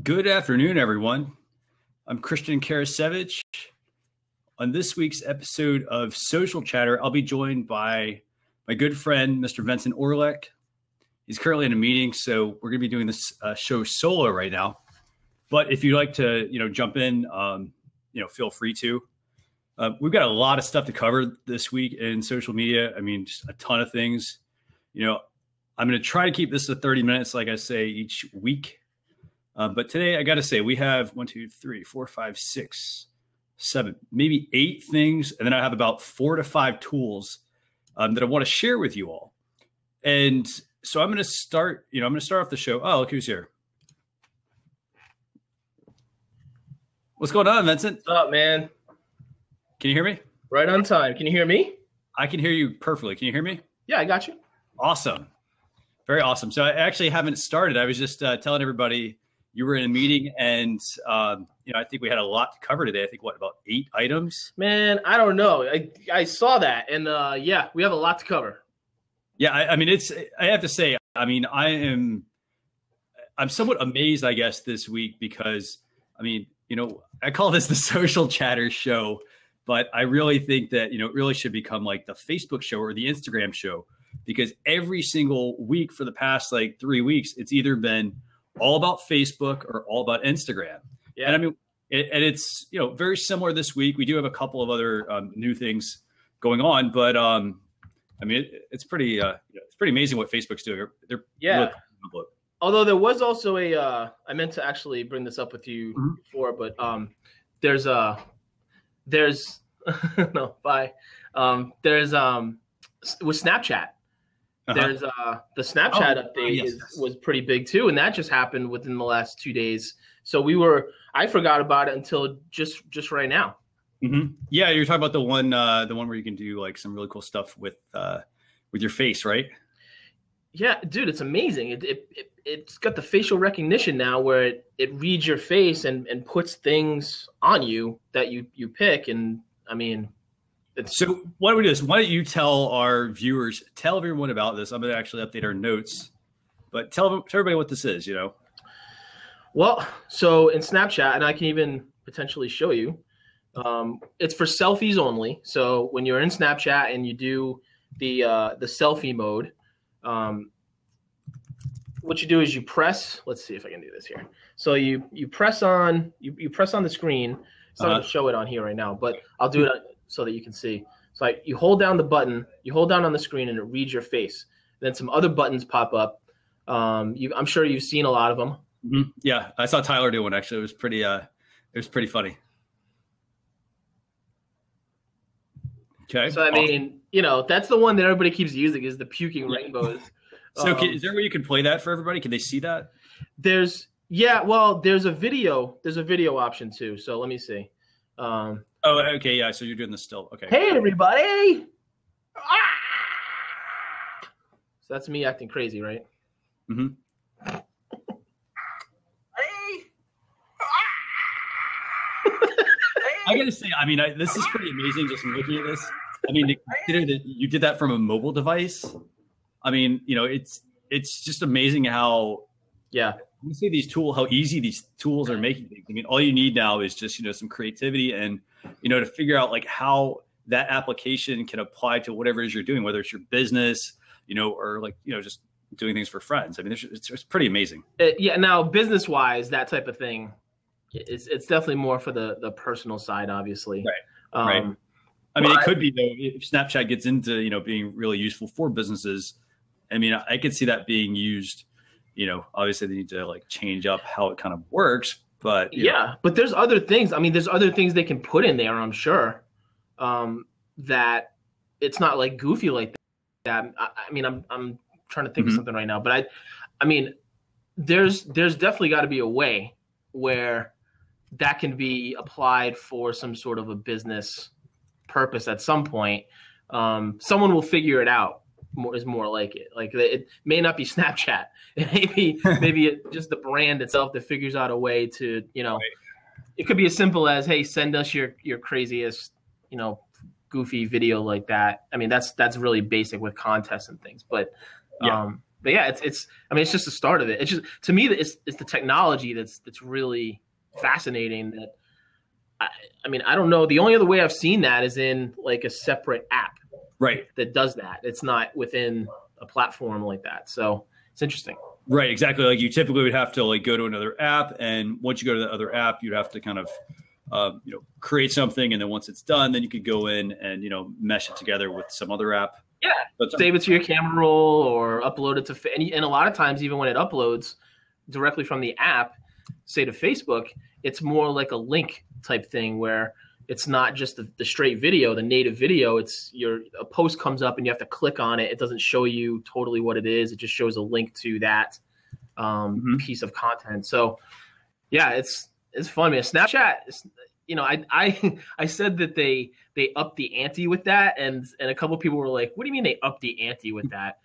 Good afternoon, everyone. I'm Christian Karasevich. On this week's episode of Social Chatter, I'll be joined by my good friend, Mr. Vincent Orlek. He's currently in a meeting, so we're going to be doing this show solo right now. But if you'd like to, jump in, feel free to. We've got a lot of stuff to cover this week in social media. I mean, just a ton of things. I'm going to try to keep this to 30 minutes, like I say, each week. But today, I got to say, we have 1, 2, 3, 4, 5, 6, 7, maybe 8 things. And then I have about 4 to 5 tools that I want to share with you all. And so I'm going to start, off the show. Oh, look who's here. What's going on, Vincent? What's up, man? Can you hear me? Right on time. Can you hear me? I can hear you perfectly. Can you hear me? Yeah, I got you. Awesome. Very awesome. So I actually haven't started. I was just telling everybody you were in a meeting, and I think we had a lot to cover today. I think about 8 items. Man, I don't know. I saw that, and we have a lot to cover. Yeah, I have to say, I'm somewhat amazed, I guess, this week because I call this the Social Chatter show, but I really think that it really should become like the Facebook show or the Instagram show, because every single week for the past 3 weeks, it's either been all about Facebook or all about Instagram. Yeah. And it's, very similar this week. We do have a couple of other new things going on, but it's pretty amazing what Facebook's doing. They're really. Although there was also I meant to actually bring this up with you before, but there's no, bye. There's with Snapchat. There's the Snapchat update was pretty big too, and that just happened within the last 2 days. So I forgot about it until just right now. Mm-hmm. Yeah, you're talking about the one where you can do some really cool stuff with your face, right? Yeah, dude, it's amazing. It's got the facial recognition now where it reads your face and puts things on you that you pick, and So why don't we do this? Why don't you tell our viewers, tell everyone about this? I'm going to actually update our notes, but tell everybody what this is, Well, so in Snapchat, and I can even potentially show you, it's for selfies only. So when you're in Snapchat and you do the selfie mode, what you do is you press, let's see if I can do this here. So you press on the screen. It's not going to show it on here right now, but I'll do it so that you can see. So you hold down the button, you hold down on the screen, and it reads your face. Then some other buttons pop up. I'm sure you've seen a lot of them. Mm-hmm. Yeah, I saw Tyler do one actually. It was pretty funny. Okay. So awesome. That's the one that everybody keeps using is the puking rainbows. So is there a way you can play that for everybody? Can they see that? There's a video option too. So let me see. Okay, yeah. So you're doing this still. Okay. Hey, everybody! So that's me acting crazy, right? Mm-hmm. I gotta say, this is pretty amazing. Just looking at this, to consider that you did that from a mobile device. It's just amazing how. Yeah. You see how easy these tools are making things. All you need now is just, some creativity and, to figure out how that application can apply to whatever it is you're doing, whether it's your business, or just doing things for friends. It's pretty amazing. Now business wise, that type of thing, it's definitely more for the personal side, obviously. Right. Right. It could be though, if Snapchat gets into, being really useful for businesses. I could see that being used. Obviously they need to change up how it kind of works, but but there's other things. There's other things they can put in there, I'm sure, that it's not goofy like that. I'm trying to think of something right now, but there's definitely got to be a way where that can be applied for some sort of a business purpose at some point. Someone will figure it out. Is more like it. It may not be Snapchat. Maybe it just the brand itself that figures out a way to, right. It could be as simple as, hey, send us your craziest, goofy video like that. That's really basic with contests and things. But but yeah, it's I mean, it's just the start of it. It's just, to me, it's the technology that's really fascinating. That I mean, I don't know. The only other way I've seen that is in like a separate app, Right. that does that. It's not within a platform like that. So it's interesting. Right, exactly. Like you typically would have to like go to another app, and once you go to the other app, you'd have to kind of create something, and then once it's done, then you could go in and mesh it together with some other app. Yeah, save it to your camera roll or upload it to and a lot of times, even when it uploads directly from the app, say to Facebook, it's more like a link type thing where it's not just the straight video, the native video. It's a post comes up and you have to click on it. It doesn't show you totally what it is. It just shows a link to that piece of content. So yeah, it's fun, man. Snapchat, I said that they upped the ante with that, and a couple of people were like, "What do you mean they upped the ante with that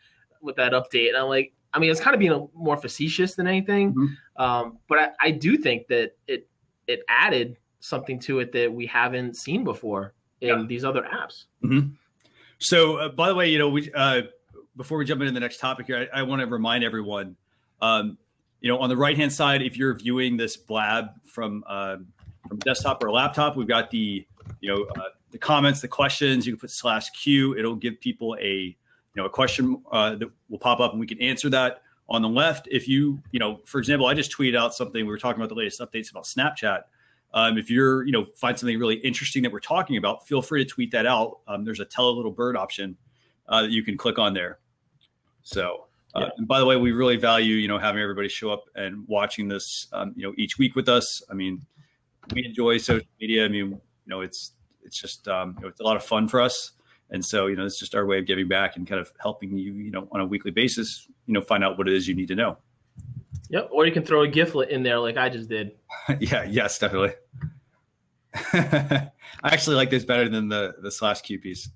update?" And I'm like, I mean, it's kind of being more facetious than anything, but I do think that it added something to it that we haven't seen before in these other apps. So, by the way, we before we jump into the next topic here, I want to remind everyone, on the right hand side, if you're viewing this blab from desktop or a laptop, we've got the comments, the questions. You can put /Q. It'll give people a question that will pop up, and we can answer that. On the left, if for example, I just tweeted out something. We were talking about the latest updates about Snapchat. If you're, find something really interesting that we're talking about, feel free to tweet that out. There's a tell a little bird option that you can click on there. So, and by the way, we really value, having everybody show up and watching this, each week with us. I mean, we enjoy social media. I mean, it's just, it's a lot of fun for us. And so, it's just our way of giving back and kind of helping you, on a weekly basis, find out what it is you need to know. Yep. Or you can throw a GIF in there like I just did. Yes, definitely. I actually like this better than the /Q piece.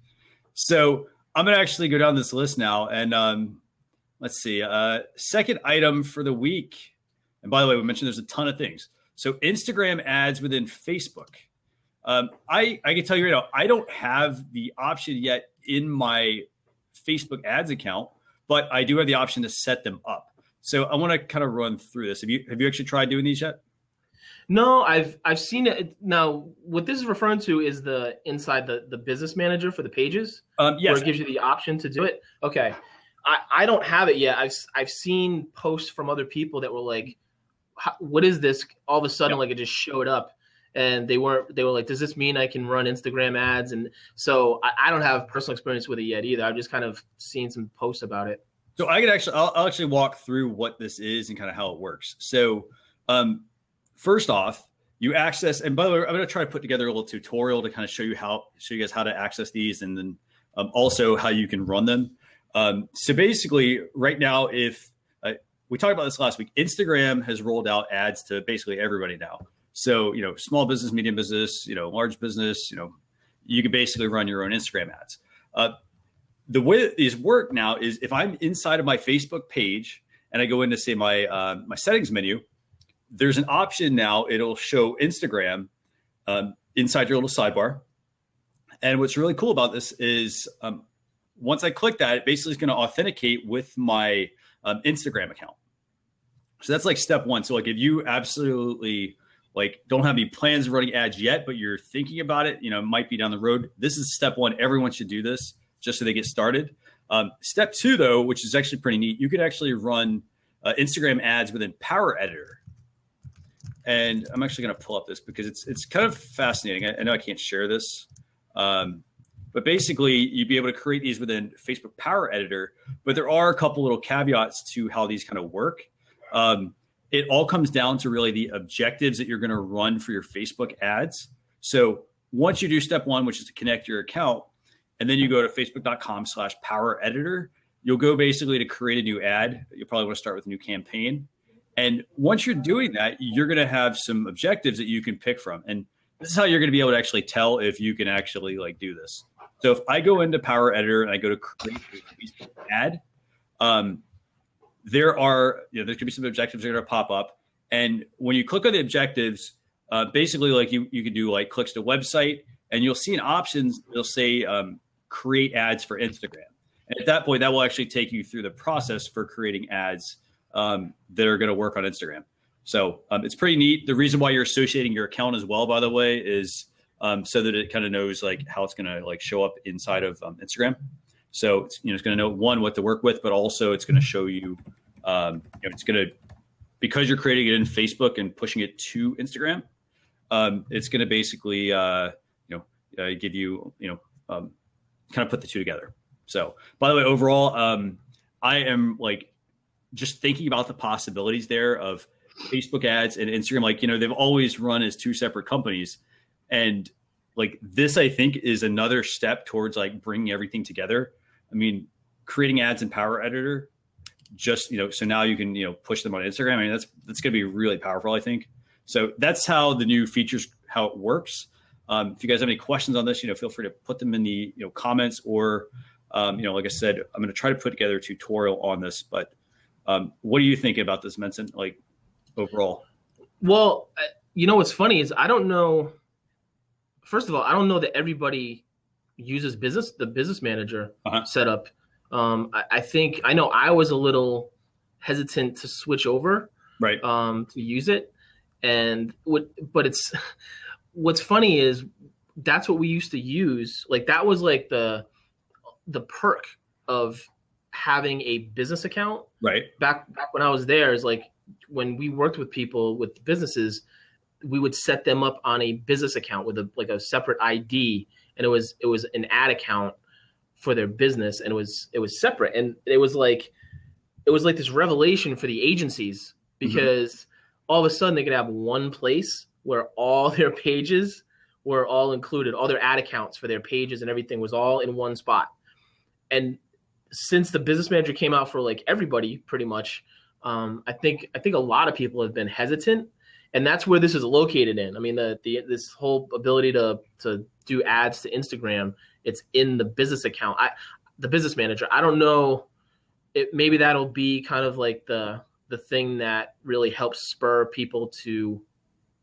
So I'm going to actually go down this list now. And let's see. Second item for the week. And by the way, we mentioned there's a ton of things. So Instagram ads within Facebook. I can tell you I don't have the option yet in my Facebook ads account, but I do have the option to set them up. So I want to kind of run through this. Have you actually tried doing these yet? No, I've seen it. Now, what this is referring to is the inside the business manager for the pages. Yes. Where it gives you the option to do it. Okay. I don't have it yet. I've seen posts from other people that were like, what is this? All of a sudden, like it just showed up. And they were like, does this mean I can run Instagram ads? And so I don't have personal experience with it yet either. I've just kind of seen some posts about it. So I'll actually walk through what this is and kind of how it works. So first off, you access, and by the way, I'm going to try to put together a little tutorial to kind of show you guys how to access these, and then also how you can run them. So basically right now, if we talked about this last week, Instagram has rolled out ads to basically everybody now. So, small business, medium business, large business, you can basically run your own Instagram ads. The way that these work now is if I'm inside of my Facebook page and I go into, say, my settings menu, there's an option now. It'll show Instagram inside your little sidebar. And what's really cool about this is once I click that, it basically is going to authenticate with my Instagram account. So that's like step one. So like if you absolutely don't have any plans of running ads yet, but you're thinking about it, might be down the road, this is step one. Everyone should do this just so they get started. Step two, though, which is actually pretty neat, you could actually run Instagram ads within Power Editor. And I'm actually going to pull up this because it's kind of fascinating. I know I can't share this, but basically you'd be able to create these within Facebook Power Editor. But there are a couple little caveats to how these kind of work. It all comes down to really the objectives that you're going to run for your Facebook ads. So once you do step one, which is to connect your account, and then you go to facebook.com/power editor, you'll go basically to create a new ad. You'll probably want to start with a new campaign. And once you're doing that, you're going to have some objectives that you can pick from. And this is how you're going to be able to actually tell if you can actually do this. So if I go into Power Editor and I go to create a Facebook ad, there are, there could be some objectives that are going to pop up. And when you click on the objectives, basically you can do clicks to website, and you'll see an options. It'll say create ads for Instagram. And at that point, that will actually take you through the process for creating ads that are going to work on Instagram. So it's pretty neat. The reason why you're associating your account as well, by the way, is so that it kind of knows like how it's going to like show up inside of Instagram. So it's, it's going to know one, what to work with, but also it's going to show you, it's going to, because you're creating it in Facebook and pushing it to Instagram, it's going to basically, give you, kind of put the two together. So, by the way, overall, I am like just thinking about the possibilities there of Facebook ads and Instagram. Like, they've always run as two separate companies, and like this, I think, is another step towards like bringing everything together. I mean, creating ads in Power Editor, just so now you can push them on Instagram. I mean, that's going to be really powerful, I think. So that's how the new features, how it works. If you guys have any questions on this, feel free to put them in the comments, or like I said, I'm going to try to put together a tutorial on this. But what are you thinking about this, Menson? Like overall? Well, what's funny is I don't know. First of all, I don't know that everybody uses the business manager setup. I think I know I was a little hesitant to switch over, right? To use it, but what's funny is that's what we used to use. Like that was like the perk of having a business account, right? Back when I was there, is like when we worked with people with businesses, we would set them up on a business account with a separate ID, and it was an ad account for their business, and it was separate, and it was like this revelation for the agencies, because all of a sudden they could have one place where all their pages were all included, all their ad accounts for their pages and everything was all in one spot. And since the business manager came out for like everybody pretty much, I think a lot of people have been hesitant, and that's where this is located in. I mean, this whole ability to do ads to Instagram, it's in the business account. The business manager, I don't know, maybe that'll be kind of like the thing that really helps spur people to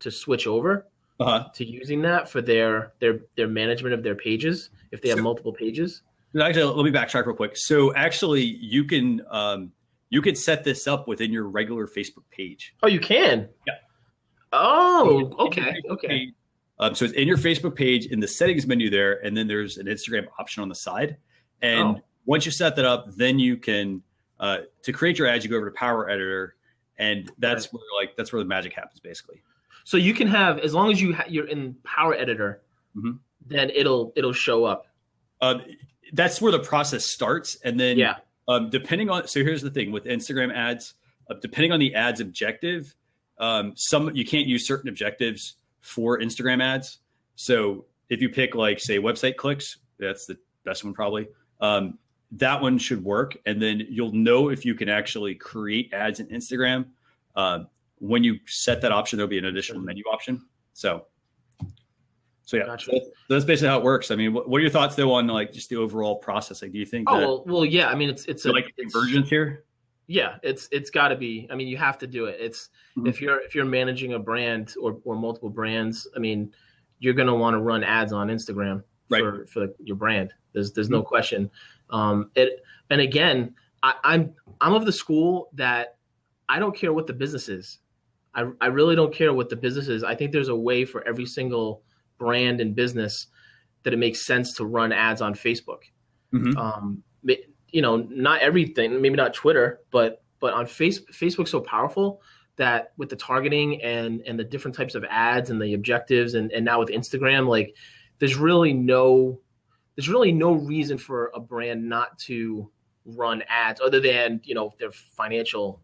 switch over to using that for their management of their pages if they have multiple pages. Actually, let me backtrack real quick. So actually, you can set this up within your regular Facebook page. Oh, you can? Yeah. Oh, okay. Page. So it's in your Facebook page in the settings menu there, and then there's an Instagram option on the side. And once you set that up, then you can to create your ads, you go over to Power Editor, and that's where the magic happens, basically. So you can have, as long as you're in Power Editor, then it'll show up. That's where the process starts, and then depending on. So here's the thing with Instagram ads, depending on the ad's objective, you can't use certain objectives for Instagram ads. So if you pick like say website clicks, that's the best one probably. That one should work, and then you'll know if you can actually create ads in Instagram. When you set that option, there'll be an additional menu option. So yeah, gotcha. That's basically how it works. I mean, what are your thoughts though on like just the overall process? Like, do you think? Well, yeah. I mean, it's like conversions here. Yeah, it's got to be. I mean, you have to do it. It's if you're managing a brand or multiple brands, I mean, you're going to want to run ads on Instagram for your brand. There's no question. And again, I'm of the school that I don't care what the business is. I really don't care what the business is. I think there's a way for every single brand and business that it makes sense to run ads on Facebook. Not everything, maybe not Twitter, but on Facebook's so powerful that with the targeting and the different types of ads and the objectives, and now with Instagram, like there's really no reason for a brand not to run ads other than, their financial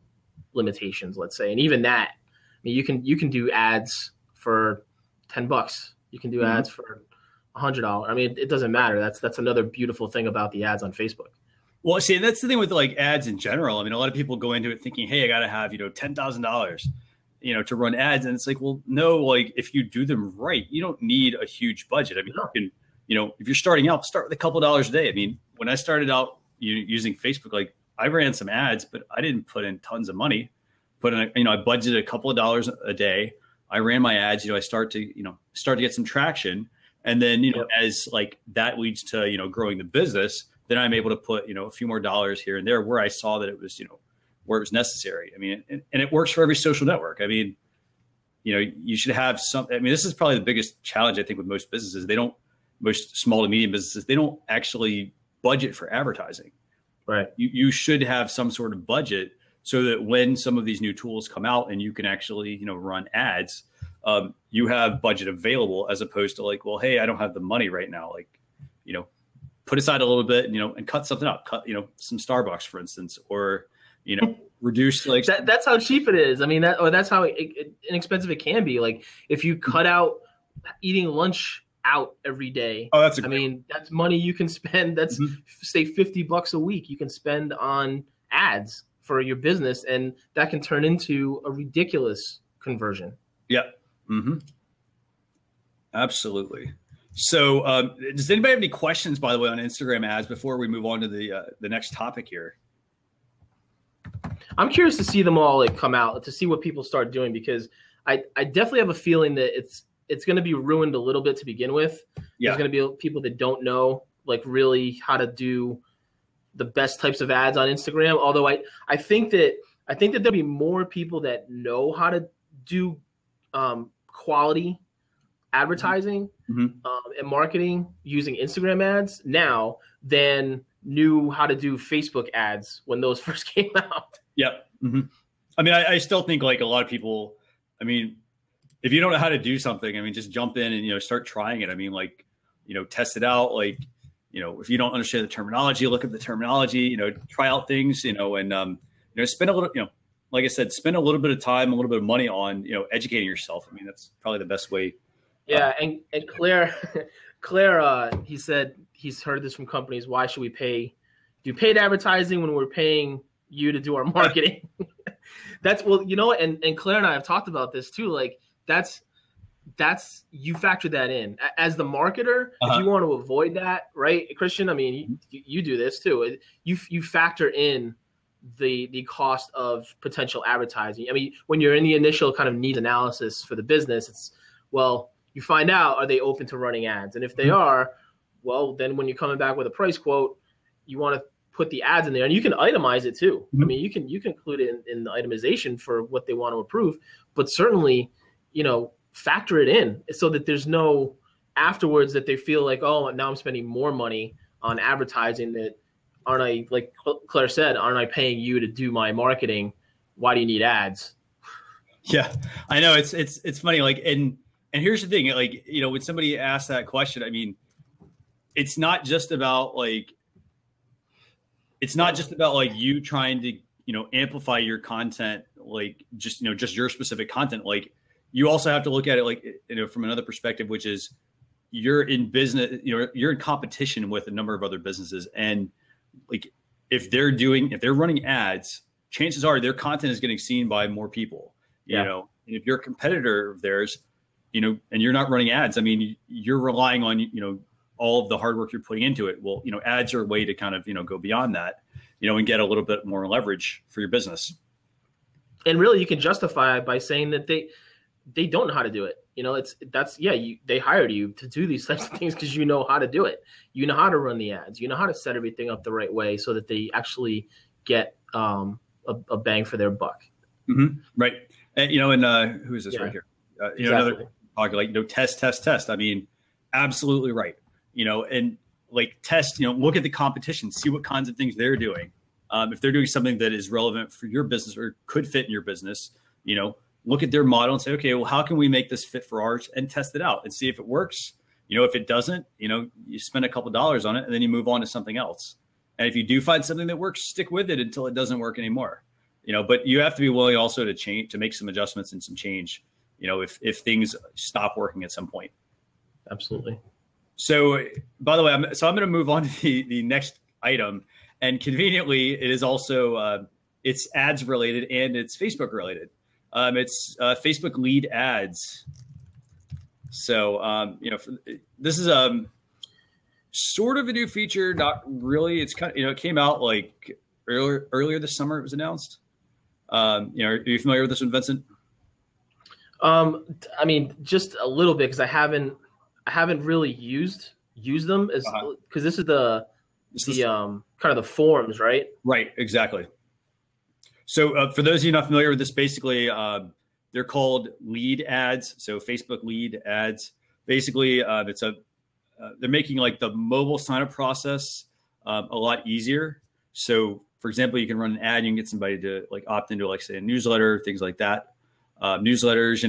limitations, let's say. And even that, I mean, you can do ads for $10. You can do ads for $100. I mean, it doesn't matter. That's another beautiful thing about the ads on Facebook. Well, see, that's the thing with like ads in general. I mean, a lot of people go into it thinking, hey, I got to have, $10,000, to run ads. And it's like, well, no, like if you do them right, you don't need a huge budget. I mean, you can, if you're starting out, start with a couple dollars a day. I mean, when I started out using Facebook, like I ran some ads, but I didn't put in tons of money. I budgeted a couple of dollars a day. I ran my ads, I start to get some traction. And then, as like that leads to, growing the business, then I'm able to put, a few more dollars here and there where I saw that it was, where it was necessary. I mean, and it works for every social network. I mean, you should have some, I mean, this is probably the biggest challenge I think with most businesses. Most small to medium businesses, they don't actually budget for advertising. Right. You should have some sort of budget so that when some of these new tools come out and you can actually, run ads, you have budget available, as opposed to like, well, hey, I don't have the money right now. Like, put aside a little bit, and cut something up, cut, some Starbucks, for instance, or, reduce like that's how cheap it is. I mean, that's how inexpensive it can be. Like if you cut out eating lunch out every day. Oh, that's I mean, that's money you can spend. That's say $50 a week you can spend on ads for your business, and that can turn into a ridiculous conversion. Yeah. Mm-hmm. Absolutely. So, does anybody have any questions, by the way, on Instagram ads before we move on to the next topic here? I'm curious to see them all like come out, to see what people start doing, because I definitely have a feeling that it's going to be ruined a little bit to begin with. Yeah. There's going to be people that don't know like really how to do the best types of ads on Instagram. Although I think that there'll be more people that know how to do quality advertising and marketing using Instagram ads now than knew how to do Facebook ads when those first came out. Yeah. Mm-hmm. I mean, I still think like a lot of people, I mean, if you don't know how to do something, I mean, just jump in and, start trying it. I mean, like, test it out. Like, if you don't understand the terminology, look at the terminology, try out things, and, spend a little, like I said, spend a little bit of time, a little bit of money on, educating yourself. I mean, that's probably the best way. Yeah. And Claire, he said he's heard this from companies. Why should we do paid advertising when we're paying you to do our marketing? That's and Claire and I have talked about this too. Like that's you factor that in as the marketer. If you want to avoid that, right, Christian? I mean, you do this too. You factor in the cost of potential advertising. I mean, when you're in the initial kind of needs analysis for the business, it's, well, you find out, are they open to running ads? And if they are, well, then when you're coming back with a price quote, you want to put the ads in there, and you can itemize it too. I mean, you can include it in the itemization for what they want to approve, but certainly, factor it in so that there's no afterwards that they feel like, oh, now I'm spending more money on advertising that aren't I, like Claire said, aren't I paying you to do my marketing? Why do you need ads? Yeah, I know it's funny. Like, and here's the thing, like, when somebody asks that question, I mean, it's not just about like you trying to, amplify your content, like just your specific content. Like you also have to look at it like, from another perspective, which is you're in business, you're in competition with a number of other businesses. And like, if they're running ads, chances are their content is getting seen by more people, and if you're a competitor of theirs, and you're not running ads, I mean, you're relying on, all of the hard work you're putting into it. Well, ads are a way to kind of, go beyond that, and get a little bit more leverage for your business. And really you can justify it by saying that they don't know how to do it. They hired you to do these types of things because you know how to do it. You know how to run the ads. You know how to set everything up the right way so that they actually get a bang for their buck. Mm-hmm. Right. And, who is this right here? Exactly. Another talk like, test. I mean, absolutely right. And like test, look at the competition, see what kinds of things they're doing. If they're doing something that is relevant for your business or could fit in your business, look at their model and say, okay, well, how can we make this fit for ours, and test it out and see if it works. If it doesn't, you spend a couple of dollars on it and then you move on to something else. And if you do find something that works, stick with it until it doesn't work anymore. But you have to be willing also to make some adjustments and some change, if things stop working at some point. Absolutely. So, by the way, I'm going to move on to the next item, and conveniently, it is also it's ads related and it's Facebook related. It's Facebook lead ads. So, this is sort of a new feature. Not really. It's kind of, it came out like earlier this summer. It was announced. Are you familiar with this one, Vincent? I mean, just a little bit, because I haven't really used them as because this is the kind of the forms, right? Right, exactly. So for those of you not familiar with this, basically they're called lead ads. So Facebook lead ads. Basically, they're making like the mobile sign up process a lot easier. So for example, you can run an ad, you can get somebody to like opt into like say a newsletter, things like that. Newsletters,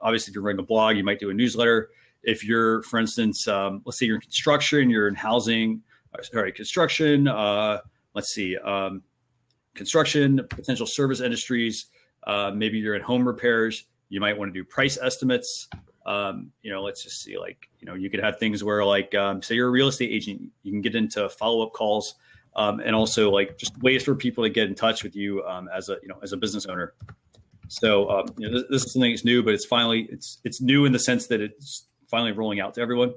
obviously if you're running a blog, you might do a newsletter. If you're, for instance, let's say you're in construction, you're in housing, construction, construction, potential service industries. Maybe you're in home repairs. You might want to do price estimates. Let's just see, you could have things where say you're a real estate agent, you can get into follow-up calls and also like just ways for people to get in touch with you as a business owner. So this is something that's new, but it's new in the sense that it's finally rolling out to everyone.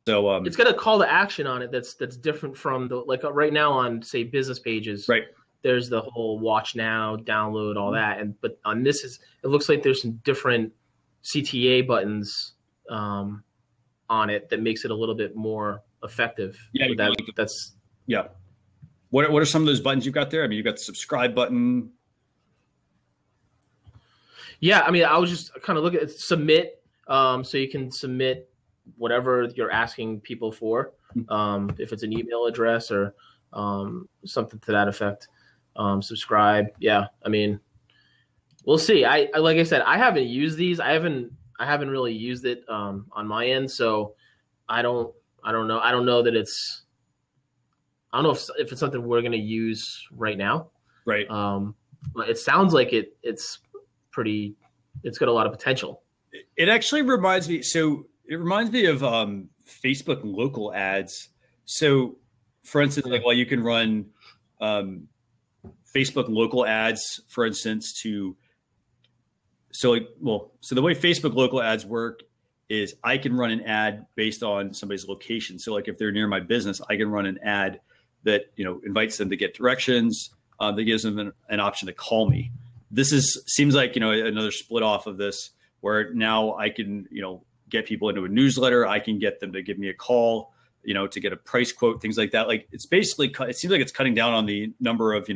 So it's got a call to action on it that's different from the right now on say business pages. Right. There's the whole watch now, download, all that, but on this it looks like there's some different CTA buttons on it that makes it a little bit more effective. Yeah, that's yeah. What are some of those buttons you've got there? I mean, you've got the subscribe button. Yeah, I mean, I was just kind of looking at submit, so you can submit whatever you're asking people for, if it's an email address or something to that effect. Subscribe, yeah. I mean, we'll see. I like I said, I haven't used these. I haven't really used it on my end, so I don't know. I don't know that it's. I don't know if it's something we're going to use right now. Right. But it sounds like it's got a lot of potential. It actually reminds me. So it reminds me of Facebook local ads. So for instance, you can run Facebook local ads, for instance, so the way Facebook local ads work is I can run an ad based on somebody's location. So like if they're near my business, I can run an ad that, invites them to get directions, that gives them an option to call me. This seems like, another split off of this where now I can, get people into a newsletter. I can get them to give me a call, to get a price quote, things like that. Like it's basically, it seems like it's cutting down on the number of,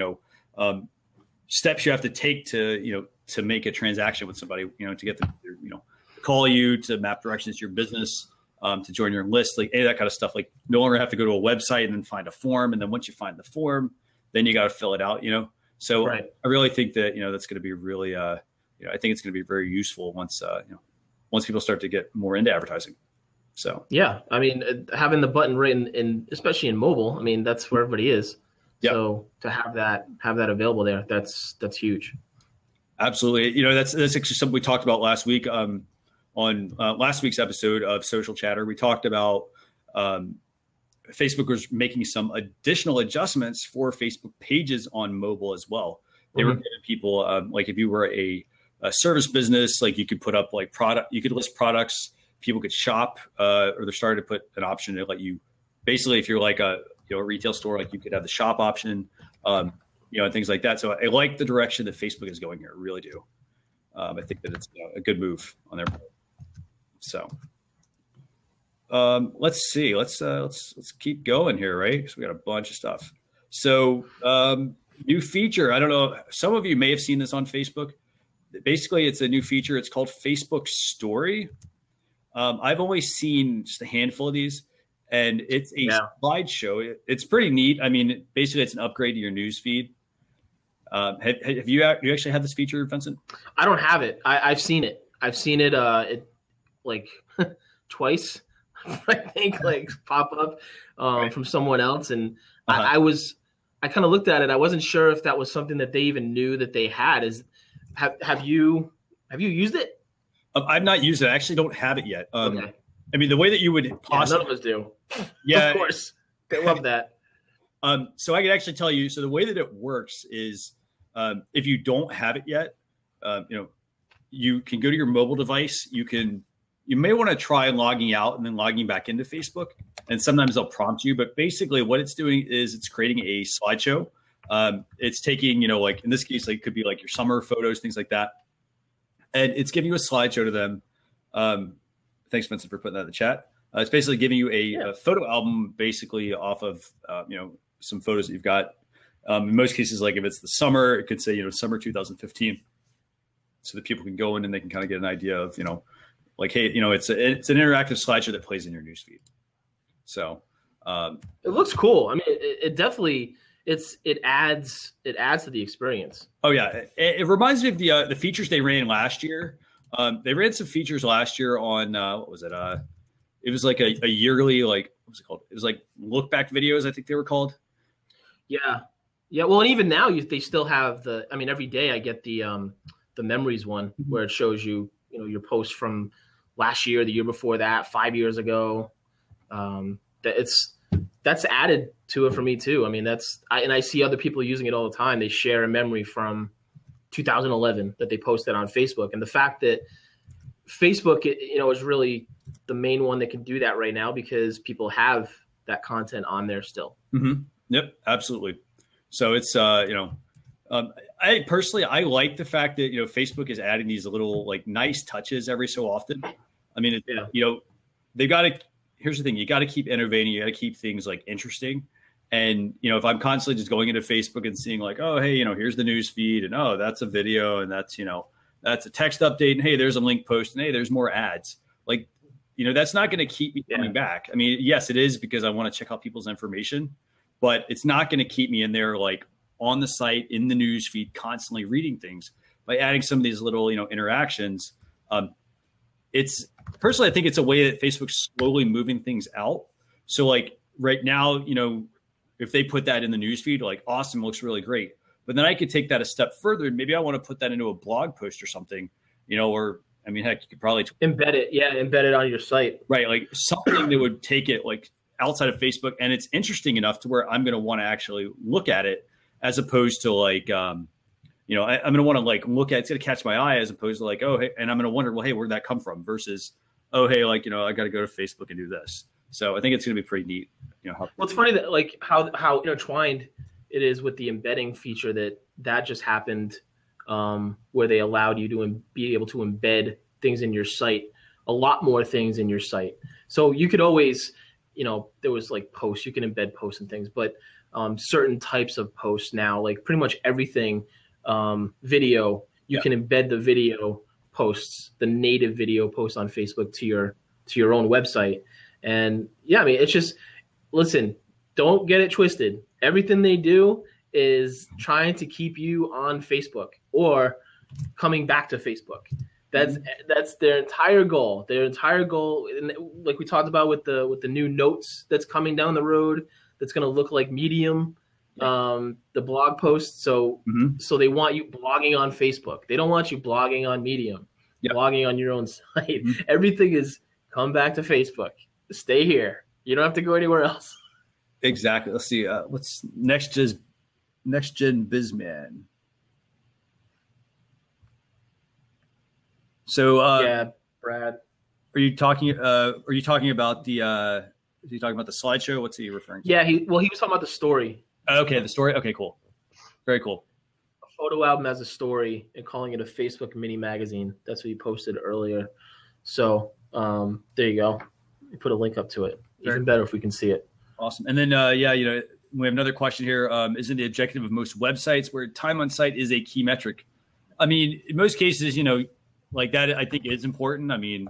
steps you have to take to, to make a transaction with somebody, to get them to, call you, to map directions to your business, to join your list, like any of that kind of stuff. Like no longer have to go to a website and then find a form. And then once you find the form, then you got to fill it out, So right. I really think that, that's going to be really, I think it's going to be very useful once people start to get more into advertising. So, yeah, I mean, having the button right in especially in mobile, I mean, that's where everybody is. Yep. So to have that available there, that's huge. Absolutely. That's actually something we talked about last week on last week's episode of Social Chatter. We talked about Facebook was making some additional adjustments for Facebook pages on mobile as well. They were giving people like if you were a service business, like you could put up like you could list products, people could shop, or they're starting to put an option to let you. Basically, if you're like a retail store, like you could have the shop option, and things like that. So I like the direction that Facebook is going here. I really do. I think that it's a good move on their part. So let's see. Let's keep going here, right? Because we got a bunch of stuff. So new feature. I don't know. Some of you may have seen this on Facebook. Basically, it's a new feature. It's called Facebook Story. I've only seen just a handful of these. And it's a slideshow. It's pretty neat. I mean, basically, it's an upgrade to your news feed. Have you actually had this feature, Vincent? I don't have it. I've seen it. I've seen it. It like twice, I think, like pop up from someone else, and I kind of looked at it. I wasn't sure if that was something that they even knew that they had. Have you used it? I've not used it. I actually don't have it yet. Okay. I mean, the way that you would possibly... none of us do. Yeah. Of course. They love that. So I can actually tell you, so the way that it works is if you don't have it yet, you can go to your mobile device. You may want to try logging out and then logging back into Facebook. And sometimes they'll prompt you. But basically what it's doing is it's creating a slideshow. It's taking, like in this case, like it could be like your summer photos, things like that. And it's giving you a slideshow to them. Thanks, Vincent, for putting that in the chat. It's basically giving you a photo album basically off of, some photos that you've got. In most cases, like if it's the summer, it could say, summer 2015. So that people can go in and they can kind of get an idea of, like, hey, it's an interactive slideshow that plays in your newsfeed. So it looks cool. I mean, it definitely it adds to the experience. Oh yeah, it reminds me of the features they ran last year. They ran some features last year on what was it? It was like a yearly, like, what was it called? It was like look back videos, I think they were called. Yeah. Well, and even now they still have every day I get the memories one where it shows you, your posts from last year, the year before that, 5 years ago. That's added to it for me too. I mean, I see other people using it all the time. They share a memory from 2011 that they posted on Facebook. And the fact that Facebook, is really the main one that can do that right now because people have that content on there still. Mm-hmm. Yep, absolutely. So it's, I personally, I like the fact that, Facebook is adding these little like nice touches every so often. I mean, they've got to, here's the thing, you got to keep innovating. You got to keep things like interesting. And, if I'm constantly just going into Facebook and seeing like, oh, hey, here's the news feed and, oh, that's a video and that's, that's a text update. And hey, there's a link post and hey, there's more ads. Like, that's not going to keep me coming back. I mean, yes, it is because I want to check out people's information, but it's not going to keep me in there, like on the site, in the news feed, constantly reading things. By adding some of these little, interactions, it's personally, I think it's a way that Facebook's slowly moving things out. So like right now, if they put that in the newsfeed, like awesome, looks really great. But then I could take that a step further. And maybe I want to put that into a blog post or something, or I mean, heck, you could probably embed it. Yeah. Embed it on your site. Right. Like something that would take it like outside of Facebook. And it's interesting enough to where I'm going to want to actually look at it as opposed to like, I'm going to want to like look at, it's going to catch my eye as opposed to like, oh, hey, and I'm going to wonder, well, hey, where'd that come from versus, oh, hey, like, I got to go to Facebook and do this. So I think it's going to be pretty neat. Well, it's funny that like how intertwined it is with the embedding feature that just happened, where they allowed you to be able to embed things in your site, a lot more things in your site. So you could always, there was like posts, you can embed posts and things, but certain types of posts now, like pretty much everything, video, you can embed the video posts, the native video posts on Facebook to your own website. And yeah, I mean, it's just, listen, don't get it twisted. Everything they do is trying to keep you on Facebook or coming back to Facebook. That's their entire goal. Their entire goal, and like we talked about with the new notes that's coming down the road, that's going to look like Medium, the blog posts. So so they want you blogging on Facebook. They don't want you blogging on Medium, blogging on your own site. Everything is come back to Facebook. Stay here. You don't have to go anywhere else. Exactly. Let's see. What's next gen Bizman. So Brad. Are you talking about the slideshow? What's he referring to? Yeah, he was talking about the story. Okay, the story. Okay, cool. Very cool. A photo album as a story and calling it a Facebook mini magazine. That's what he posted earlier. So there you go. We put a link up to it. Even better if we can see it. Awesome. And then we have another question here. Isn't the objective of most websites where time on site is a key metric? I mean, in most cases, like that, I think is important. I mean,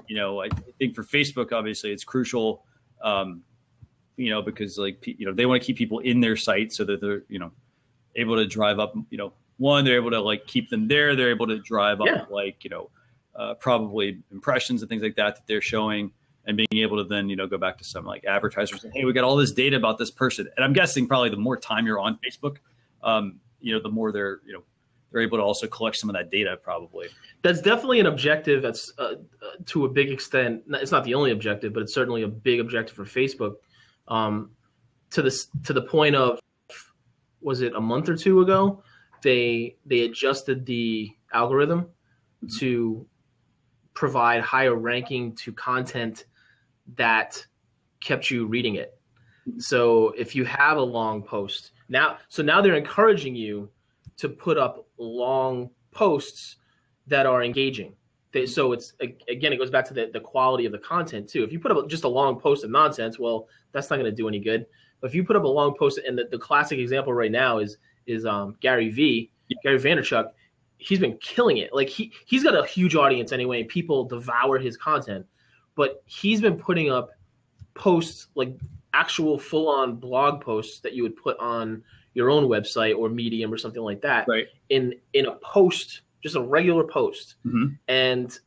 I think for Facebook, obviously, it's crucial, because like, they want to keep people in their site so that they're, able to drive up, one, they're able to like keep them there. They're able to drive up probably impressions and things like that they're showing and being able to then, go back to some like advertisers and, hey, we got all this data about this person. And I'm guessing probably the more time you're on Facebook, the more they're able to also collect some of that data probably. That's definitely an objective. That's to a big extent. It's not the only objective, but it's certainly a big objective for Facebook. To the point of, was it a month or two ago? They adjusted the algorithm to provide higher ranking to content that kept you reading it. So if you have a long post now they're encouraging you to put up long posts that are engaging. So it's, again, it goes back to the quality of the content too. If you put up just a long post of nonsense, well, that's not going to do any good. But if you put up a long post, and the classic example right now is Gary Vaynerchuk. He's been killing it. Like he's got a huge audience anyway. People devour his content, but he's been putting up posts, like actual full-on blog posts that you would put on your own website or Medium or something like that, right, in a post, just a regular post. And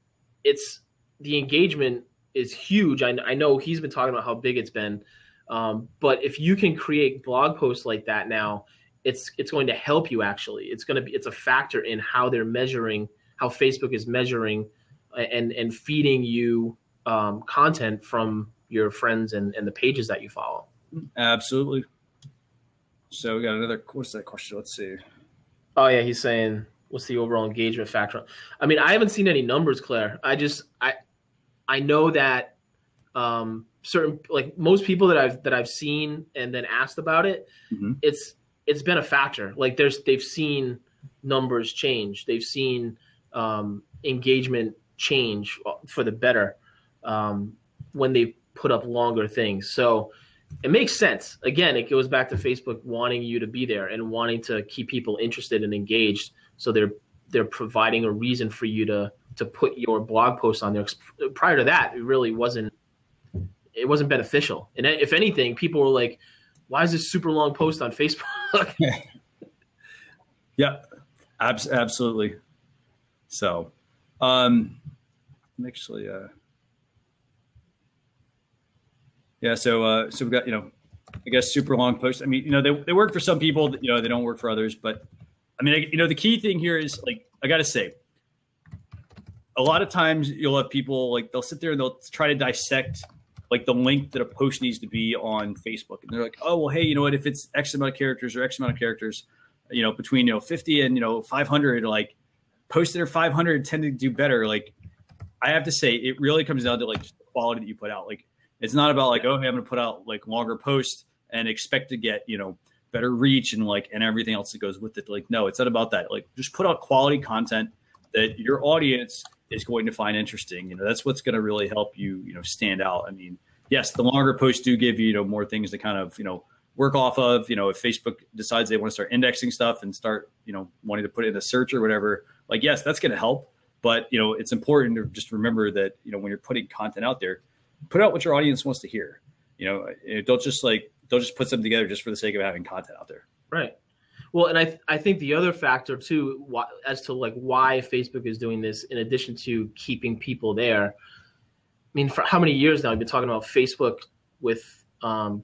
the engagement is huge. I know he's been talking about how big it's been, but if you can create blog posts like that now, it's going to help you. Actually, it's a factor in how they're measuring, how Facebook is measuring and feeding you content from your friends and the pages that you follow. Absolutely. So we got another, what's that question? Let's see. Oh yeah, he's saying, what's the overall engagement factor? I mean, I haven't seen any numbers, Claire. I know that certain, like most people that I've seen and then asked about it, it's been a factor. Like they've seen numbers change. They've seen engagement change for the better when they put up longer things. So it makes sense. Again, it goes back to Facebook wanting you to be there and wanting to keep people interested and engaged. So they're providing a reason for you to put your blog post on there. Prior to that, it really wasn't beneficial. And if anything, people were like, why is this super long post on Facebook? Yeah, absolutely. So, actually, yeah. So we've got, I guess super long posts. I mean, they work for some people, they don't work for others. But I mean, the key thing here is, like, I got to say, a lot of times you'll have people, like, they'll sit there and they'll try to dissect, like, the length that a post needs to be on Facebook. And they're like, oh, well, hey, you know what, if it's X amount of characters or X amount of characters, between, 50 and, 500, like, posts that are 500 tend to do better. Like, I have to say, it really comes down to, like, just the quality that you put out. Like, it's not about, like, oh, hey, I'm going to put out, like, longer posts and expect to get, better reach and, like, and everything else that goes with it. Like, no, it's not about that. Like, just put out quality content that your audience is going to find interesting. That's what's going to really help you, stand out. I mean, yes, the longer posts do give you, more things to kind of, work off of. If Facebook decides they want to start indexing stuff and start, wanting to put it in a search or whatever, like, yes, that's going to help. But, it's important to just remember that, when you're putting content out there, put out what your audience wants to hear. Don't just put something together just for the sake of having content out there. Right. Well, and I think the other factor too, as to, like, why Facebook is doing this, in addition to keeping people there. I mean, for how many years now we've been talking about Facebook with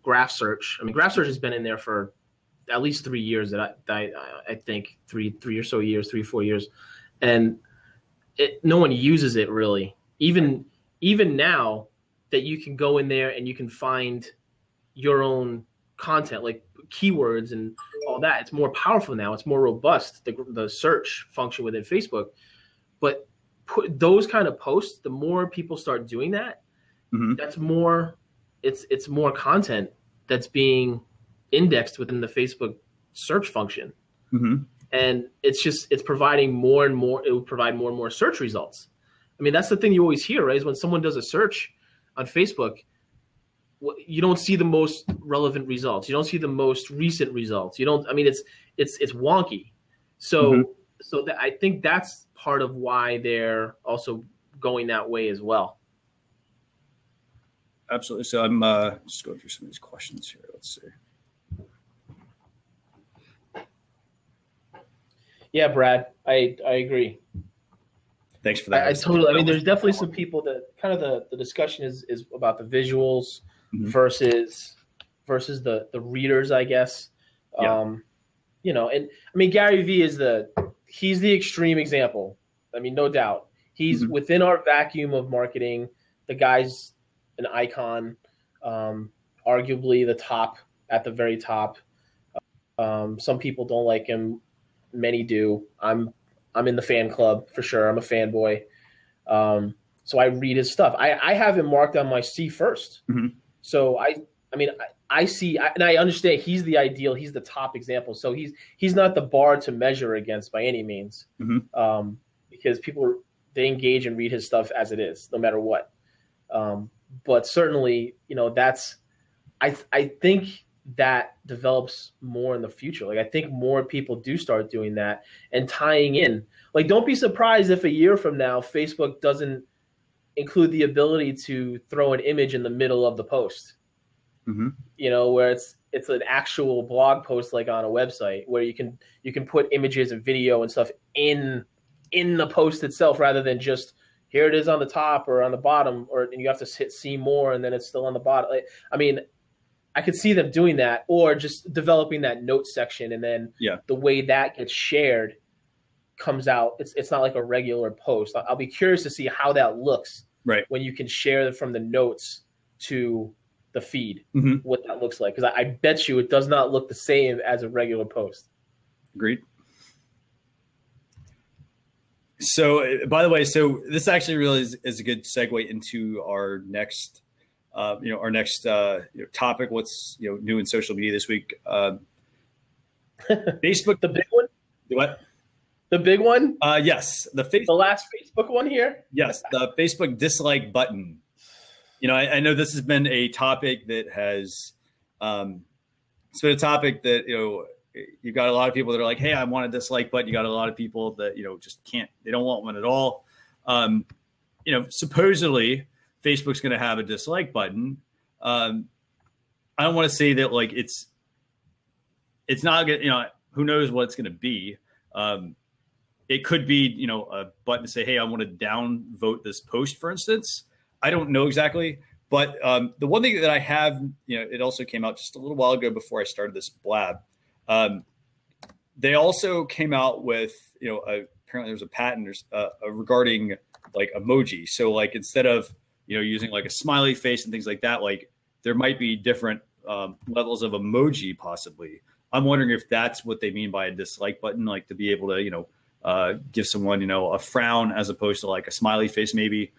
graph search? I mean, graph search has been in there for at least 3 years. That I think three or so years, 3-4 years, and no one uses it really. Even now that you can go in there and you can find your own content, like keywords and all that. It's more powerful now. It's more robust, the search function within Facebook. But those kind of posts, the more people start doing that, that's more. It's more content that's being indexed within the Facebook search function, and it's providing more and more. It will provide more and more search results. I mean, that's the thing you always hear, right? Is when someone does a search on Facebook, you don't see the most relevant results. You don't see the most recent results. You don't. I mean, it's wonky. So I think that's part of why they're also going that way as well. Absolutely. So I'm just going through some of these questions here. Let's see. Yeah, Brad, I agree. Thanks for that. I totally. I mean, there's definitely some people that kind of the discussion is about the visuals versus the readers, I guess. Yeah. And I mean, Gary Vee he's the extreme example. I mean, no doubt. He's within our vacuum of marketing. The guy's an icon, arguably at the very top. Some people don't like him. Many do. I'm in the fan club for sure. I'm a fanboy. So I read his stuff. I have him marked on my C first. So I see, and I understand he's the ideal. He's the top example. So he's not the bar to measure against by any means, because they engage and read his stuff as it is, no matter what. But certainly, that's I think that develops more in the future. Like I think more people do start doing that and tying in. Like don't be surprised if a year from now Facebook doesn't include the ability to throw an image in the middle of the post. Mm-hmm. Where it's an actual blog post like on a website where you can put images and video and stuff in the post itself rather than just here it is on the top or on the bottom, and you have to hit see more and then it's still on the bottom. I could see them doing that, or just developing that notes section, and then the way that gets shared comes out. It's not like a regular post. I'll be curious to see how that looks when you can share from the notes to the feed, what that looks like. Because I bet you it does not look the same as a regular post. Agreed. So, by the way, this actually really is a good segue into our next topic. What's new in social media this week? Facebook, the big one. What? The big one? Yes, the last Facebook one here. Yes, the Facebook dislike button. I know this has been a topic that has, it's been a topic that you've got a lot of people that are like, hey, I want a dislike button. You got a lot of people that just can't. They don't want one at all. Supposedly Facebook's going to have a dislike button. I don't want to say that like it's not good. Who knows what it's going to be. It could be, a button to say, hey, I want to downvote this post, for instance. I don't know exactly. But the one thing that I have, it also came out just a little while ago before I started this blab. They also came out with, apparently there's a patent regarding like emoji. So like instead of, using like a smiley face and things like that, like there might be different levels of emoji possibly. I'm wondering if that's what they mean by a dislike button, like to be able to, give someone, a frown as opposed to like a smiley face maybe,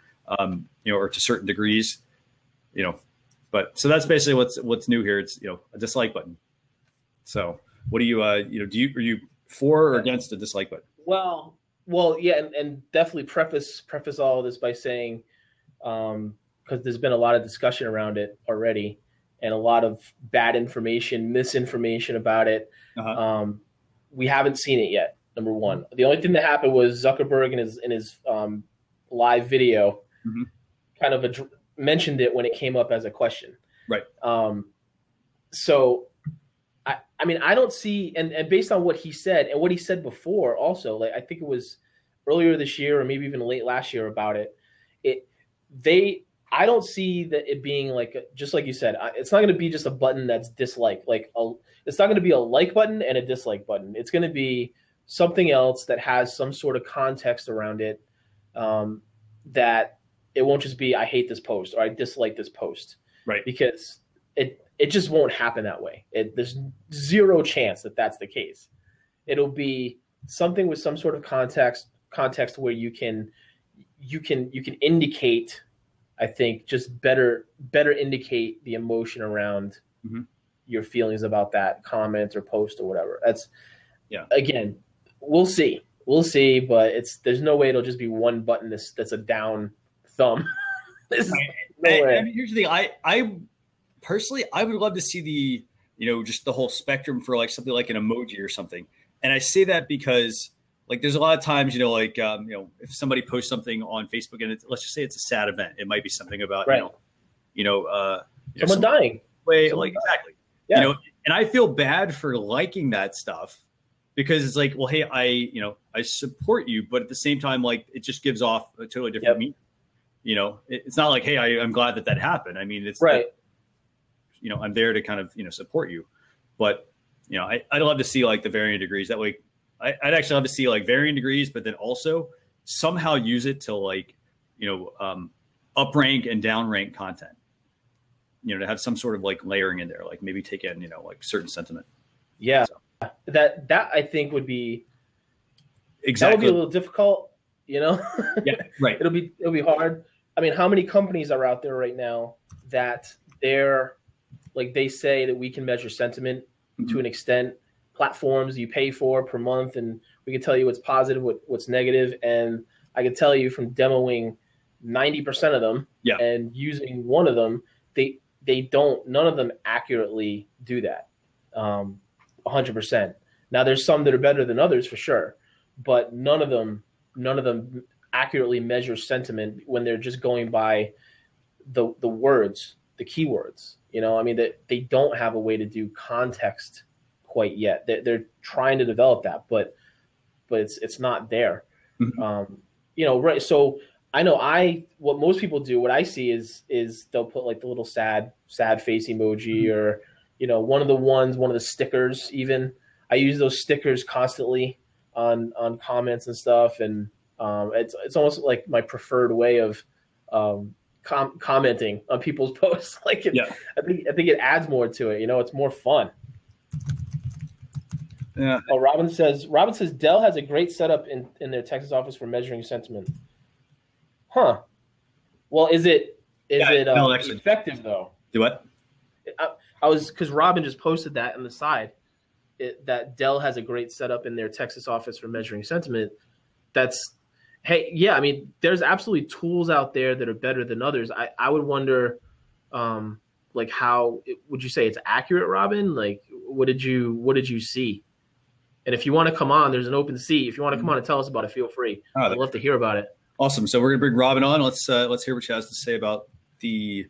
or to certain degrees, but so that's basically what's new here. It's, a dislike button. So what do you, are you for or against a dislike button? Well, yeah. And definitely preface all of this by saying, because there's been a lot of discussion around it already and a lot of bad information, misinformation about it. We haven't seen it yet. Number one, the only thing that happened was Zuckerberg in his live video kind of mentioned it when it came up as a question. Right. So, I don't see, and based on what he said and what he said before also, like I think it was earlier this year or maybe even late last year about it, I don't see that it being like, just like you said, it's not going to be just a button that's disliked. It's not going to be a like button and a dislike button. It's going to be something else that has some sort of context around it, that it won't just be, I hate this post or I dislike this post. Right. Because it just won't happen that way. There's zero chance that that's the case. It'll be something with some sort of context where you can indicate, I think, just better indicate the emotion around your feelings about that comment or post or whatever. Again, we'll see, but there's no way it'll just be one button that's a down thumb. No way. Here's the thing. I personally, I would love to see the, just the whole spectrum for like something like an emoji or something. And I say that because like there's a lot of times, if somebody posts something on Facebook and let's just say it's a sad event, it might be something about, someone dying. Exactly. Yeah. And I feel bad for liking that stuff because it's like, well, hey, I support you, but at the same time, like it just gives off a totally different meaning. It's not like, hey, I'm glad that happened. I mean, it's right. I'm there to kind of, support you, but I'd love to see like the varying degrees. That way I'd actually love to see like varying degrees, but then also somehow use it to like, up rank and down rank content, to have some sort of like layering in there, like maybe take in, like certain sentiment. Yeah. So. That I think would be exactly. That would be a little difficult, Yeah, right. It'll be hard. I mean, how many companies are out there right now that they say that we can measure sentiment to an extent, platforms you pay for per month, and we can tell you what's positive, what's negative. And I can tell you from demoing 90% of them and using one of them, none of them accurately do that 100%. Now there's some that are better than others for sure, but none of them accurately measure sentiment when they're just going by the words, the keywords. I mean, that they don't have a way to do context quite yet. They're trying to develop that, but it's not there. Mm-hmm. Right. So I know what most people do, what I see is they'll put like the little sad face emoji, mm-hmm. or, one of the stickers even. I use those stickers constantly on comments and stuff. And it's almost like my preferred way of commenting on people's posts. I think it adds more to it. It's more fun. Yeah. Oh, Robin says Dell has a great setup in their Texas office for measuring sentiment. Huh. Well, is it effective though? Do what? Because Robin just posted that on the side, that Dell has a great setup in their Texas office for measuring sentiment. I mean, there's absolutely tools out there that are better than others. I would wonder, how would you say it's accurate, Robin? Like, what did you see? And if you want to come on, there's an open seat. If you want to come on and tell us about it, feel free. I'd love to hear about it. Awesome. So we're gonna bring Robin on. Let's hear what she has to say about the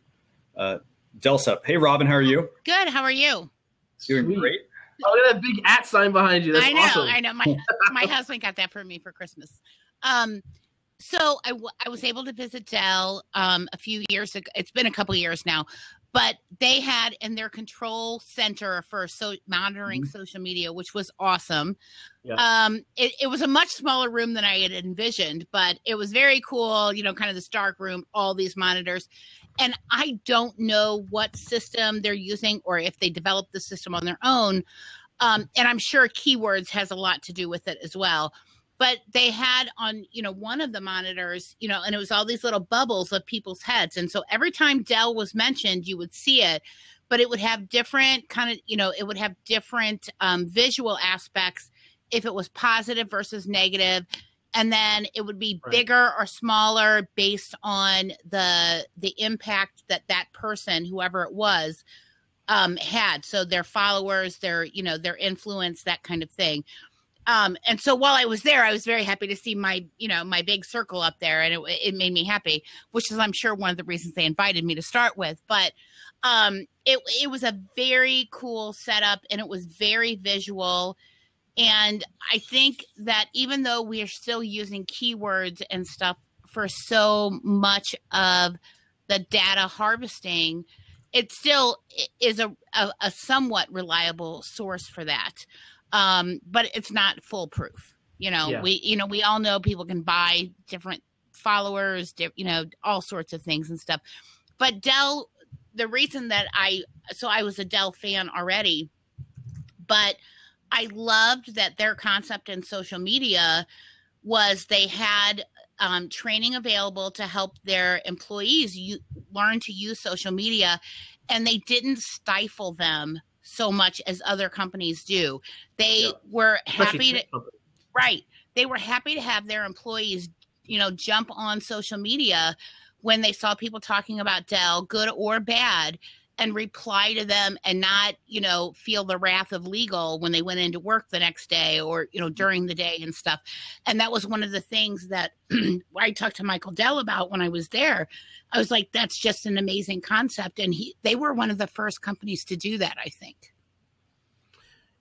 Dell setup. Hey, Robin, how are you? Good. How are you? Doing great. Oh, look at that big @ sign behind you. That's awesome. I know. My husband got that for me for Christmas. So I was able to visit Dell a few years ago. It's been a couple of years now, but they had in their control center for monitoring mm-hmm. social media, which was awesome. Yeah. It was a much smaller room than I had envisioned, but it was very cool. Kind of this dark room, all these monitors. And I don't know what system they're using or if they developed the system on their own. And I'm sure keywords has a lot to do with it as well. But they had on, one of the monitors, and it was all these little bubbles of people's heads. And so every time Dell was mentioned, you would see it, but it would have different visual aspects if it was positive versus negative. And then it would be bigger or smaller based on the impact that person, whoever it was, had. So their followers, their influence, that kind of thing. And so while I was there, I was very happy to see my big circle up there, and it made me happy, which is, I'm sure, one of the reasons they invited me to start with. But it was a very cool setup, and it was very visual. And I think that even though we are still using keywords and stuff for so much of the data harvesting, it still is a somewhat reliable source for that. But it's not foolproof. We all know people can buy different followers, all sorts of things and stuff. But Dell, the reason that I was a Dell fan already, but I loved that their concept in social media was they had training available to help their employees learn to use social media, and they didn't stifle them so much as other companies do. They were happy they were happy to have their employees, jump on social media when they saw people talking about Dell, good or bad, and reply to them and not, feel the wrath of legal when they went into work the next day or, during the day and stuff. And that was one of the things that I talked to Michael Dell about when I was there. I was like, that's just an amazing concept. And they were one of the first companies to do that, I think.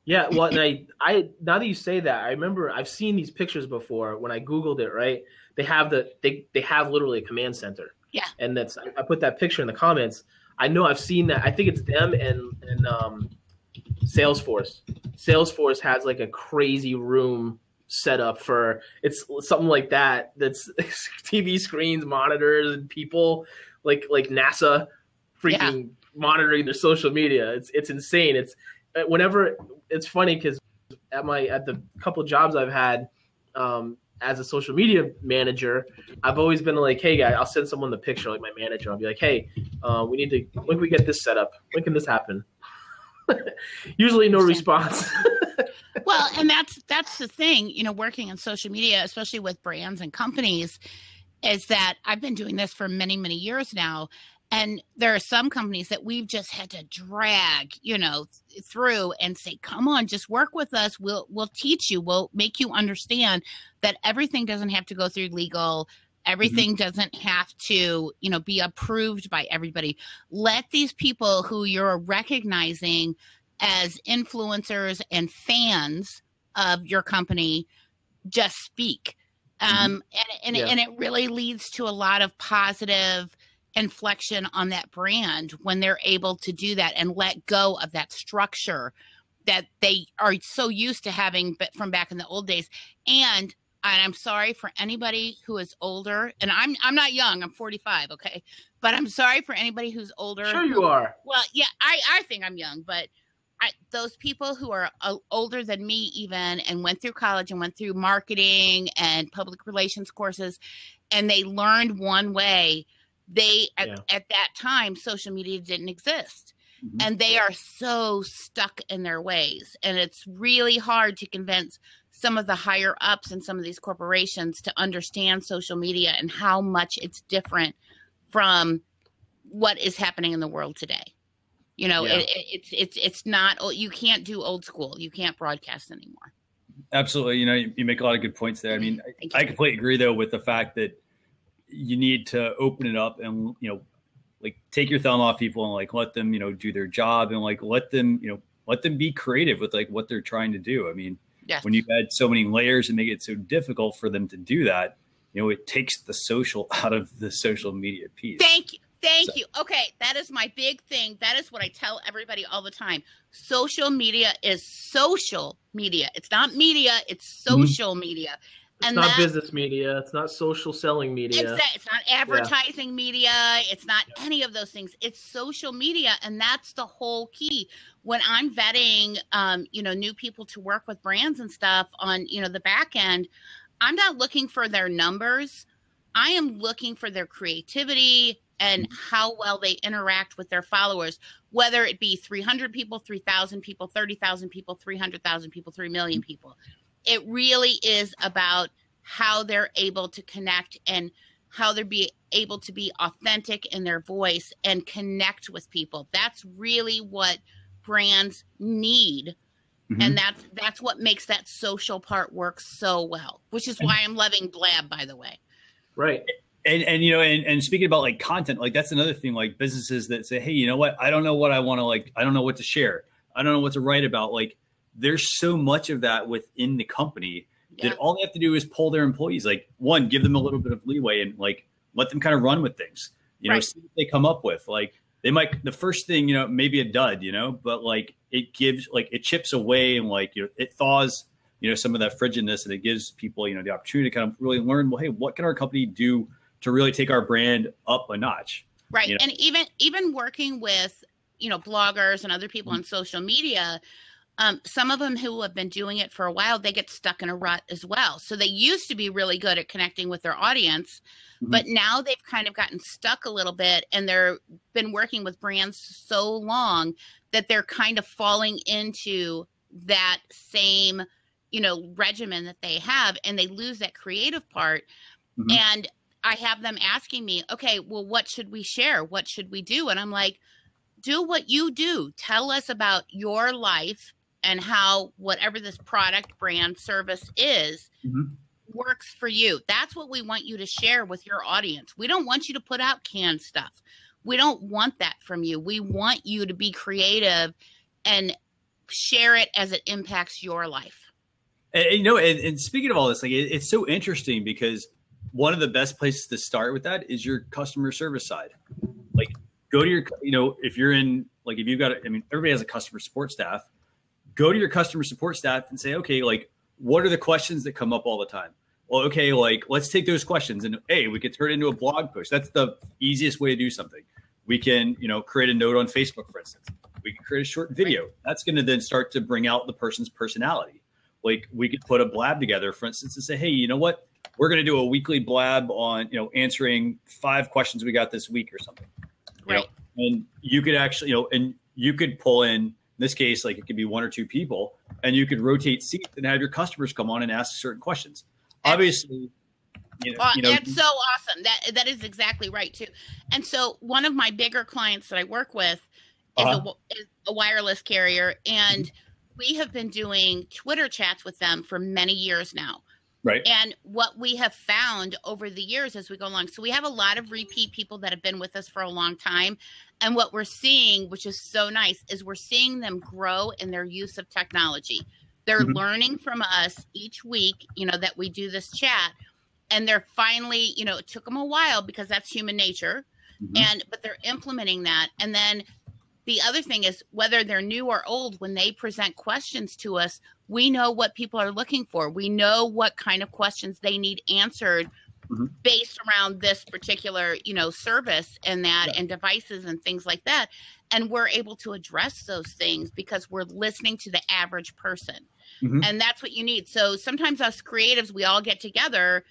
Yeah, well, and I now that you say that, I remember I've seen these pictures before when I Googled it, right? They have they have literally a command center. Yeah. And I put that picture in the comments. I know I've seen that. I think it's them and Salesforce. Salesforce has like a crazy room set up for it's something like that. That's TV screens, monitors, and people like NASA freaking monitoring their social media. It's insane. It's funny because at the couple of jobs I've had as a social media manager, I've always been like, hey guy, I'll send someone the picture, like my manager. I'll be like, hey, when can we get this set up? When can this happen? Usually no response. Well, and that's the thing, working in social media, especially with brands and companies, is that I've been doing this for many, many years now. And there are some companies that we've just had to drag, through and say, come on, just work with us. We'll teach you. We'll make you understand that everything doesn't have to go through legal. Everything doesn't have to, be approved by everybody. Let these people who you're recognizing as influencers and fans of your company just speak. And it really leads to a lot of positive inflection on that brand when they're able to do that and let go of that structure that they are so used to having from back in the old days. And I'm sorry for anybody who is older, and I'm not young, I'm 45, okay? But I'm sorry for anybody who's older. Sure you are. Well, yeah, I think I'm young, but those people who are older than me even and went through college and went through marketing and public relations courses, and they learned one way, at that time, social media didn't exist. And they are so stuck in their ways. And it's really hard to convince some of the higher ups in some of these corporations to understand social media and how much it's different from what is happening in the world today. It's not, you can't do old school. You can't broadcast anymore. Absolutely. You make a lot of good points there. I mean, I completely agree though with the fact that you need to open it up and, take your thumb off people and let them, do their job and let them be creative with what they're trying to do. I mean, when you've had so many layers and make it so difficult for them to do that, it takes the social out of the social media piece. Thank you. Okay. That is my big thing. That is what I tell everybody all the time. Social media is social media. It's not media. It's social media. It's not business media. It's not social selling media. It's not advertising media. It's not any of those things. It's social media. And that's the whole key. When I'm vetting, new people to work with brands and stuff on, the back end, I'm not looking for their numbers. I am looking for their creativity and how well they interact with their followers, whether it be 300 people, 3,000 people, 30,000 people, 300,000 people, 3 million people. It really is about how they're able to connect and how they're able to be authentic in their voice and connect with people. That's really what brands need. And that's what makes that social part work so well, which is why I'm loving Blab, by the way. Right. And speaking about content, that's another thing, businesses that say, hey, you know what? I don't know what I want to I don't know what to share. I don't know what to write about. There's so much of that within the company that all they have to do is pull their employees, one, give them a little bit of leeway and let them kind of run with things, see what they come up with. They might, the first thing, maybe a dud, but it gives, it chips away and it thaws, some of that frigidness, and it gives people, the opportunity to kind of really learn, well, hey, what can our company do to really take our brand up a notch? Right. And even working with, bloggers and other people on social media, some of them who have been doing it for a while, they get stuck in a rut as well. So they used to be really good at connecting with their audience, but now they've kind of gotten stuck a little bit, and they're been working with brands so long that they're kind of falling into that same, regimen that they have, and they lose that creative part. And I have them asking me, okay, well, what should we share? What should we do? And I'm like, do what you do. Tell us about your life and how whatever this product, brand, service is works for you. That's what we want you to share with your audience. We don't want you to put out canned stuff. We don't want that from you. We want you to be creative and share it as it impacts your life. And speaking of all this, it's so interesting because one of the best places to start with that is your customer service side. Go to your, if you're in, if you've got, everybody has a customer support staff. Go to your customer support staff and say, okay, what are the questions that come up all the time? Well, okay, let's take those questions and we could turn it into a blog post. That's the easiest way to do something. We can, create a note on Facebook, for instance. We can create a short video. That's going to then start to bring out the person's personality. We could put a blab together, for instance, and say, hey, you know what? We're going to do a weekly blab on, answering 5 questions we got this week or something. And you could actually, and you could pull in this case, it could be 1 or 2 people, and you could rotate seats and have your customers come on and ask certain questions. Obviously, that's so awesome. That is exactly right too. And so one of my bigger clients that I work with is a wireless carrier, and we have been doing Twitter chats with them for many years now. Right. And what we have found over the years as we go along, so we have a lot of repeat people that have been with us for a long time. And what we're seeing, which is so nice, is we're seeing them grow in their use of technology. They're learning from us each week, that we do this chat. And they're finally, it took them a while because that's human nature. But they're implementing that. And then the other thing is, whether they're new or old, when they present questions to us, we know what people are looking for. We know what kind of questions they need answered based around this particular, service and that and devices and things like that. And we're able to address those things because we're listening to the average person. And that's what you need. So sometimes us creatives, we all get together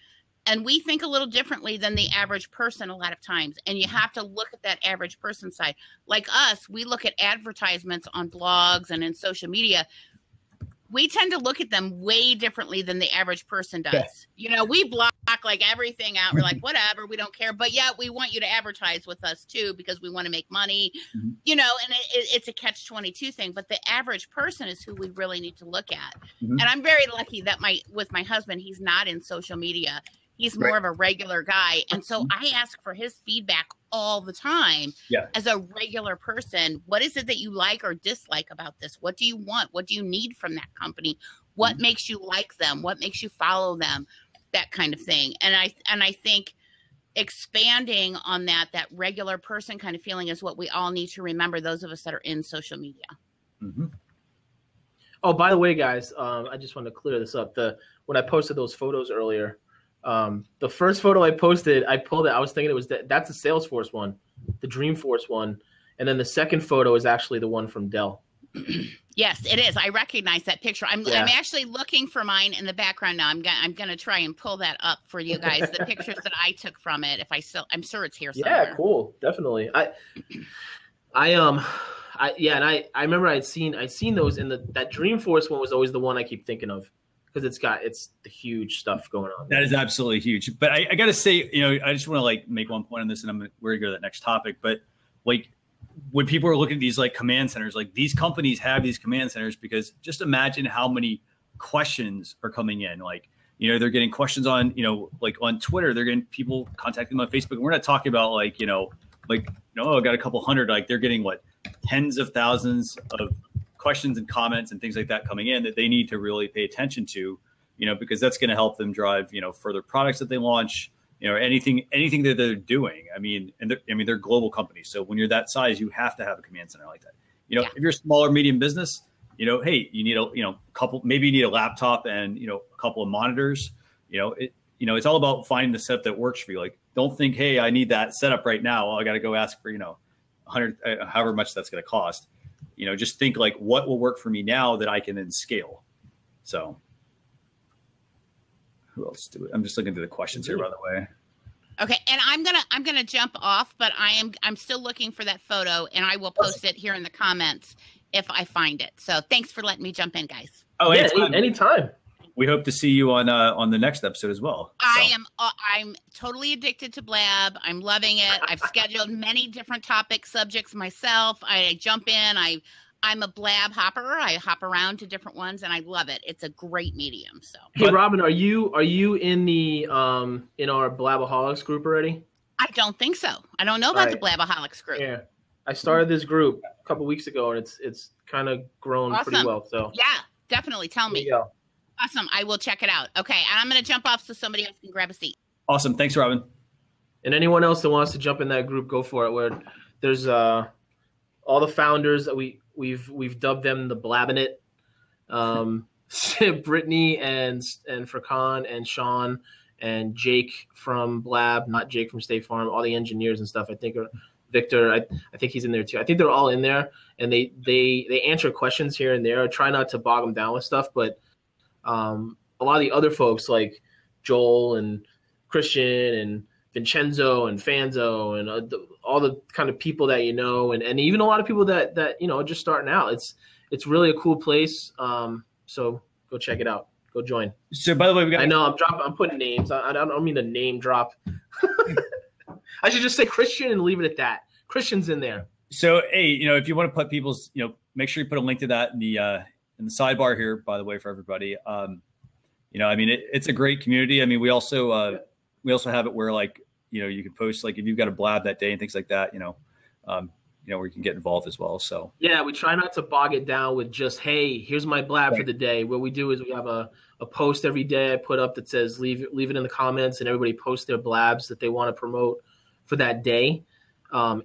and we think a little differently than the average person a lot of times. And you have to look at that average person side. Like us, we look at advertisements on blogs and in social media. We tend to look at them way differently than the average person does. Yeah. We block like everything out. We're like, whatever, we don't care. But yeah, we want you to advertise with us too, because we want to make money, and it's a catch-22 thing. But the average person is who we really need to look at. And I'm very lucky that with my husband, he's not in social media. He's more of a regular guy. And so I ask for his feedback all the time as a regular person. What is it that you like or dislike about this? What do you want? What do you need from that company? What makes you like them? What makes you follow them? That kind of thing. And I think expanding on that regular person kind of feeling is what we all need to remember, those of us that are in social media. Oh, by the way, guys, I just want to clear this up. When I posted those photos earlier, the first photo I posted, I pulled it. I was thinking it was that's a Salesforce one, the Dreamforce one. And then the second photo is actually the one from Dell. Yes, it is. I recognize that picture. I'm actually looking for mine in the background now. I'm going to try and pull that up for you guys. The pictures that I took from it. I'm sure it's here somewhere. Yeah, cool. Definitely. I remember I'd seen those in that Dreamforce one was always the one I keep thinking of. Because it's the huge stuff going on. That is absolutely huge. But I got to say, I just want to make one point on this, and we're going to go to that next topic. But when people are looking at these command centers, these companies have these command centers because just imagine how many questions are coming in. They're getting questions on, on Twitter, they're getting people contacting them on Facebook. And we're not talking about I got a couple hundred, they're getting tens of thousands of questions and comments and things like that coming in that they need to really pay attention to, because that's going to help them drive, further products that they launch, anything that they're doing. They're global companies. So when you're that size, you have to have a command center like that. If you're a small or medium business, hey, you need maybe you need a laptop and, a couple of monitors, it's all about finding the setup that works for you. Don't think, hey, I need that setup right now. Well, I got to go ask for, 100, however much that's going to cost. Just think what will work for me now that I can then scale. So who else do it? I'm just looking through the questions here, by the way. Okay. And I'm gonna jump off, but I'm still looking for that photo, and I will post it here in the comments if I find it. So thanks for letting me jump in, guys. Oh, yeah, anytime. We hope to see you on the next episode as well. So. I'm totally addicted to Blab. I'm loving it. I've scheduled many different subjects myself. I jump in. I'm a Blab hopper. I hop around to different ones, and I love it. It's a great medium. So. Hey, Robin, are you in the in our Blabaholics group already? I don't think so. I don't know about the Blabaholics group. Yeah, I started this group a couple weeks ago, and it's kind of grown pretty well. So yeah, definitely tell me. There you go. Awesome. I will check it out. Okay. And I'm going to jump off so somebody else can grab a seat. Awesome. Thanks, Robin. And anyone else that wants to jump in that group, go for it. Where there's all the founders that we've dubbed them the Blabinet. Brittany and Furkan and Sean and Jake from Blab, not Jake from State Farm, all the engineers and stuff, I think are Victor. I think he's in there too. I think they're all in there, and they answer questions here and there. I try not to bog them down with stuff, but a lot of the other folks like Joel and Christian and Vincenzo and Fanzo and all the kind of people that and even a lot of people that are just starting out. It's really a cool place. So go check it out. Go join. So by the way, I know I'm putting names. I don't mean to name drop. I should just say Christian and leave it at that. Christian's in there. So, hey, if you want to put people's, make sure you put a link to that in the sidebar here, by the way, for everybody. It's a great community. I mean, we also have it where you can post if you've got a blab that day and things like that, where you can get involved as well. So yeah, we try not to bog it down with just, hey, here's my blab for the day. What we do is we have a post every day I put up that says leave it in the comments, and everybody posts their blabs that they want to promote for that day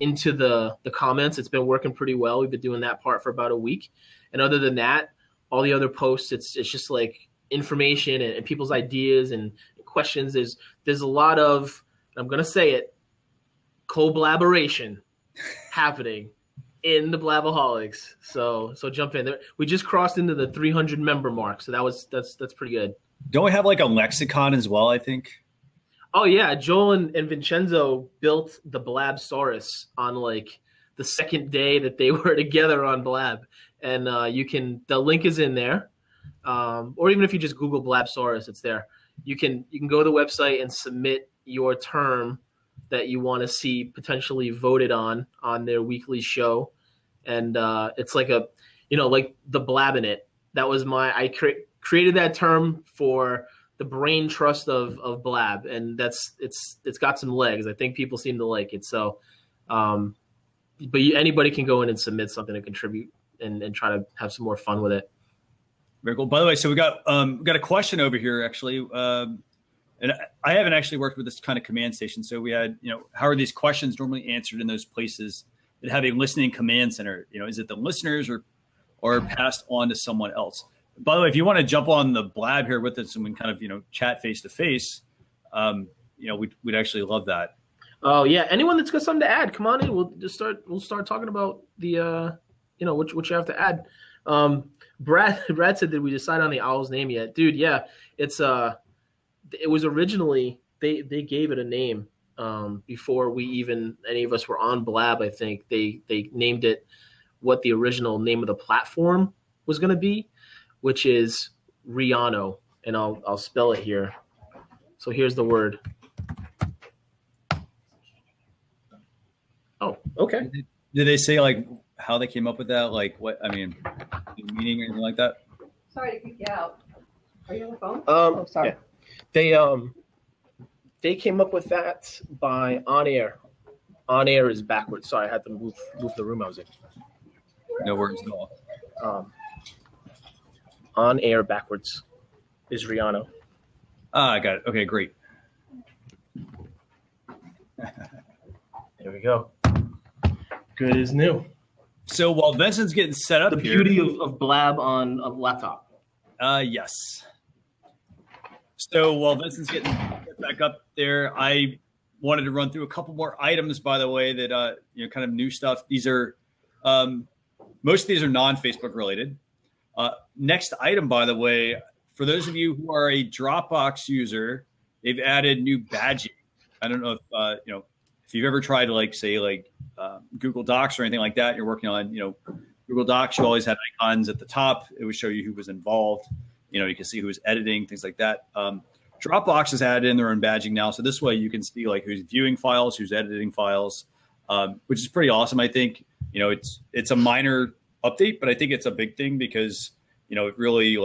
into the comments. It's been working pretty well. We've been doing that part for about a week. And other than that, all the other posts, it's just information and people's ideas and questions. There's a lot of, I'm going to say it, collaboration happening in the Blabaholics. So jump in there. We just crossed into the 300 member mark. So that's pretty good. Don't we have a lexicon as well, I think? Oh yeah. Joel and Vincenzo built the Blabsaurus on the second day that they were together on Blab. And the link is in there. Or even if you just Google Blabsaurus, it's there. You can go to the website and submit your term that you want to see potentially voted on their weekly show. And it's like the Blabinit. That was I created that term for the brain trust of Blab. And it's got some legs. I think people seem to like it. So, but anybody can go in and submit something to contribute and try to have some more fun with it. Very cool. By the way, so we got a question over here actually. And I haven't actually worked with this kind of command station. So we had, how are these questions normally answered in those places that have a listening command center? Is it the listeners or passed on to someone else? By the way, if you want to jump on the Blab here with us and we can kind of, chat face to face, we'd actually love that. Oh yeah. Anyone that's got something to add, come on in. We'll start talking about the, what you have to add. Brad said, did we decide on the owl's name yet? Dude, yeah. It was originally they gave it a name before any of us were on Blab. I think they named it what the original name of the platform was going to be, which is Riano, and I'll spell it here. So here's the word. Oh, okay. Did they say how they came up with that? Meaning or anything like that? Sorry to kick you out. Are you on the phone? Sorry. Yeah. They came up with that by on air. On air is backwards. Sorry, I had to move the room I was in. No worries at all. On air backwards is Riano. I got it. Okay, great. There we go. Good as new. So while Vincent's getting set up the beauty of Blab on a laptop. Yes. So while Vincent's getting back up there, I wanted to run through a couple more items, by the way, that, kind of new stuff. These are, most of these are non-Facebook related. Next item, by the way, for those of you who are a Dropbox user, they've added new badging. I don't know if, if you've ever tried to Google Docs or anything like that, you're working on, Google Docs, you always had icons at the top. It would show you who was involved. You can see who's editing, things like that. Dropbox has added in their own badging now. So this way you can see who's viewing files, who's editing files, which is pretty awesome. I think, it's a minor update, but I think it's a big thing because, it really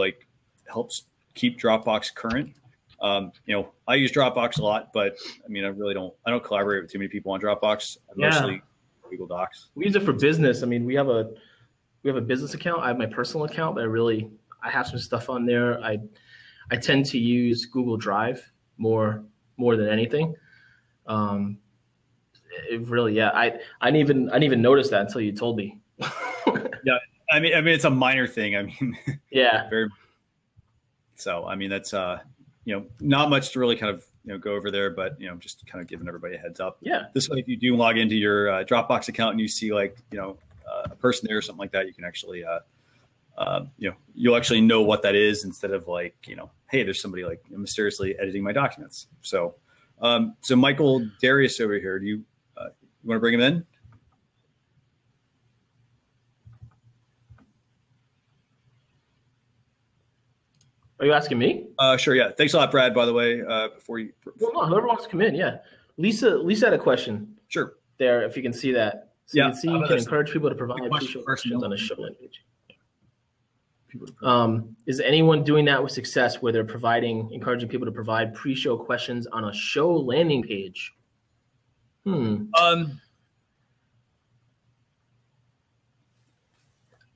helps keep Dropbox current. I use Dropbox a lot, but I really I don't collaborate with too many people on Dropbox. I mostly Google Docs. We use it for business. We have a business account. I have my personal account, but I have some stuff on there. I tend to use Google Drive more than anything. It really, I didn't even notice that until you told me. Yeah, it's a minor thing. Yeah. Very. So that's not much to really kind of go over there, but just kind of giving everybody a heads up. Yeah. This way, if you do log into your Dropbox account and you see a person there or something like that, you can actually you'll actually know what that is instead of hey, there's somebody mysteriously editing my documents. So so Michael Darius over here, do you want to bring him in? Are you asking me? Sure. Yeah. Thanks a lot, Brad, by the way, before you. Well, no, whoever wants to come in. Yeah. Lisa had a question. Sure. There, if you can see that. So Yeah. you can see you can encourage people to provide pre-show questions on a show landing page. Is anyone doing that with success where they're encouraging people to provide pre-show questions on a show landing page?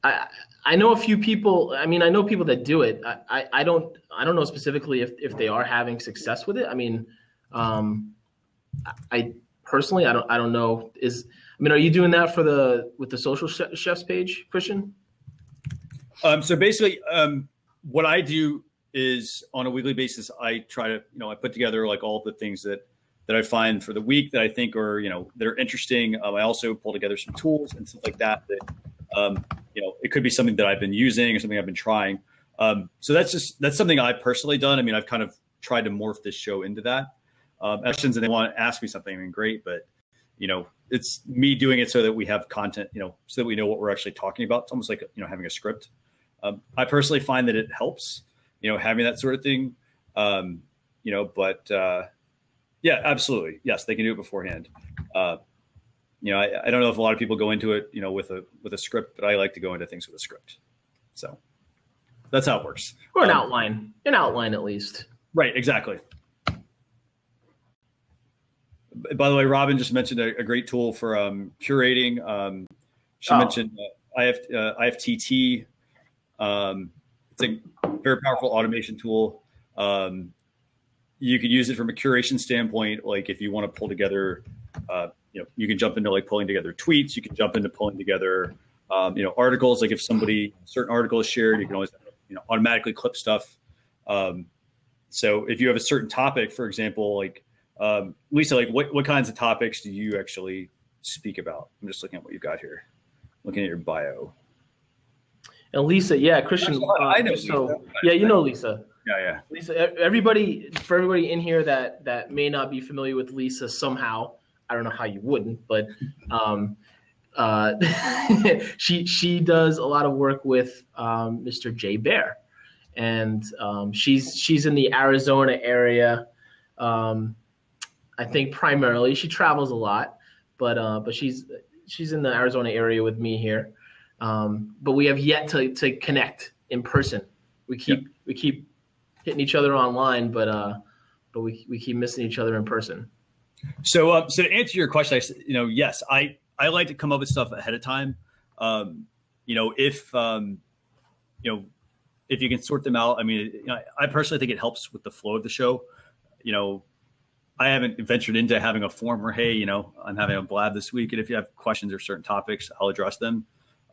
I know a few people. I mean, I know people that do it. I don't know specifically if they are having success with it. I mean, I personally, I don't know. Are you doing that with the social chefs page, Christian? So basically, what I do is on a weekly basis, I try to, I put together like all the things that I find for the week that I think are, that are interesting. I also pull together some tools and stuff like that, it could be something that I've been using or something I've been trying. So that's something I've personally done. I mean, I've kind of tried to morph this show into that. Questions and they want to ask me something, I mean, great, but it's me doing it so that we have content, so that we know what we're actually talking about. It's almost like, having a script. I personally find that it helps, having that sort of thing. Yeah, absolutely. Yes, they can do it beforehand. I don't know if a lot of people go into it, with a script, but I like to go into things with a script. So that's how it works. Or an outline at least. Right. Exactly. By the way, Robin just mentioned a great tool for curating. She mentioned IFTT. It's a very powerful automation tool. You could use it from a curation standpoint. Like if you want to pull together, you can jump into like pulling together tweets. You can jump into pulling together, articles. Like if a certain article is shared, you can always, automatically clip stuff. So if you have a certain topic, for example, like Lisa, like what kinds of topics do you actually speak about? I'm just looking at what you've got here, looking at your bio. And Lisa, yeah, Christian. I know. So Lisa. yeah, you know Lisa. Yeah. Lisa, everybody in here that may not be familiar with Lisa somehow, I don't know how you wouldn't, but she does a lot of work with Mr. Jay Bear, and she's in the Arizona area. I think primarily she travels a lot, but she's in the Arizona area with me here. But we have yet to connect in person. We keep hitting each other online, but we keep missing each other in person. So to answer your question, yes, I like to come up with stuff ahead of time. If you can sort them out, I mean, I personally think it helps with the flow of the show. I haven't ventured into having a form where, hey, I'm having a blab this week, and if you have questions or certain topics, I'll address them.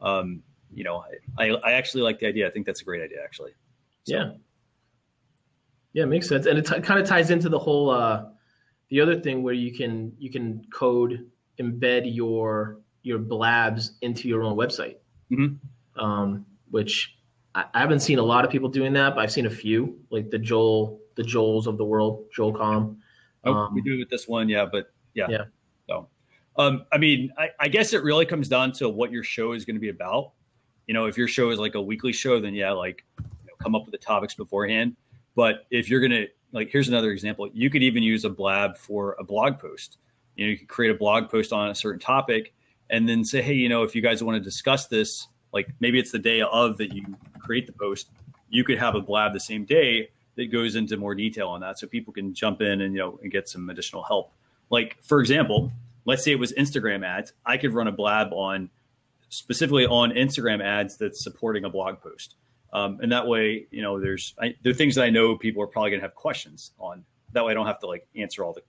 I actually like the idea. I think that's a great idea, actually. So. Yeah, it makes sense, and it kind of ties into the whole the other thing where you can embed your blabs into your own website, which I haven't seen a lot of people doing that, but I've seen a few, like the Joels of the world, Joel.com. We do with this one, but yeah. So, I mean, I guess it really comes down to what your show is going to be about. If your show is like a weekly show, then come up with the topics beforehand. But if you're going to, here's another example. You could even use a blab for a blog post. You could create a blog post on a certain topic and then say, hey, if you guys want to discuss this, like maybe it's the day of that you create the post, you could have a blab the same day that goes into more detail on that. So people can jump in and, and get some additional help. Like, for example, let's say it was Instagram ads. I could run a blab specifically on Instagram ads that's supporting a blog post. And that way, there are things that I know people are probably going to have questions on. That way I don't have to answer all the,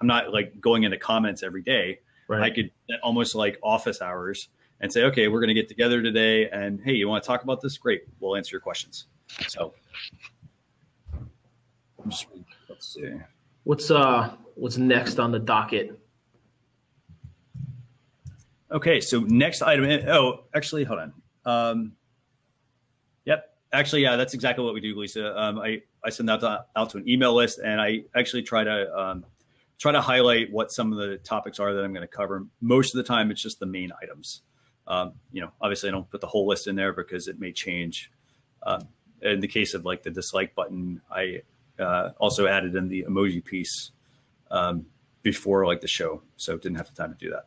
I'm not going into comments every day. Right. I could almost like office hours and say, okay, we're going to get together today. And hey, you want to talk about this? Great. We'll answer your questions. So let's see. What's next on the docket? Okay. So next item. Oh, actually, hold on. Yep. Actually, yeah, that's exactly what we do, Lisa. I send that out to an email list, and I actually try to highlight what some of the topics are that I'm going to cover. Most of the time, it's just the main items. Obviously, I don't put the whole list in there because it may change in the case of like the dislike button, I also added in the emoji piece before like the show, so didn't have the time to do that.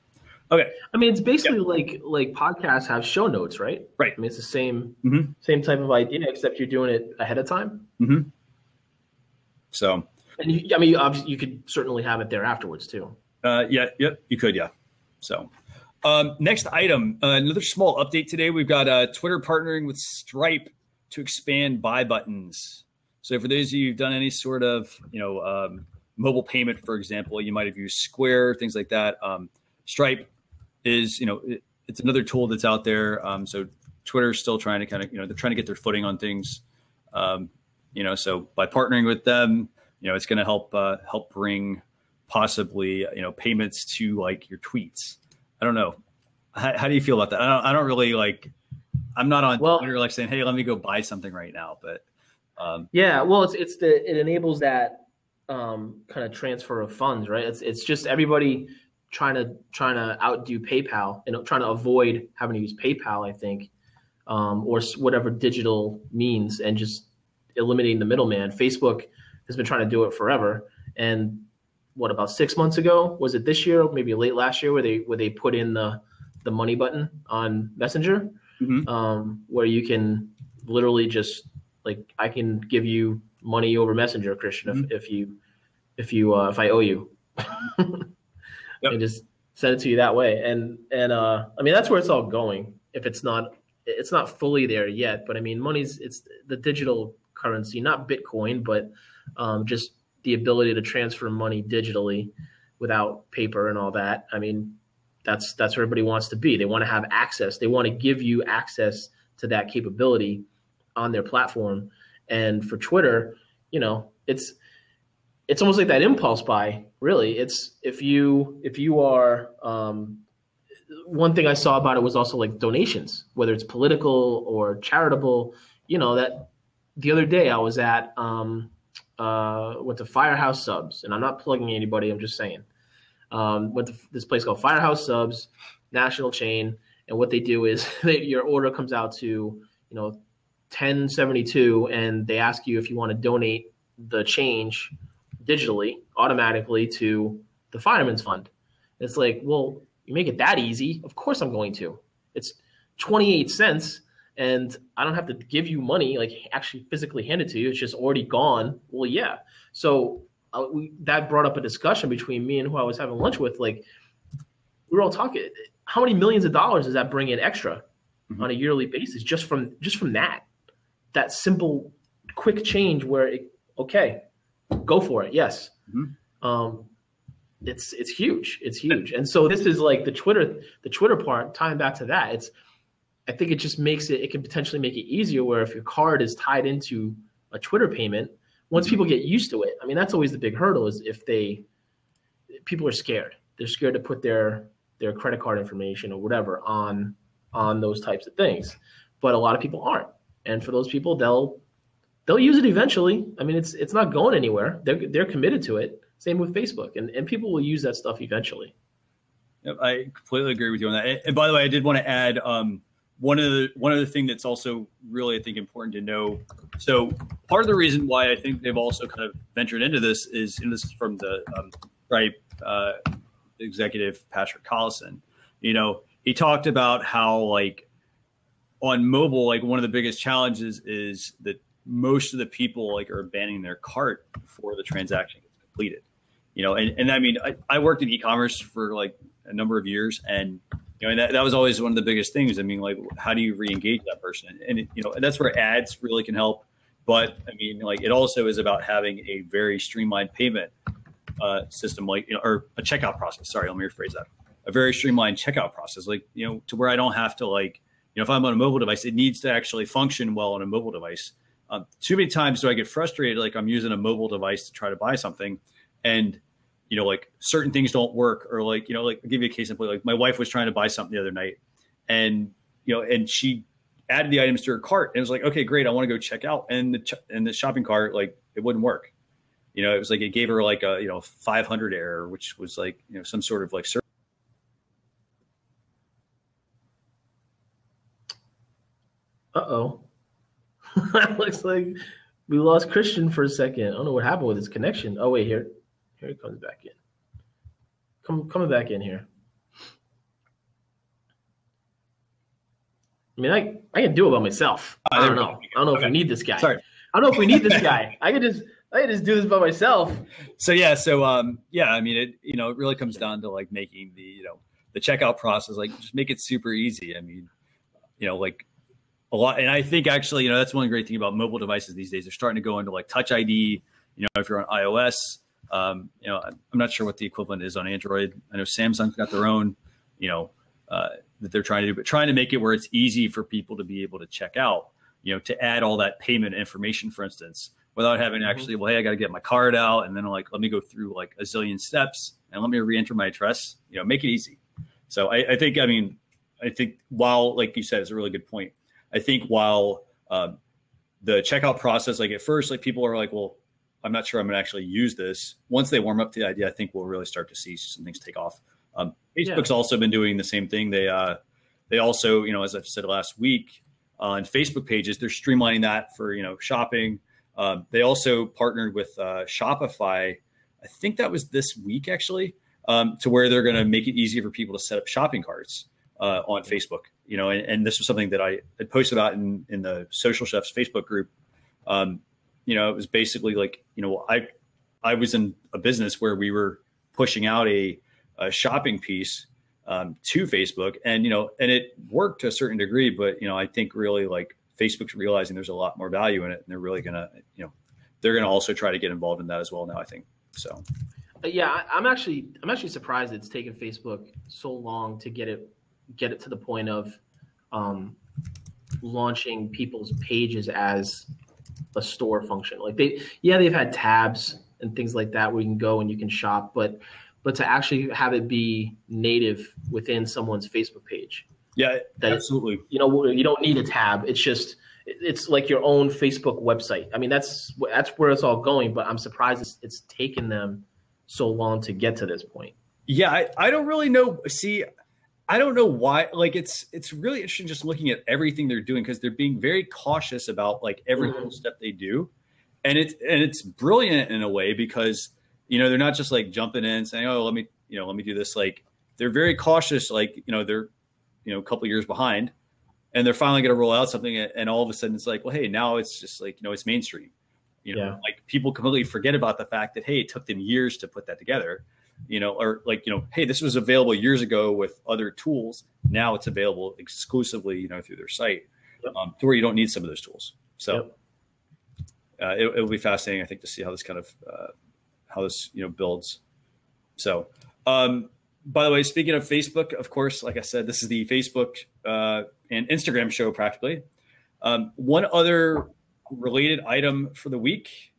Okay. I mean, it's basically like podcasts have show notes, right? Right. I mean, it's the same type of idea, except you're doing it ahead of time. Mm-hmm. So, and obviously, you could certainly have it there afterwards too. You could, yeah. So, next item, another small update today. We've got Twitter partnering with Stripe to expand buy buttons. So, for those of you who've done any sort of, mobile payment, for example, you might have used Square, things like that. Stripe is, it's another tool that's out there. So Twitter's still trying to kind of, they're trying to get their footing on things. So by partnering with them, it's going to help bring possibly, payments to like your tweets. I don't know. How do you feel about that? I don't really like, I'm not on Twitter like saying, hey, let me go buy something right now. But it enables that kind of transfer of funds, right? It's just everybody trying to outdo PayPal and trying to avoid having to use PayPal, I think, or whatever digital means, and just eliminating the middleman. Facebook has been trying to do it forever. And what, about 6 months ago, was it this year, maybe late last year, where they put in the money button on Messenger, where you can literally just like, I can give you money over Messenger, Christian, if I owe you. Yep. And just send it to you that way. And I mean, that's where it's all going. If it's not fully there yet, but I mean, it's the digital currency, not Bitcoin, but just the ability to transfer money digitally without paper and all that. I mean, that's where everybody wants to be. They want to have access. They want to give you access to that capability on their platform. And for Twitter, it's almost like that impulse buy, really. It's if you are one thing I saw about it was also like donations, whether it's political or charitable. That the other day I was at went to Firehouse Subs, and I'm not plugging anybody, I'm just saying. Went to this place called Firehouse Subs, national chain, and what they do is your order comes out to $10.72, and they ask you if you want to donate the change digitally automatically to the Fireman's Fund. It's like, well, you make it that easy, of course I'm going to. It's 28 cents and I don't have to give you money, like actually physically hand it to you. It's just already gone. Well, yeah. So that brought up a discussion between me and who I was having lunch with. Like, we were all talking, how many millions of dollars does that bring in extra on a yearly basis just from that simple quick change where go for it. Yes. It's huge. It's huge. And so this is like the Twitter part, tying back to that. I think it just it can potentially make it easier where if your card is tied into a Twitter payment, once people get used to it, I mean, that's always the big hurdle, is if people are scared. They're scared to put their credit card information or whatever on those types of things. But a lot of people aren't. And for those people, they'll use it eventually. I mean, it's not going anywhere. They're committed to it. Same with Facebook, and people will use that stuff eventually. Yep, I completely agree with you on that. And by the way, I did want to add one other thing that's also really, I think, important to know. So part of the reason why I think they've also kind of ventured into this is, and this is from the Stripe executive Patrick Collison. He talked about how like on mobile, like one of the biggest challenges is that most of the people like are abandoning their cart before the transaction gets completed. And I mean, I worked in e-commerce for like a number of years, and and that was always one of the biggest things. I mean, like, how do you re-engage that person? And and that's where ads really can help. But I mean, like, it also is about having a very streamlined payment system, like or a checkout process. Sorry, let me rephrase that. A very streamlined checkout process, like to where I don't have to like if I'm on a mobile device, it needs to actually function well on a mobile device. Too many times do I get frustrated, like I'm using a mobile device to try to buy something, and like certain things don't work, or like like I'll give you a case in point. Like my wife was trying to buy something the other night, and and she added the items to her cart, and it was like, okay, great, I want to go check out, and the shopping cart, like, it wouldn't work. It was like it gave her like a 500 error, which was like some sort of like service. Uh-oh. Looks like we lost Christian for a second. I don't know what happened with his connection. Oh wait, here he comes back in. Coming back in here. I mean, I can do it by myself. I don't know. I don't know if we need this guy. Sorry. I don't know if we need this guy. I can just do this by myself. So I mean, it really comes down to like making the checkout process, like just make it super easy. I mean, like a lot, and I think actually, that's one great thing about mobile devices these days. They're starting to go into like Touch ID. If you're on iOS, I'm not sure what the equivalent is on Android. I know Samsung's got their own, that they're trying to do, but trying to make it where it's easy for people to be able to check out, to add all that payment information, for instance, without having to actually, well, hey, I got to get my card out. And then like, let me go through like a zillion steps and let me re-enter my address, make it easy. So I think while, like you said, it's a really good point. I think while the checkout process, like at first, like people are like, well, I'm not sure I'm gonna actually use this. Once they warm up to the idea, I think we'll really start to see some things take off. Facebook's also been doing the same thing. They also, as I've said last week, on Facebook pages, they're streamlining that for, shopping. They also partnered with Shopify. I think that was this week actually, to where they're going to make it easier for people to set up shopping carts on Facebook. And this was something that I had posted about in the Social Chefs Facebook group. It was basically like, I was in a business where we were pushing out a shopping piece to Facebook, and it worked to a certain degree, but I think really like Facebook's realizing there's a lot more value in it, and they're really gonna they're gonna also try to get involved in that as well now, I think. So yeah, I'm actually surprised it's taken Facebook so long to get it to the point of launching people's pages as a store function. Like they've had tabs and things like that where you can go and you can shop, but to actually have it be native within someone's Facebook page. Yeah, absolutely. You don't need a tab. It's like your own Facebook website. I mean, that's where it's all going, but I'm surprised it's taken them so long to get to this point. Yeah, I don't really know. See, I don't know why. Like, it's really interesting just looking at everything they're doing, because they're being very cautious about like every little step they do, and it's brilliant in a way, because they're not just like jumping in and saying, oh, let me do this. Like, they're very cautious. Like, they're a couple of years behind, and they're finally going to roll out something, and all of a sudden it's like, well, hey, now it's just like it's mainstream. Like people completely forget about the fact that, hey, it took them years to put that together. Or like, hey, this was available years ago with other tools. Now it's available exclusively, through their site, to where you don't need some of those tools. So it'll be fascinating, I think, to see how this kind of, builds. So, by the way, speaking of Facebook, of course, like I said, this is the Facebook and Instagram show practically. One other related item for the week,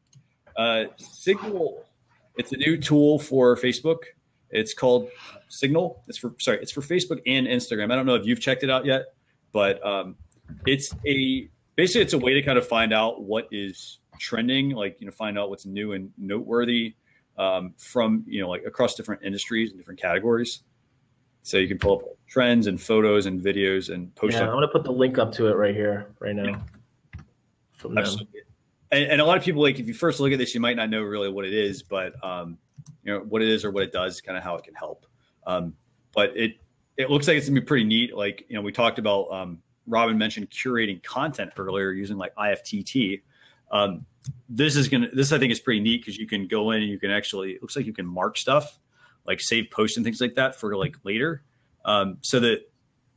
Signal. It's a new tool for Facebook. It's called Signal. It's for Facebook and Instagram. I don't know if you've checked it out yet, but it's a way to kind of find out what is trending, like find out what's new and noteworthy from like across different industries and different categories. So you can pull up trends and photos and videos and post. Yeah, I'm gonna put the link up to it right now. Yeah. From them. Absolutely. And a lot of people, like, if you first look at this, you might not know really what it is, but what it is or what it does, kind of how it can help. But it looks like it's gonna be pretty neat. Like, we talked about, Robin mentioned curating content earlier using like IFTT. This I think is pretty neat, because you can go in and you can actually, it looks like you can mark stuff, like save posts and things like that for like later. So that,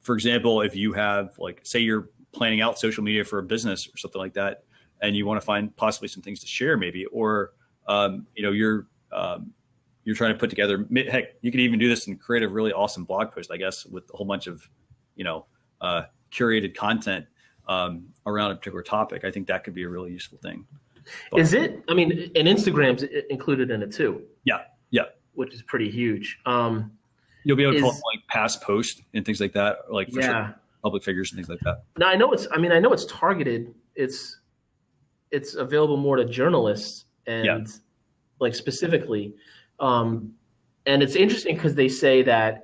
for example, if you have like, say you're planning out social media for a business or something like that, and you want to find possibly some things to share maybe, or, you're trying to put together, heck, you could even do this and create a really awesome blog post, I guess, with a whole bunch of, curated content around a particular topic. I think that could be a really useful thing. But, is it? I mean, and Instagram's included in it too. Yeah. Which is pretty huge. You'll be able to call them like past posts and things like that, like for sure, public figures and things like that. Now I know it's targeted. It's available more to journalists and like specifically. And it's interesting because they say that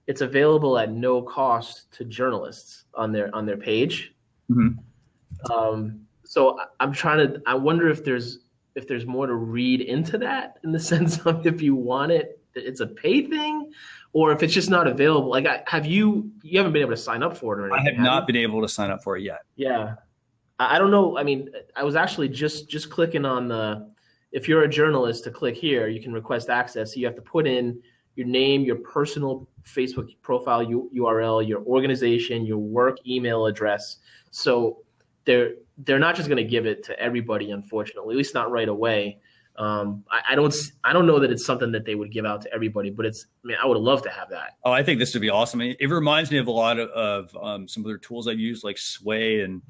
it's available at no cost to journalists on their page. Mm-hmm. So I wonder if there's more to read into that, in the sense of, if you want it, it's a pay thing, or if it's just not available. Like, you haven't been able to sign up for it or anything? I have not been able to sign up for it yet. Yeah. I don't know. I mean, I was actually just clicking on if you're a journalist, to click here, you can request access. So you have to put in your name, your personal Facebook profile URL, your organization, your work email address. So they're not just going to give it to everybody, unfortunately, at least not right away. I don't know that it's something that they would give out to everybody, but I would love to have that. Oh, I think this would be awesome. It reminds me of a lot of some other tools I've used, like Sway and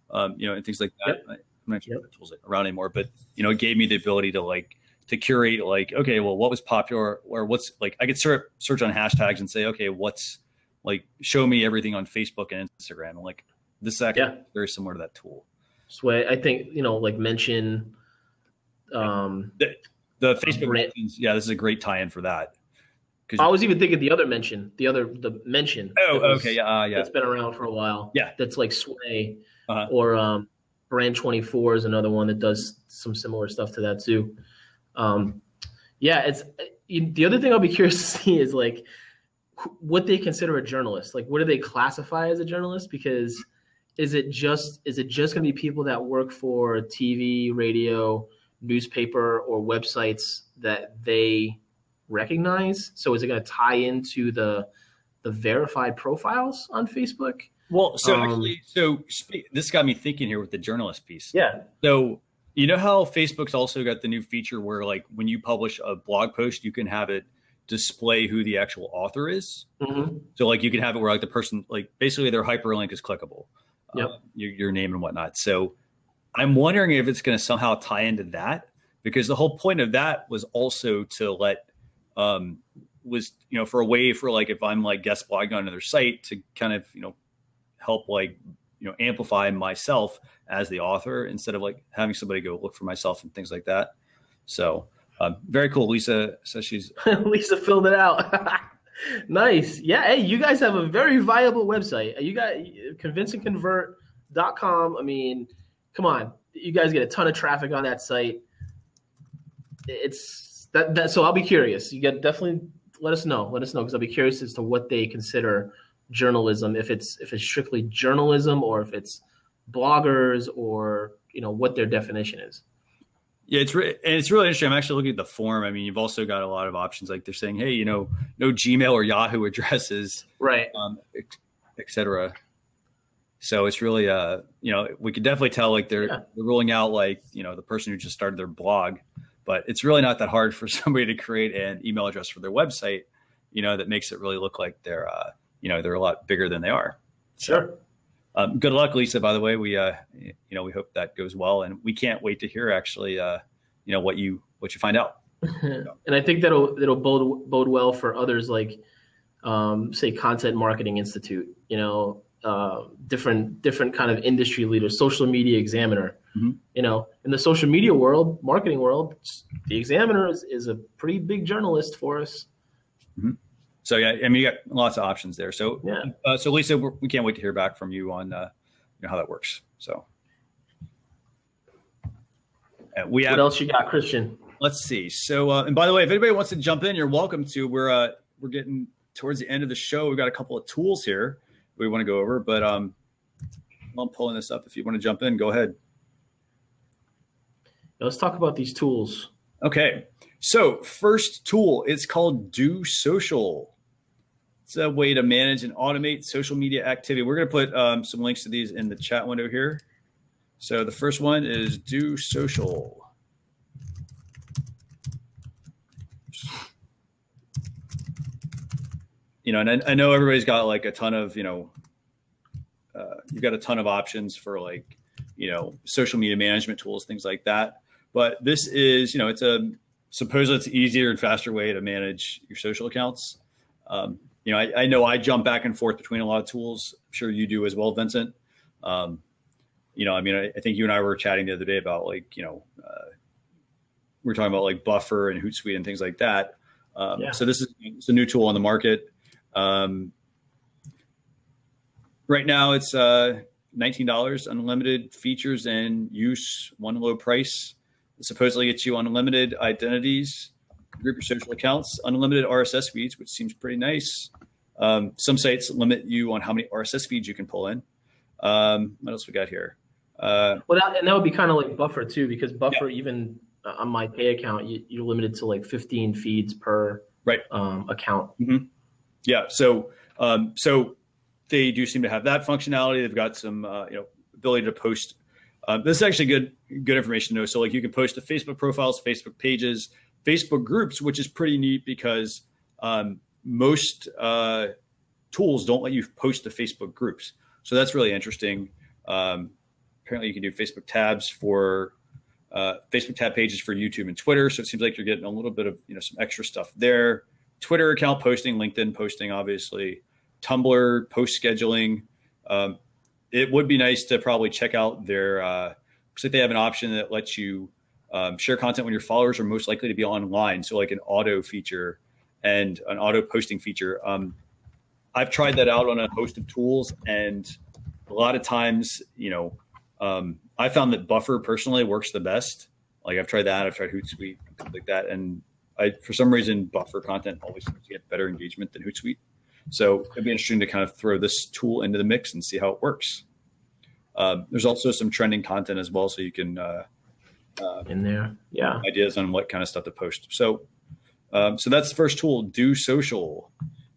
and things like that. Yep. I'm not sure if the tools are around anymore, but it gave me the ability to curate, like, okay, well, what was popular, or what's, like, I could search on hashtags and say, okay, what's, like, show me everything on Facebook and Instagram. And, like, this is actually very similar to that tool. Sway, I think, like, mention the Facebook mentions. Yeah, this is a great tie-in for that. I was even thinking the mention. Oh, okay, yeah. It's been around for a while. Yeah, that's like Sway, or Brand 24 is another one that does some similar stuff to that too. It's the other thing I'll be curious to see is, like, what they consider a journalist. Like, what do they classify as a journalist? Because is it just going to be people that work for TV, radio, newspaper, or websites that they recognize? So is it going to tie into the verified profiles on Facebook? Well, so this got me thinking here with the journalist piece. Yeah. So how Facebook's also got the new feature where, like, when you publish a blog post, you can have it display who the actual author is. Mm-hmm. So, like, you can have it where, like, the person, like, basically their hyperlink is clickable. Yep. Your name and whatnot. So I'm wondering if it's going to somehow tie into that, because the whole point of that was also to let for a way for, like, if I'm, like, guest blogging on another site, to kind of help, like, amplify myself as the author, instead of, like, having somebody go look for myself and things like that. So very cool. Lisa says she's Lisa filled it out. Nice. Yeah. Hey, you guys have a very viable website. You got convinceandconvert.com. I mean, come on, you guys get a ton of traffic on that site. It's that. So I'll be curious. You definitely let us know, because I'll be curious as to what they consider journalism, if it's strictly journalism, or if it's bloggers, or what their definition is. Yeah, it's really interesting. I'm actually looking at the form. I mean, you've also got a lot of options. Like, they're saying, hey, no Gmail or Yahoo addresses, right, et cetera. So it's really, we could definitely tell, like, they're rolling out, like, the person who just started their blog, but it's really not that hard for somebody to create an email address for their website, that makes it really look like they're they're a lot bigger than they are. Sure. Good luck, Lisa, by the way. We we hope that goes well, and we can't wait to hear, actually, what you find out. And I think that'll bode well for others, like, say, Content Marketing Institute, different kind of industry leaders, Social Media Examiner. Mm-hmm. In the social media world, marketing world, the Examiner is a pretty big journalist for us. Mm-hmm. So yeah, I mean, you got lots of options there. So so Lisa, we can't wait to hear back from you on how that works. So what else you got, Christian? Let's see. So and by the way, if anybody wants to jump in, you're welcome to. We're getting towards the end of the show. We've got a couple of tools here we want to go over, but I'm pulling this up. If you want to jump in, go ahead. Let's talk about these tools. Okay. So first tool, it's called Do Social. It's a way to manage and automate social media activity. We're going to put some links to these in the chat window here. So the first one is Do Social. And I know everybody's got, like, a ton of, you've got a ton of options for, like, social media management tools, things like that. But this is, supposedly it's an easier and faster way to manage your social accounts. I know I jump back and forth between a lot of tools. I'm sure you do as well, Vincent. I think you and I were chatting the other day about, like, we're talking about, like, Buffer and Hootsuite and things like that. So it's a new tool on the market. Right now it's $19, unlimited features and use, one low price. It supposedly gets you unlimited identities, group your social accounts, unlimited RSS feeds, which seems pretty nice. Some sites limit you on how many RSS feeds you can pull in. What else we got here? And that would be kind of like Buffer too, because Buffer, even on my pay account, you're limited to like 15 feeds per account. Mm-hmm. Yeah. So they do seem to have that functionality. They've got some, ability to post. This is actually good information to know. So like you can post to Facebook profiles, Facebook pages, Facebook groups, which is pretty neat because most tools don't let you post to Facebook groups. So that's really interesting. Apparently you can do Facebook tabs for Facebook tab pages for YouTube and Twitter. So it seems like you're getting a little bit of, some extra stuff there. Twitter account posting, LinkedIn posting, obviously, Tumblr post scheduling. It would be nice to probably check out their, looks like they have an option that lets you share content when your followers are most likely to be online. So like an auto feature and an auto posting feature. I've tried that out on a host of tools, and a lot of times, I found that Buffer personally works the best. Like I've tried that, I've tried Hootsuite, things like that. And for some reason, Buffer content always seems to get better engagement than Hootsuite. So it'd be interesting to kind of throw this tool into the mix and see how it works. There's also some trending content as well, so you can in there, ideas on what kind of stuff to post. So that's the first tool, Do Social,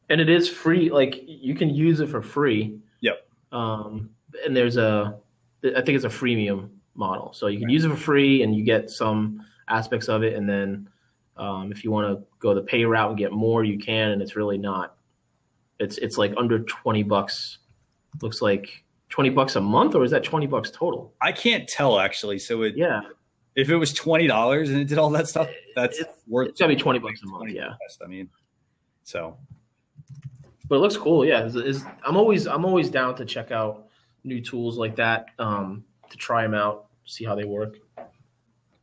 and it is free. Like you can use it for free. Yep. And there's I think it's a freemium model, so you can use it for free and you get some aspects of it, and then if you want to go the pay route and get more, you can, and it's really not. It's like under $20. Looks like $20 a month, or is that $20 total? I can't tell actually. So if it was $20 and it did all that stuff, it's worth. It's gotta be $20 a month. Yeah. I mean, so. But it looks cool. Yeah. I'm always down to check out new tools like that, to try them out, see how they work.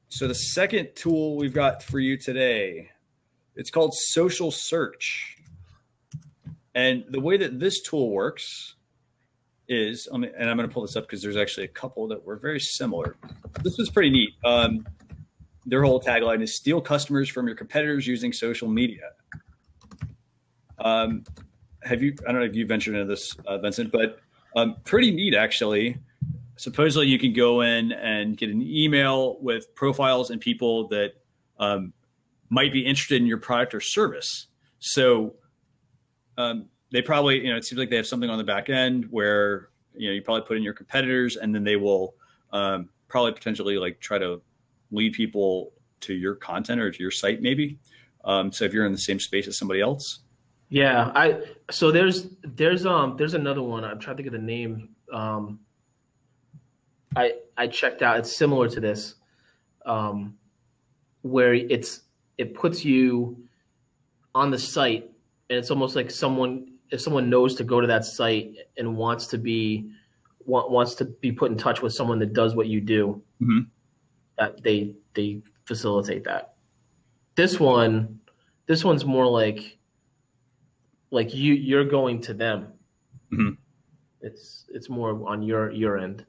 So the second tool we've got for you today, it's called Social Search. And the way that this tool works is, and I'm going to pull this up because there's actually a couple that were very similar. This was pretty neat. Their whole tagline is steal customers from your competitors using social media. I don't know if you ventured into this, Vincent, but pretty neat actually. Supposedly you can go in and get an email with profiles and people that might be interested in your product or service. So they probably, it seems like they have something on the back end where, you probably put in your competitors, and then they will probably potentially like try to lead people to your content or to your site maybe. So if you're in the same space as somebody else. Yeah. So there's another one. I'm trying to think of the name. I checked out. It's similar to this, where it puts you on the site, and it's almost like if someone knows to go to that site and wants to be put in touch with someone that does what you do, mm-hmm. that they facilitate that. This one's more like you're going to them. Mm-hmm. It's more on your end.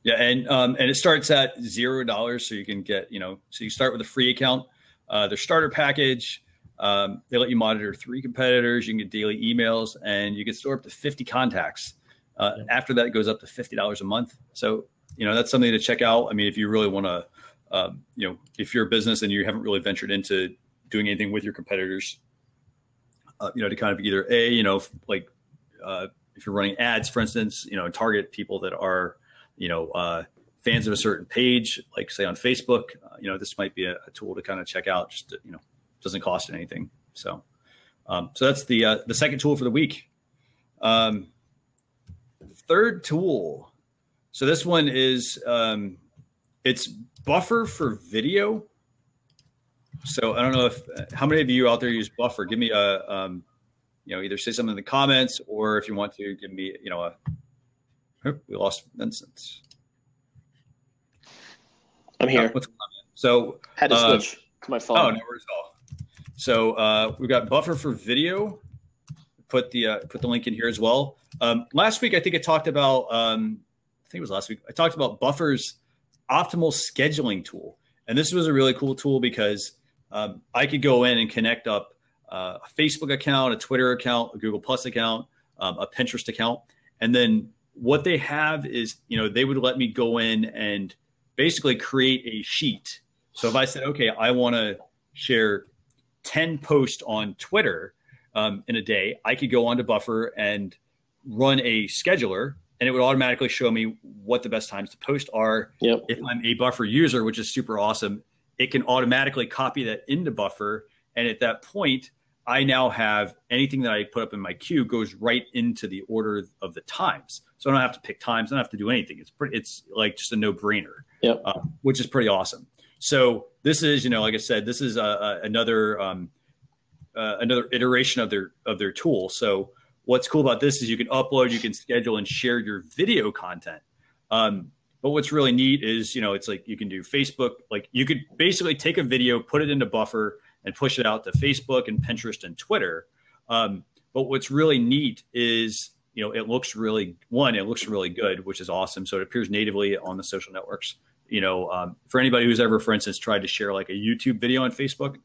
Yeah, and it starts at $0, so you can get, so you start with a free account. Their starter package, they let you monitor 3 competitors. You can get daily emails, and you can store up to 50 contacts. After that, it goes up to $50 a month. So, that's something to check out. I mean, if you really want to, if you're a business and you haven't really ventured into doing anything with your competitors, to kind of either if you're running ads, for instance, target people that are, fans of a certain page, like say on Facebook, this might be a tool to kind of check out. Just to, doesn't cost anything. So that's the second tool for the week. Third tool. So this one is it's Buffer for video. So I don't know how many of you out there use Buffer. Give me either say something in the comments, or if you want to give me, we lost Vincent. I'm here. What's going on? So had to switch to my phone. Oh, no worries at all. So we've got Buffer for video. Put the link in here as well. Last week, I think I talked about think it was last week, I talked about Buffer's optimal scheduling tool. And this was a really cool tool because I could go in and connect up a Facebook account, a Twitter account, a Google Plus account, a Pinterest account. And then what they have is, they would let me go in and basically create a sheet. So if I said, okay, I want to share 10 posts on Twitter in a day, I could go onto Buffer and run a scheduler, and it would automatically show me what the best times to post are. Yep. If I'm a Buffer user, which is super awesome, it can automatically copy that into Buffer. And at that point, I now have anything that I put up in my queue goes right into the order of the times. So I don't have to pick times. I don't have to do anything. It's like just a no-brainer, yep. Which is pretty awesome. So this is, like I said, this is another iteration of their tool. So what's cool about this is you can upload, you can schedule and share your video content. But what's really neat is, it's like you can do Facebook, like you could basically take a video, put it into Buffer and push it out to Facebook and Pinterest and Twitter. But what's really neat is, it looks really good, which is awesome. So it appears natively on the social networks. For anybody who's ever, for instance, tried to share like a YouTube video on Facebook,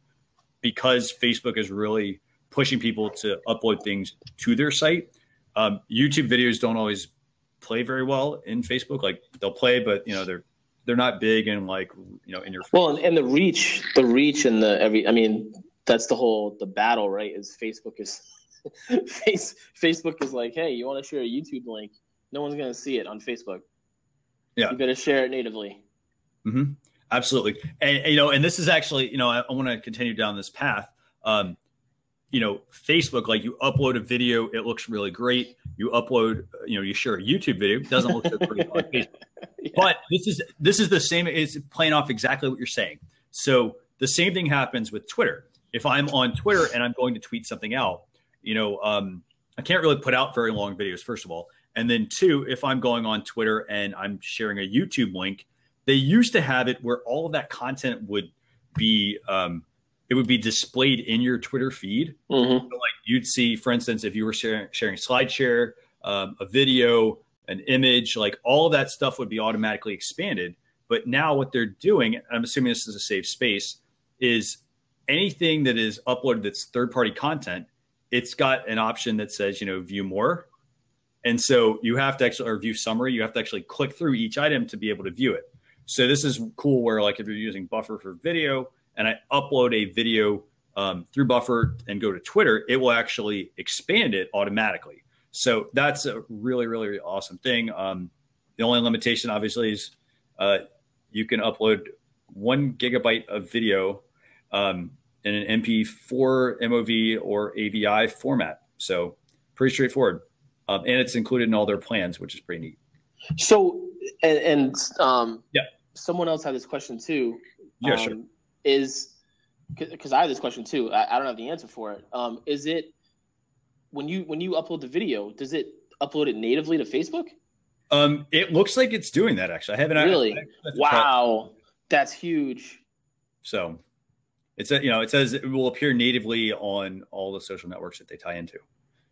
because Facebook is really pushing people to upload things to their site. YouTube videos don't always play very well in Facebook. Like they'll play, but they're not big and like, in your. Well, and the reach and that's the battle, right? Is Facebook is Facebook is like, hey, you want to share a YouTube link? No one's going to see it on Facebook. Yeah. You better share it natively. Mm-hmm. Absolutely. And, and this is actually, I want to continue down this path. Facebook, like you upload a video, it looks really great. You upload, you share a YouTube video, it doesn't look so great on Facebook. Yeah. But this is the same. It's playing off exactly what you're saying. So the same thing happens with Twitter. If I'm on Twitter and I'm going to tweet something out, I can't really put out very long videos, first of all. And then two, if I'm going on Twitter and I'm sharing a YouTube link, they used to have it where all of that content would be, it would be displayed in your Twitter feed. Mm-hmm. So like you'd see, for instance, if you were sharing SlideShare, a video, an image, like all of that stuff would be automatically expanded. But now what they're doing, I'm assuming this is a safe space, is anything that is uploaded that's third-party content, it's got an option that says, view more. And so you have to actually, or view summary, you have to actually click through each item to be able to view it. So this is cool where like if you're using Buffer for video and I upload a video through Buffer and go to Twitter, it will actually expand it automatically. So that's a really, really awesome thing. The only limitation obviously is you can upload 1 gigabyte of video in an MP4, MOV, or AVI format. So pretty straightforward. And it's included in all their plans, which is pretty neat. So, yeah, someone else had this question too. Yeah, sure. Is because I have this question too. I don't have the answer for it. Is it when you upload the video, does it upload it natively to Facebook? It looks like it's doing that actually. I haven't really. Wow, that's huge. So, it says it will appear natively on all the social networks that they tie into.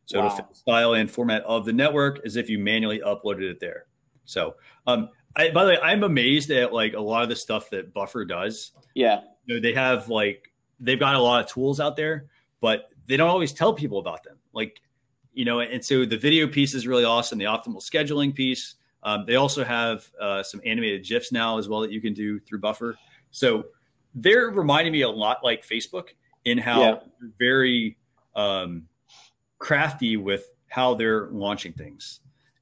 So it'll fit the style and format of the network as if you manually uploaded it there. So, by the way, I'm amazed at like a lot of the stuff that Buffer does. Yeah. They have they've got a lot of tools out there, but they don't always tell people about them. And so the video piece is really awesome. The optimal scheduling piece. They also have some animated GIFs now as well that you can do through Buffer. So they're reminding me a lot like Facebook in how they're very crafty with how they're launching things.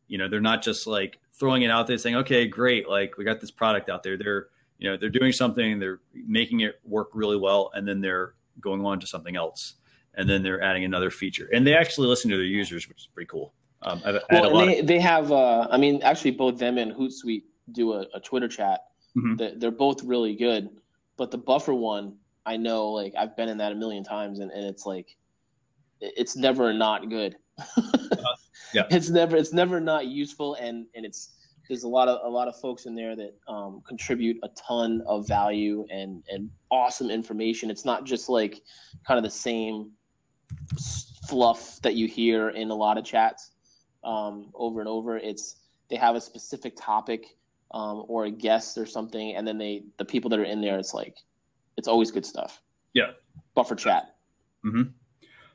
They're not just like throwing it out there saying, okay, great. Like we got this product out there. They're doing something, they're making it work really well. And then they're going on to something else. And then they're adding another feature and they actually listen to their users, which is pretty cool. They have, actually both them and Hootsuite do a Twitter chat. Mm-hmm. They're both really good, but the Buffer one, I know, like I've been in that a million times and it's like, it's never not good. Yeah. It's never not useful. And there's a lot of folks in there that contribute a ton of value and awesome information. It's not just like kind of the same fluff that you hear in a lot of chats over and over. they have a specific topic or a guest or something, and then the people that are in there, it's like it's always good stuff. Yeah. Buffer chat. Mm-hmm.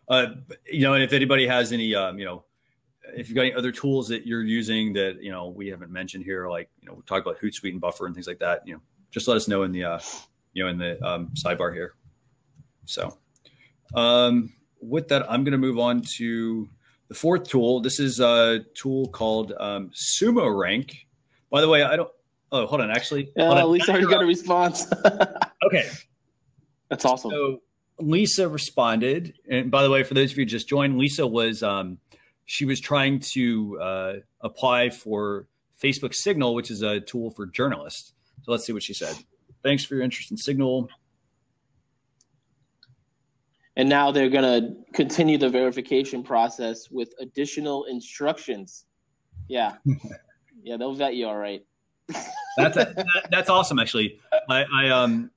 And if anybody has any, if you've got any other tools that you're using that, we haven't mentioned here, like, we talk about Hootsuite and Buffer and things like that, just let us know in the, sidebar here. So with that, I'm going to move on to the fourth tool. This is a tool called Sumo Rank. By the way, hold on. Actually, Lisa already got a response. Okay. That's awesome. So Lisa responded. And by the way, for those of you who just joined, Lisa was, she was trying to apply for Facebook Signal, which is a tool for journalists. So let's see what she said. Thanks for your interest in Signal. And now they're going to continue the verification process with additional instructions. Yeah. Yeah, they'll vet you all right. That's awesome, actually. I'm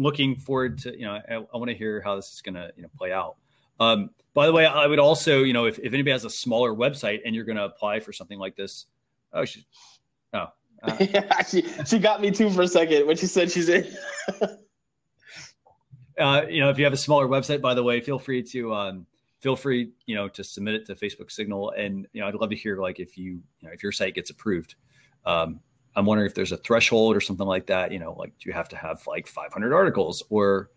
looking forward to, I want to hear how this is going to, play out. By the way, I would also, if anybody has a smaller website and you're going to apply for something like this, she got me too for a second when she said she's in. If you have a smaller website, by the way, feel free to to submit it to Facebook Signal. And, I'd love to hear, like, if your site gets approved. I'm wondering if there's a threshold or something like that, like, do you have to have like 500 articles or,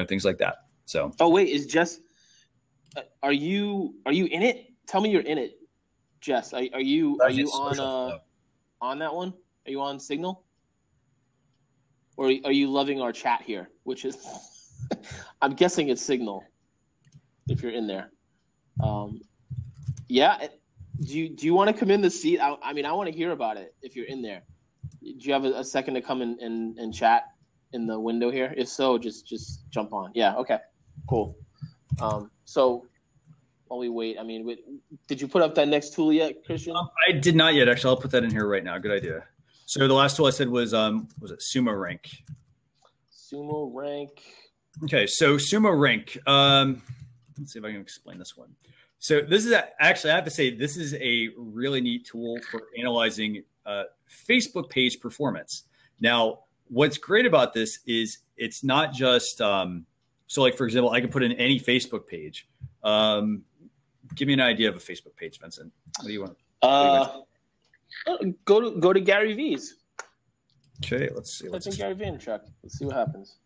things like that. So. Oh, wait, is Jess, are you in it? Tell me you're in it, Jess. Are you on that one? Are you on Signal? Or are you loving our chat here, which is, I'm guessing it's Signal if you're in there. Yeah. Do you want to come in the seat? I mean, I want to hear about it if you're in there. Do you have a second to come and chat in the window here? If so, just jump on. Yeah. Okay, cool. So while we wait, did you put up that next tool yet, Christian? I did not yet. Actually, I'll put that in here right now. Good idea. So the last tool I said was it Sumo Rank? Sumo Rank. Okay, so Sumo Rank. Let's see if I can explain this one. So this is actually, I have to say, this is a really neat tool for analyzing Facebook page performance. Now, what's great about this is it's not just, so like, for example, I can put in any Facebook page. Give me an idea of a Facebook page, Vincent. What do you want? Go to Gary V's. Okay, let's see. Type in Gary Vaynerchuk. Let's see what happens.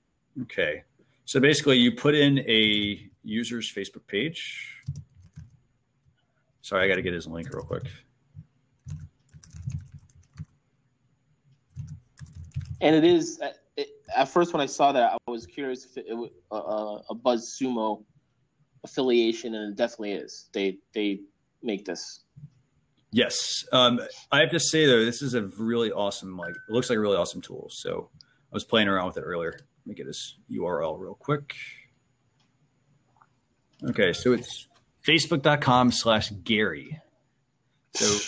Okay, so basically you put in a user's Facebook page. Sorry, I got to get his link real quick. And it is, at first when I saw that, I was curious if it was a BuzzSumo affiliation, and it definitely is. They make this. Yes. I have to say, though, this is a really awesome, it looks like a really awesome tool. So I was playing around with it earlier. Let me get his URL real quick. Okay, so it's facebook.com/Gary. So it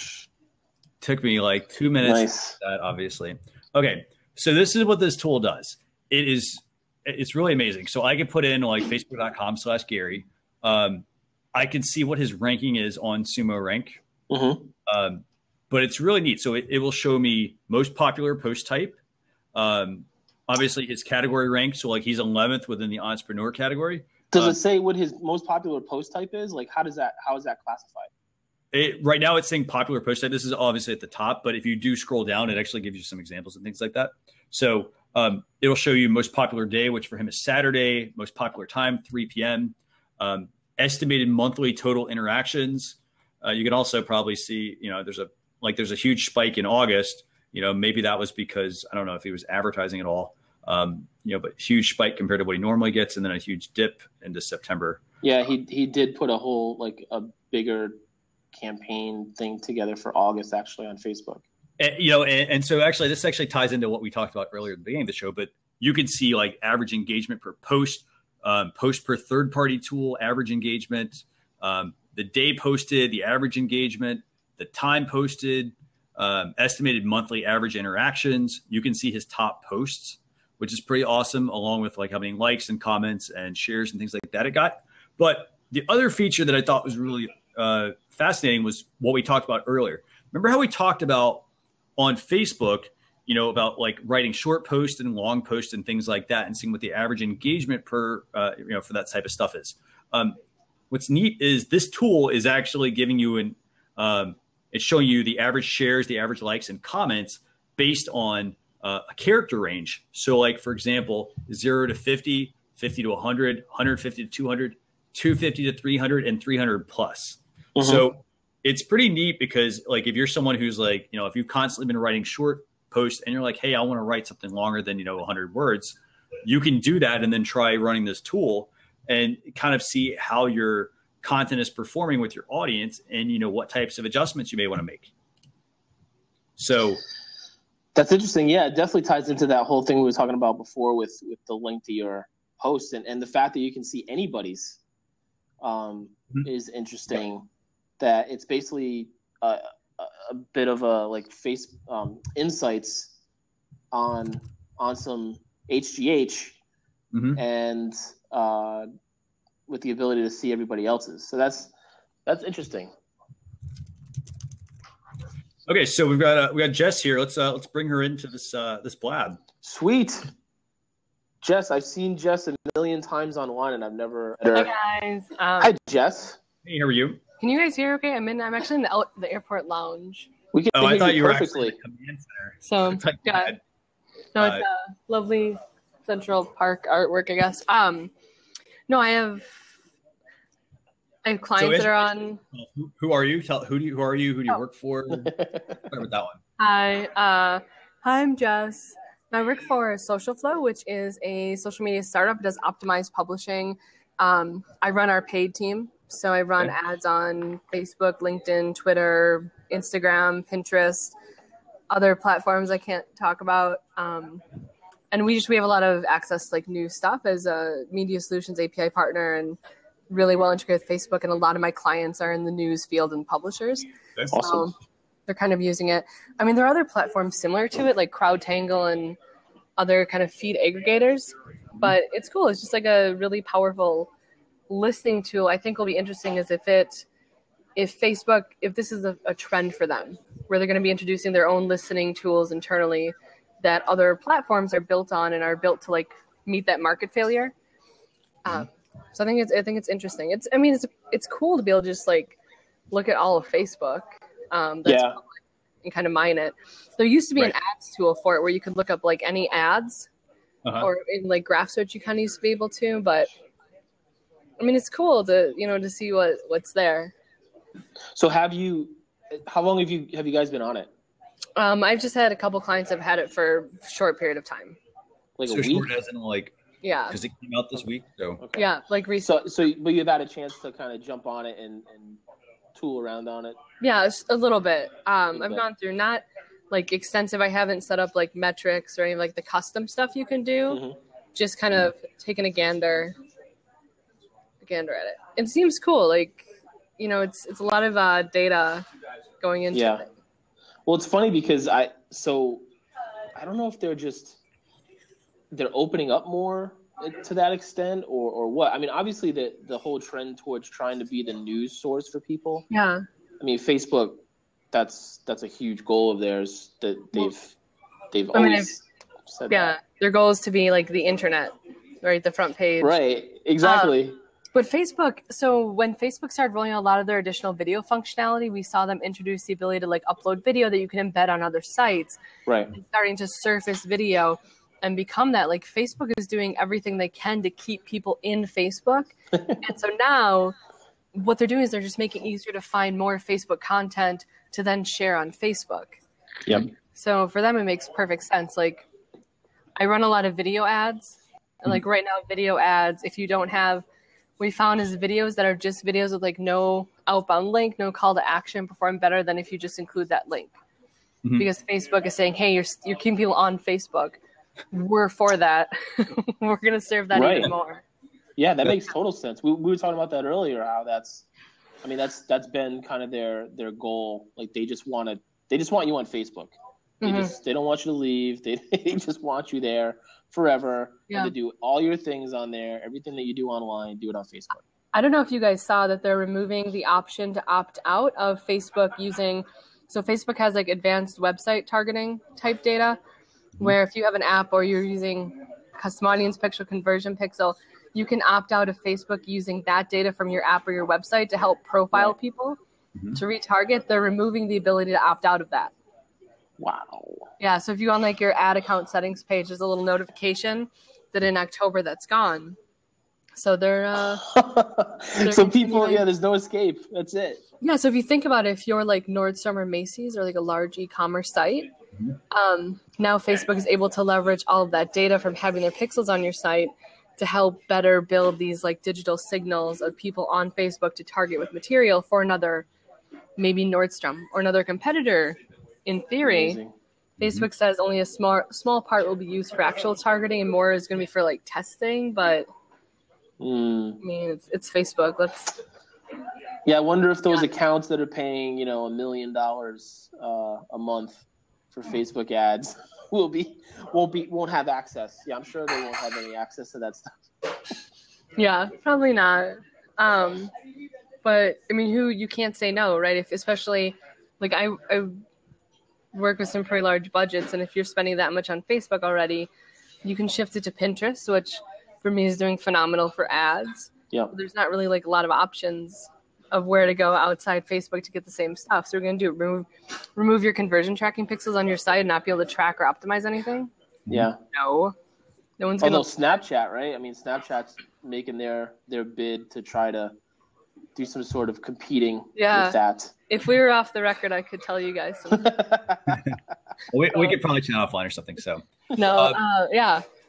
took me like 2 minutes. Nice. To that, obviously. Okay, so this is what this tool does. It's really amazing. So I can put in like facebook.com/Gary. I can see what his ranking is on Sumo Rank. Mm-hmm. But it's really neat. So it will show me most popular post type. Obviously his category rank. So like he's 11th within the entrepreneur category. Does it say what his most popular post type is? Like how is that classified? Right now it's saying popular post type. This is obviously at the top, but if you do scroll down, it actually gives you some examples and things like that. So it'll show you most popular day, which for him is Saturday, most popular time, 3 p.m., estimated monthly total interactions. You can also probably see, there's a huge spike in August. Maybe that was because, I don't know if he was advertising at all, but huge spike compared to what he normally gets, and then a huge dip into September. Yeah, he did put a whole, a bigger campaign thing together for August, actually, on Facebook. And so actually, this actually ties into what we talked about earlier at the beginning of the show, but you can see like average engagement per post, post per third-party tool, average engagement, the day posted, the average engagement, the time posted, estimated monthly average interactions. You can see his top posts, which is pretty awesome, along with like how many likes and comments and shares and things like that it got. But the other feature that I thought was really fascinating was what we talked about earlier. Remember how we talked about on Facebook, about like writing short posts and long posts and things like that, and seeing what the average engagement per, for that type of stuff is. What's neat is this tool is actually giving you it's showing you the average shares, the average likes and comments based on a character range. So like, for example, 0 to 50, 50 to 100, 150 to 200, 250 to 300, and 300 plus. Mm-hmm. So it's pretty neat because like, if you're someone who's like, if you've constantly been writing short posts and you're like, hey, I want to write something longer than, 100 words, you can do that and then try running this tool and kind of see how your content is performing with your audience and, what types of adjustments you may want to make. So that's interesting. Yeah, it definitely ties into that whole thing we were talking about before with the link to your post and the fact that you can see anybody's is interesting. That it's basically a bit of a like face insights on some HGH and with the ability to see everybody else's. So that's interesting. Okay, so we got Jess here. Let's bring her into this blab. Sweet. Jess, I've seen Jess a million times online, and I've never. Hi guys. Hi, Jess. Hey, how are you? Can you guys hear? Okay, I'm actually in the airport lounge. We can hear I thought you were perfectly. actually in the command center. So yeah, no, it's a lovely Central Park artwork, I guess. No, I have clients that are on. Who are you? Who are you? Who do you work for? Talk about that one. Hi, I'm Jess. I work for Social Flow, which is a social media startup. It does optimized publishing. I run our paid team. So I run ads on Facebook, LinkedIn, Twitter, Instagram, Pinterest, other platforms I can't talk about. And we have a lot of access to like new stuff as a media solutions API partner and really well integrated with Facebook. And a lot of my clients are in the news field and publishers. That's awesome. So they're kind of using it. I mean, there are other platforms similar to it, like CrowdTangle and other kind of feed aggregators, but it's cool. It's just like a really powerful listening tool. I think will be interesting is if Facebook, if this is a trend for them, where they're going to be introducing their own listening tools internally that other platforms are built on and are built to like meet that market failure. So I think it's interesting. It's cool to be able to just like look at all of Facebook. That's public and kind of mine it. There used to be an ads tool for it where you could look up like any ads or in like graph search you kind of used to be able to, but I mean, it's cool to, to see what's there. So how long have you guys been on it? I've just had a couple clients that have had it for a short period of time. Like so a week? Short as in like, yeah. Because it came out this week. So okay. Yeah, like recently. So but you've had a chance to kind of jump on it and tool around on it? Yeah, a little bit. I've gone through not like extensive. I haven't set up like metrics or any like the custom stuff you can do. Just kind of taking a gander at it. It seems cool. Like, it's a lot of data going into it. Well, it's funny because I don't know if they're opening up more to that extent or what. I mean, obviously the whole trend towards trying to be the news source for people. Yeah. I mean, Facebook, that's a huge goal of theirs that they've always said. Yeah, that. Their goal is to be like the internet, right? The front page. Right. Exactly. But Facebook, so when Facebook started rolling out a lot of their additional video functionality, we saw them introduce the ability to like upload video that you can embed on other sites. Right. And starting to surface video and become that. Like Facebook is doing everything they can to keep people in Facebook. And so now what they're doing is they're just making it easier to find more Facebook content to then share on Facebook. Yep. So for them, it makes perfect sense. Like I run a lot of video ads. And like right now, video ads, if you don't have, we found is videos that are just videos with like no outbound link, no call to action perform better than if you just include that link. Because Facebook is saying, hey, you're keeping people on Facebook. We're for that. We're going to serve that even more. Yeah, that makes total sense. We were talking about that earlier, how that's been kind of their goal. Like they just want you on Facebook. They don't want you to leave. They just want you there forever. Yeah. And to do all your things on there, everything that you do online, do it on Facebook. I don't know if you guys saw that they're removing the option to opt out of Facebook using So Facebook has like advanced website targeting type data, where if you have an app or you're using custom audience pixel, conversion pixel, you can opt out of Facebook using that data from your app or your website to help profile people to retarget. They're removing the ability to opt out of that. Wow. Yeah, so if you on like your ad account settings page, there's a little notification that in October that's gone. So they're so people, there's no escape. That's it. Yeah, so if you think about it, if you're like Nordstrom or Macy's or like a large e-commerce site, now Facebook is able to leverage all of that data from having their pixels on your site to help better build these like digital signals of people on Facebook to target with material for another, maybe Nordstrom or another competitor. In theory, Amazing. Facebook says only a small part will be used for actual targeting and more is going to be for like testing, but I mean, it's Facebook. I wonder if those accounts that are paying, $1 million a month for Facebook ads won't have access. Yeah, I'm sure they won't have any access to that stuff. Yeah, probably not. But I mean, you can't say no, right? If especially like I work with some pretty large budgets, and if you're spending that much on Facebook already, you can shift it to Pinterest, which for me is doing phenomenal for ads. Yeah. There's not really like a lot of options of where to go outside Facebook to get the same stuff. So we're going to do remove your conversion tracking pixels on your site and not be able to track or optimize anything. Yeah. No one's going to. Although Snapchat, right? I mean, Snapchat's making their bid to try to do some sort of competing with that. If we were off the record, I could tell you guys something. we could probably chat offline or something. So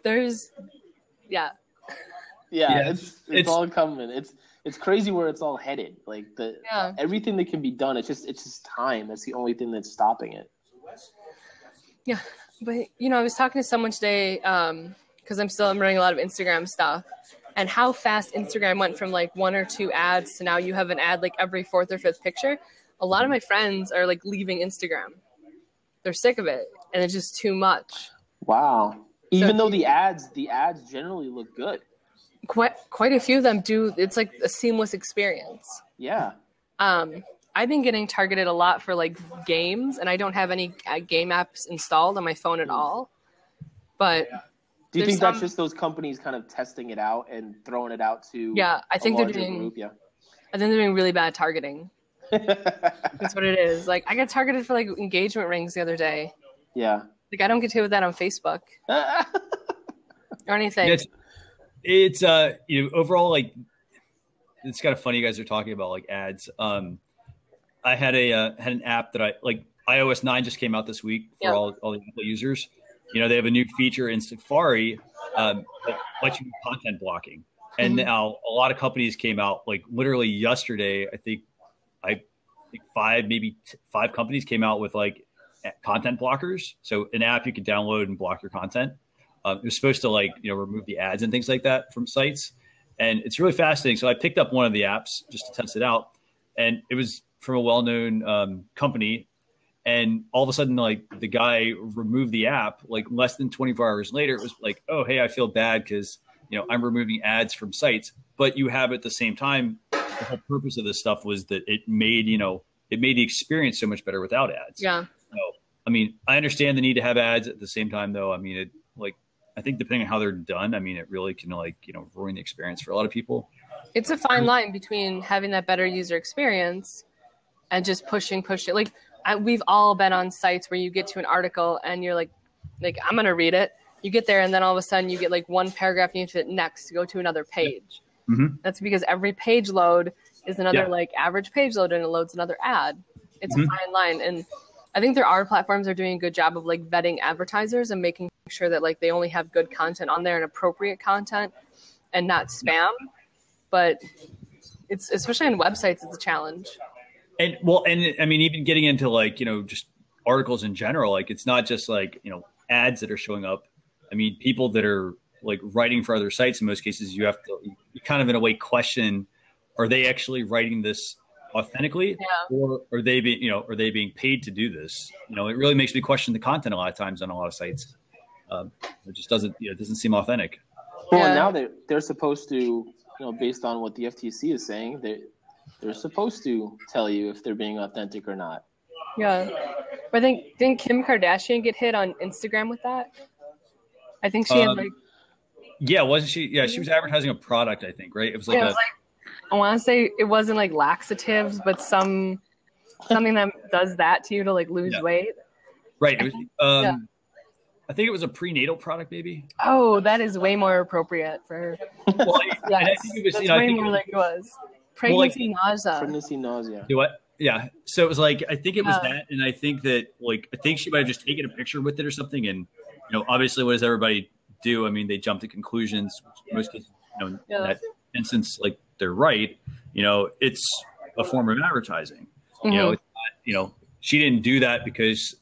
there's. It's all coming. It's crazy where it's all headed. Like everything that can be done, it's just time. That's the only thing that's stopping it. Yeah, but I was talking to someone today because I'm running a lot of Instagram stuff, and how fast Instagram went from like 1 or 2 ads to now you have an ad like every 4th or 5th picture. A lot of my friends are like leaving Instagram. They're sick of it, and it's just too much. Wow. Even though the ads generally look good. Quite a few of them do. It's like a seamless experience. Yeah. I've been getting targeted a lot for like games, and I don't have any game apps installed on my phone at all. But do you think that's just those companies kind of testing it out and throwing it out to? Yeah, I think they're doing. Group? Yeah. I think they're doing really bad targeting. That's what it is. Like I got targeted for like engagement rings the other day. Yeah. Like I don't get hit with that on Facebook or anything. It's overall, like, it's kind of funny you guys are talking about like ads. I had an app that I like. iOS 9 just came out this week for all the Apple users. They have a new feature in Safari that lets you do content blocking. And now a lot of companies came out like literally yesterday. I think 5 companies came out with like content blockers. So an app you could download and block your content. It was supposed to remove the ads and things like that from sites. And it's really fascinating. So I picked up one of the apps just to test it out. And it was from a well-known company. And all of a sudden, like the guy removed the app, like less than 24 hours later, it was like, oh, hey, I feel bad because, I'm removing ads from sites. But you have at the same time, the whole purpose of this stuff was that it made the experience so much better without ads. Yeah. So, I mean, I understand the need to have ads at the same time, though. I mean, I think depending on how they're done, I mean, it really can ruin the experience for a lot of people. It's a fine line between having that better user experience and just pushing. Like we've all been on sites where you get to an article and you're like I'm going to read it. You get there and then all of a sudden you get like one paragraph and you have to hit next to go to another page. Mm-hmm. That's because every page load is another like average page load and it loads another ad. It's a fine line. And I think there are platforms that are doing a good job of like vetting advertisers and making sure that like they only have good content on there and appropriate content and not spam. But it's especially on websites, it's a challenge. And I mean, even getting into like, just articles in general, like it's not just like, ads that are showing up. I mean, people that are like writing for other sites, in most cases, you kind of in a way question, are they actually writing this authentically or are they being paid to do this? It really makes me question the content a lot of times on a lot of sites. It just doesn't seem authentic. Well, now they're supposed to, based on what the FTC is saying, they're supposed to tell you if they're being authentic or not. Yeah. But I think, didn't Kim Kardashian get hit on Instagram with that? I think she had like. Yeah, wasn't she? Yeah, she was advertising a product, I think, right? It was like I want to say it wasn't like laxatives, but something that does that to you to like lose weight. Right. It was, I think it was a prenatal product, maybe. Oh, that is way more appropriate for. Well, yes, I think it was. That's way more like it was. Pregnancy nausea. Pregnancy nausea. Do what? Yeah. So it was like, I think it was that, and I think that I think she might have just taken a picture with it or something, and obviously, what does everybody do? I mean, they jump to conclusions. Most cases, in that instance, like they're right. It's a form of advertising. Mm-hmm. It's not, she didn't do that because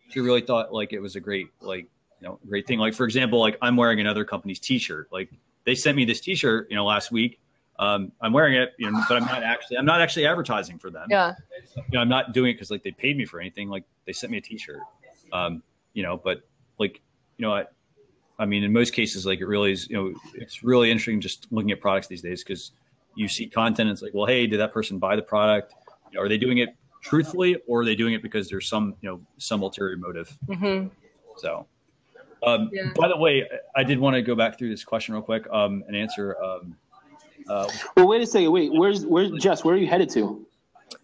she really thought like it was a great great thing. Like for example, like I'm wearing another company's T-shirt. Like they sent me this T-shirt, last week. I'm wearing it, but I'm not actually advertising for them. Yeah. I'm not doing it because like they paid me for anything. Like they sent me a T-shirt. But like I mean, in most cases, like it really is. It's really interesting just looking at products these days because you see content. And it's like, well, hey, did that person buy the product? Are they doing it truthfully, or are they doing it because there's some ulterior motive? Mm-hmm. So, by the way, I did want to go back through this question real quick and answer. Well, wait a second. Wait, where's Jess? Where are you headed to?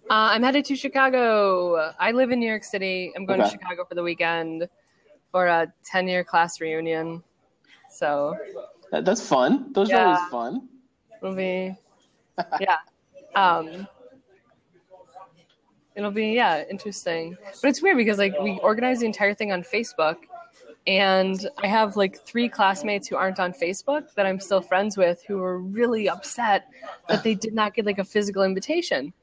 I'm headed to Chicago. I live in New York City. I'm going to Chicago for the weekend for a 10-year class reunion. So that's fun. Those are always fun. It'll be, it'll be interesting. But it's weird because like we organized the entire thing on Facebook, and I have like 3 classmates who aren't on Facebook that I'm still friends with who were really upset that they did not get like a physical invitation.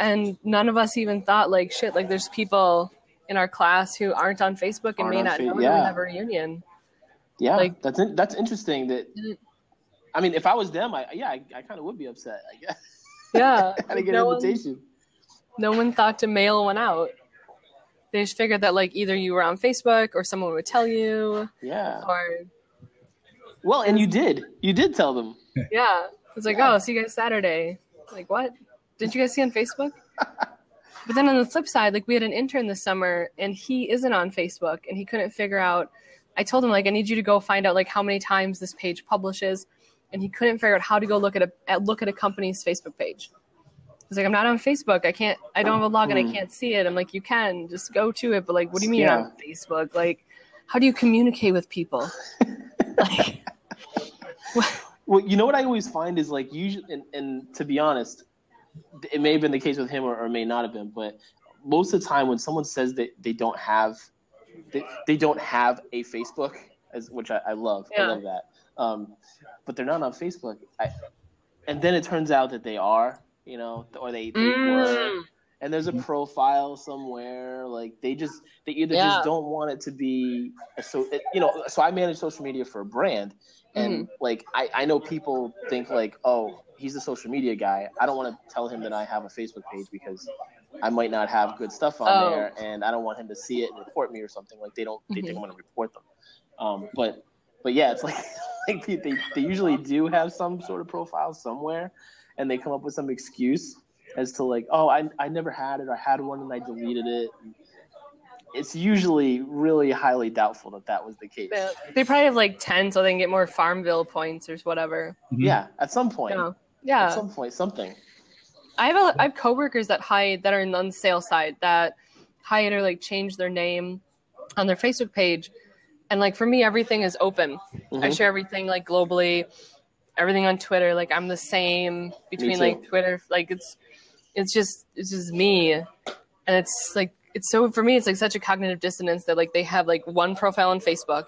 And none of us even thought like, shit, like there's people in our class who aren't on Facebook and may not know that we have a reunion. Yeah, like, that's interesting. That I mean, if I was them, I kind of would be upset, I guess. Yeah, I didn't get an invitation. No one thought to mail one out. They just figured that like either you were on Facebook or someone would tell you. Yeah. Or and you did tell them. Yeah, it's like, oh, see you guys Saturday. Like, what? Didn't you guys see on Facebook? But then on the flip side, like we had an intern this summer and he isn't on Facebook and he couldn't figure out. I told him like, I need you to go find out like how many times this page publishes, and he couldn't figure out how to go look at a company's Facebook page. He's like, I'm not on Facebook. I don't have a login. I can't see it. I'm like, you can just go to it. But like, what do you mean you're on Facebook? Like, how do you communicate with people? Like, well, you know what I always find is like usually, and to be honest, it may have been the case with him or may not have been, but most of the time when someone says that they don't have a Facebook, which I love. I love that. But they're not on Facebook. And then it turns out that they are, or they were, and there's a profile somewhere. Like they either just don't want it to be, so I manage social media for a brand. And like, I know people think like, oh, he's a social media guy. I don't want to tell him that I have a Facebook page because I might not have good stuff on there, and I don't want him to see it and report me or something. Like they think I'm going to report them. But yeah, it's like they usually do have some sort of profile somewhere, and they come up with some excuse as to like, oh, I never had it. I had one and I deleted it. It's usually really highly doubtful that was the case. They probably have like 10 so they can get more Farmville points or whatever. Yeah, at some point. Yeah. At some point, something. I have coworkers that are on the sales side that hide or like change their name on their Facebook page. And like for me, everything is open. I share everything like globally, everything on Twitter. Like I'm the same between like Twitter. Like it's just me. And it's like, for me, it's like such a cognitive dissonance that like they have like one profile on Facebook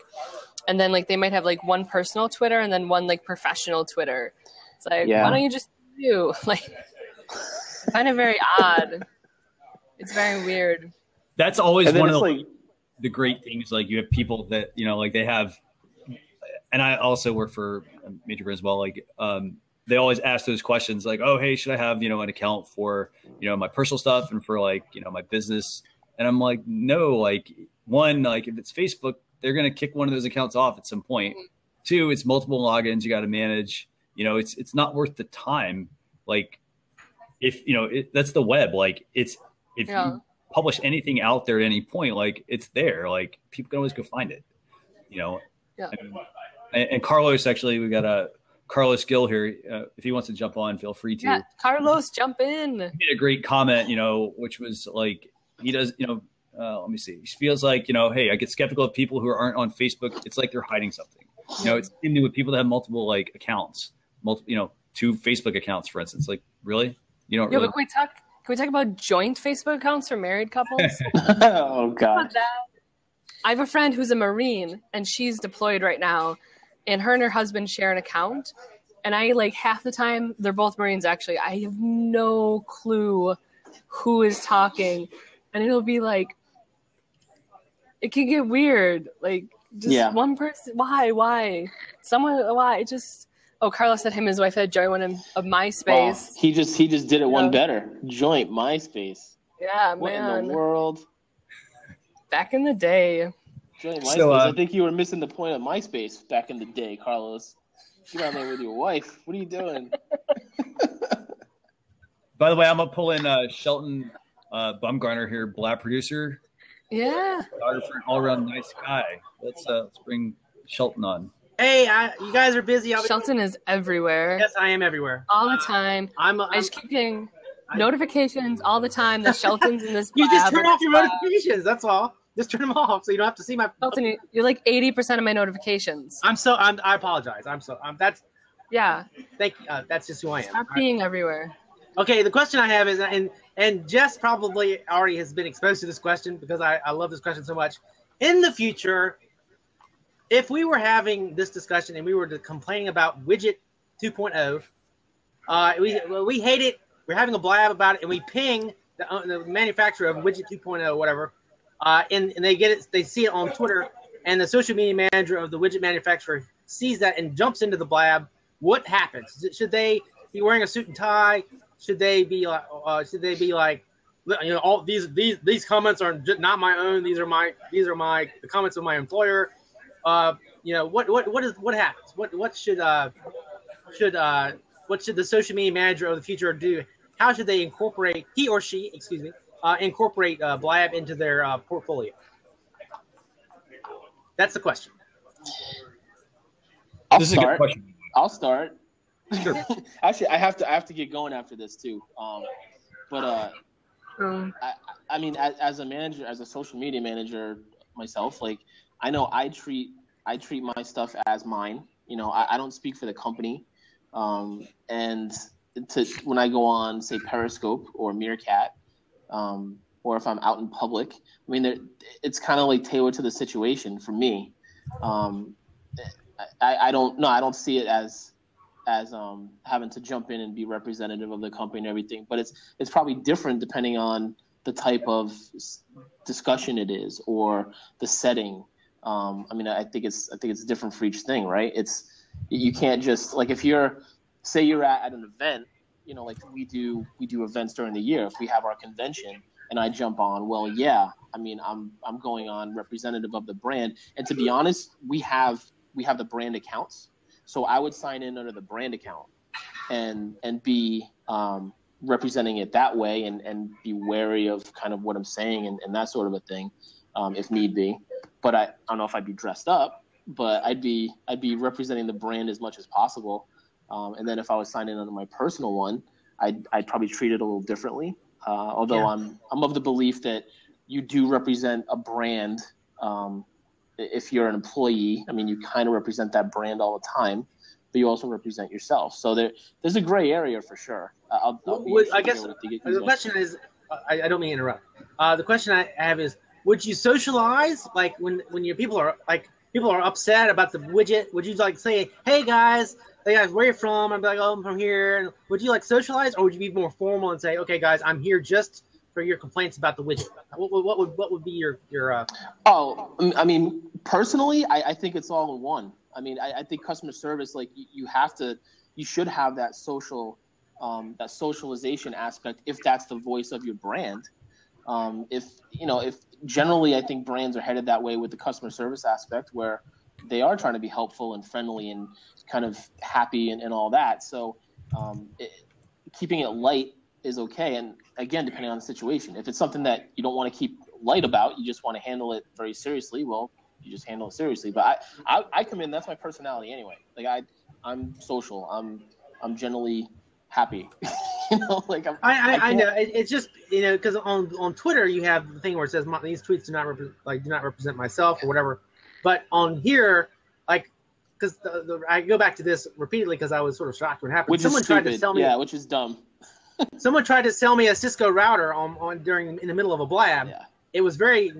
and then like they might have like one personal Twitter and then one like professional Twitter. It's like, why don't you just do like, kind of very odd. It's very weird. That's always one of the great things. Like you have people that, like they have, and I also work for a major brand as well. Like, they always ask those questions like, oh, hey, should I have, an account for, my personal stuff and for like, my business? And I'm like, no, like one, like if it's Facebook, they're going to kick one of those accounts off at some point. 2, it's multiple logins you got to manage. It's not worth the time. Like if, that's the web, like it's if you publish anything out there at any point, like it's there, like people can always go find it, you know. Yeah. And Carlos, actually, we got Carlos Gill here. If he wants to jump on, feel free to. Yeah, Carlos, jump in. He made a great comment, you know, which was like, he does, you know, let me see. He feels like, you know, hey, I get skeptical of people who aren't on Facebook. It's like they're hiding something. You know, it's new with people that have multiple like accounts, you know, 2 Facebook accounts, for instance. Like, really? You don't really? But can we talk about joint Facebook accounts for married couples? Oh God. I have a friend who's a Marine and she's deployed right now, and her husband share an account. And I like half the time, they're both Marines actually, I have no clue who is talking. And it'll be like, it can get weird. Like just one person, why? Someone, why? It just, Carlos said him and his wife had joined one of MySpace. Oh, he just did it one better. Joint MySpace. Yeah, what man. What in the world? Back in the day. Joint MySpace. So, I think you were missing the point of MySpace back in the day, Carlos. Get out there with your wife. What are you doing? By the way, I'm gonna pull in Shelton Bumgarner here, Blab producer. Yeah. Photographer, all around nice guy. Let's bring Shelton on. Hey, you guys are busy. Shelton is everywhere. Yes, I am everywhere. All the time. I just keep getting notifications all the time that Shelton's in this. You just turn off your notifications. That's all. Just turn them off so you don't have to see my. Shelton, you're like 80% of my notifications. I apologize. That's. Yeah. Thank you. That's just who I am. Stop being everywhere. Okay, the question I have is, and Jess probably already has been exposed to this question because I love this question so much. In the future, if we were having this discussion and we were complaining about Widget 2.0, we hate it. We're having a blab about it, and we ping the manufacturer of Widget 2.0, whatever, and they get it. They see it on Twitter, and the social media manager of the widget manufacturer sees that and jumps into the blab. What happens? Should they be wearing a suit and tie? Should they be like? You know, all these comments are not my own. These are the comments of my employer. You know, what happens? What should the social media manager of the future do? How should they incorporate incorporate Blab into their portfolio? That's the question. I'll start. Sure. Actually, I have to get going after this too. I mean, as a manager, as a social media manager myself, like I know I treat my stuff as mine. You know, I don't speak for the company. And when I go on, say, Periscope or Meerkat, or if I'm out in public, I mean, it's kind of like tailored to the situation for me. I don't see it as having to jump in and be representative of the company and everything, but it's probably different depending on the type of discussion it is or the setting. I mean, I think it's different for each thing, right? You can't just like if you're at an event, you know, like we do events during the year. If we have our convention and I jump on, well, yeah, I mean, I'm going on representative of the brand. And to be honest, we have the brand accounts. So I would sign in under the brand account and be representing it that way and be wary of kind of what I'm saying and that sort of a thing, if need be. But I don't know if I'd be dressed up, but I'd be representing the brand as much as possible. And then if I was signed in under my personal one, I'd probably treat it a little differently. Although yeah. I'm of the belief that you do represent a brand. If you're an employee, I mean, you kind of represent that brand all the time, but you also represent yourself. So there's a gray area for sure. I guess the question is, I don't mean to interrupt. The question I have is, would you socialize like when your people are upset about the widget? Would you like say, hey guys, where are you from? I'd be like, oh, I'm from here. And would you like socialize, or would you be more formal and say, okay guys, I'm here just for your complaints about the widget? What would be your I mean, personally, I think it's all in one. I mean, I think customer service, like you should have that that socialization aspect if that's the voice of your brand. If generally I think brands are headed that way with the customer service aspect where they are trying to be helpful and friendly and kind of happy and all that. So keeping it light is okay. And again, depending on the situation, if it's something that you don't want to keep light about, you just want to handle it very seriously, well, you just handle it seriously. But I come in, that's my personality anyway. Like I'm social. I'm generally happy. You know, like I know. It's just, you know, because on Twitter you have the thing where it says these tweets do not represent myself or whatever. But on here, like, because I go back to this repeatedly because I was sort of shocked when it happened. Someone tried to sell me, which is dumb. Someone tried to sell me a Cisco router in the middle of a blab. Yeah. It was I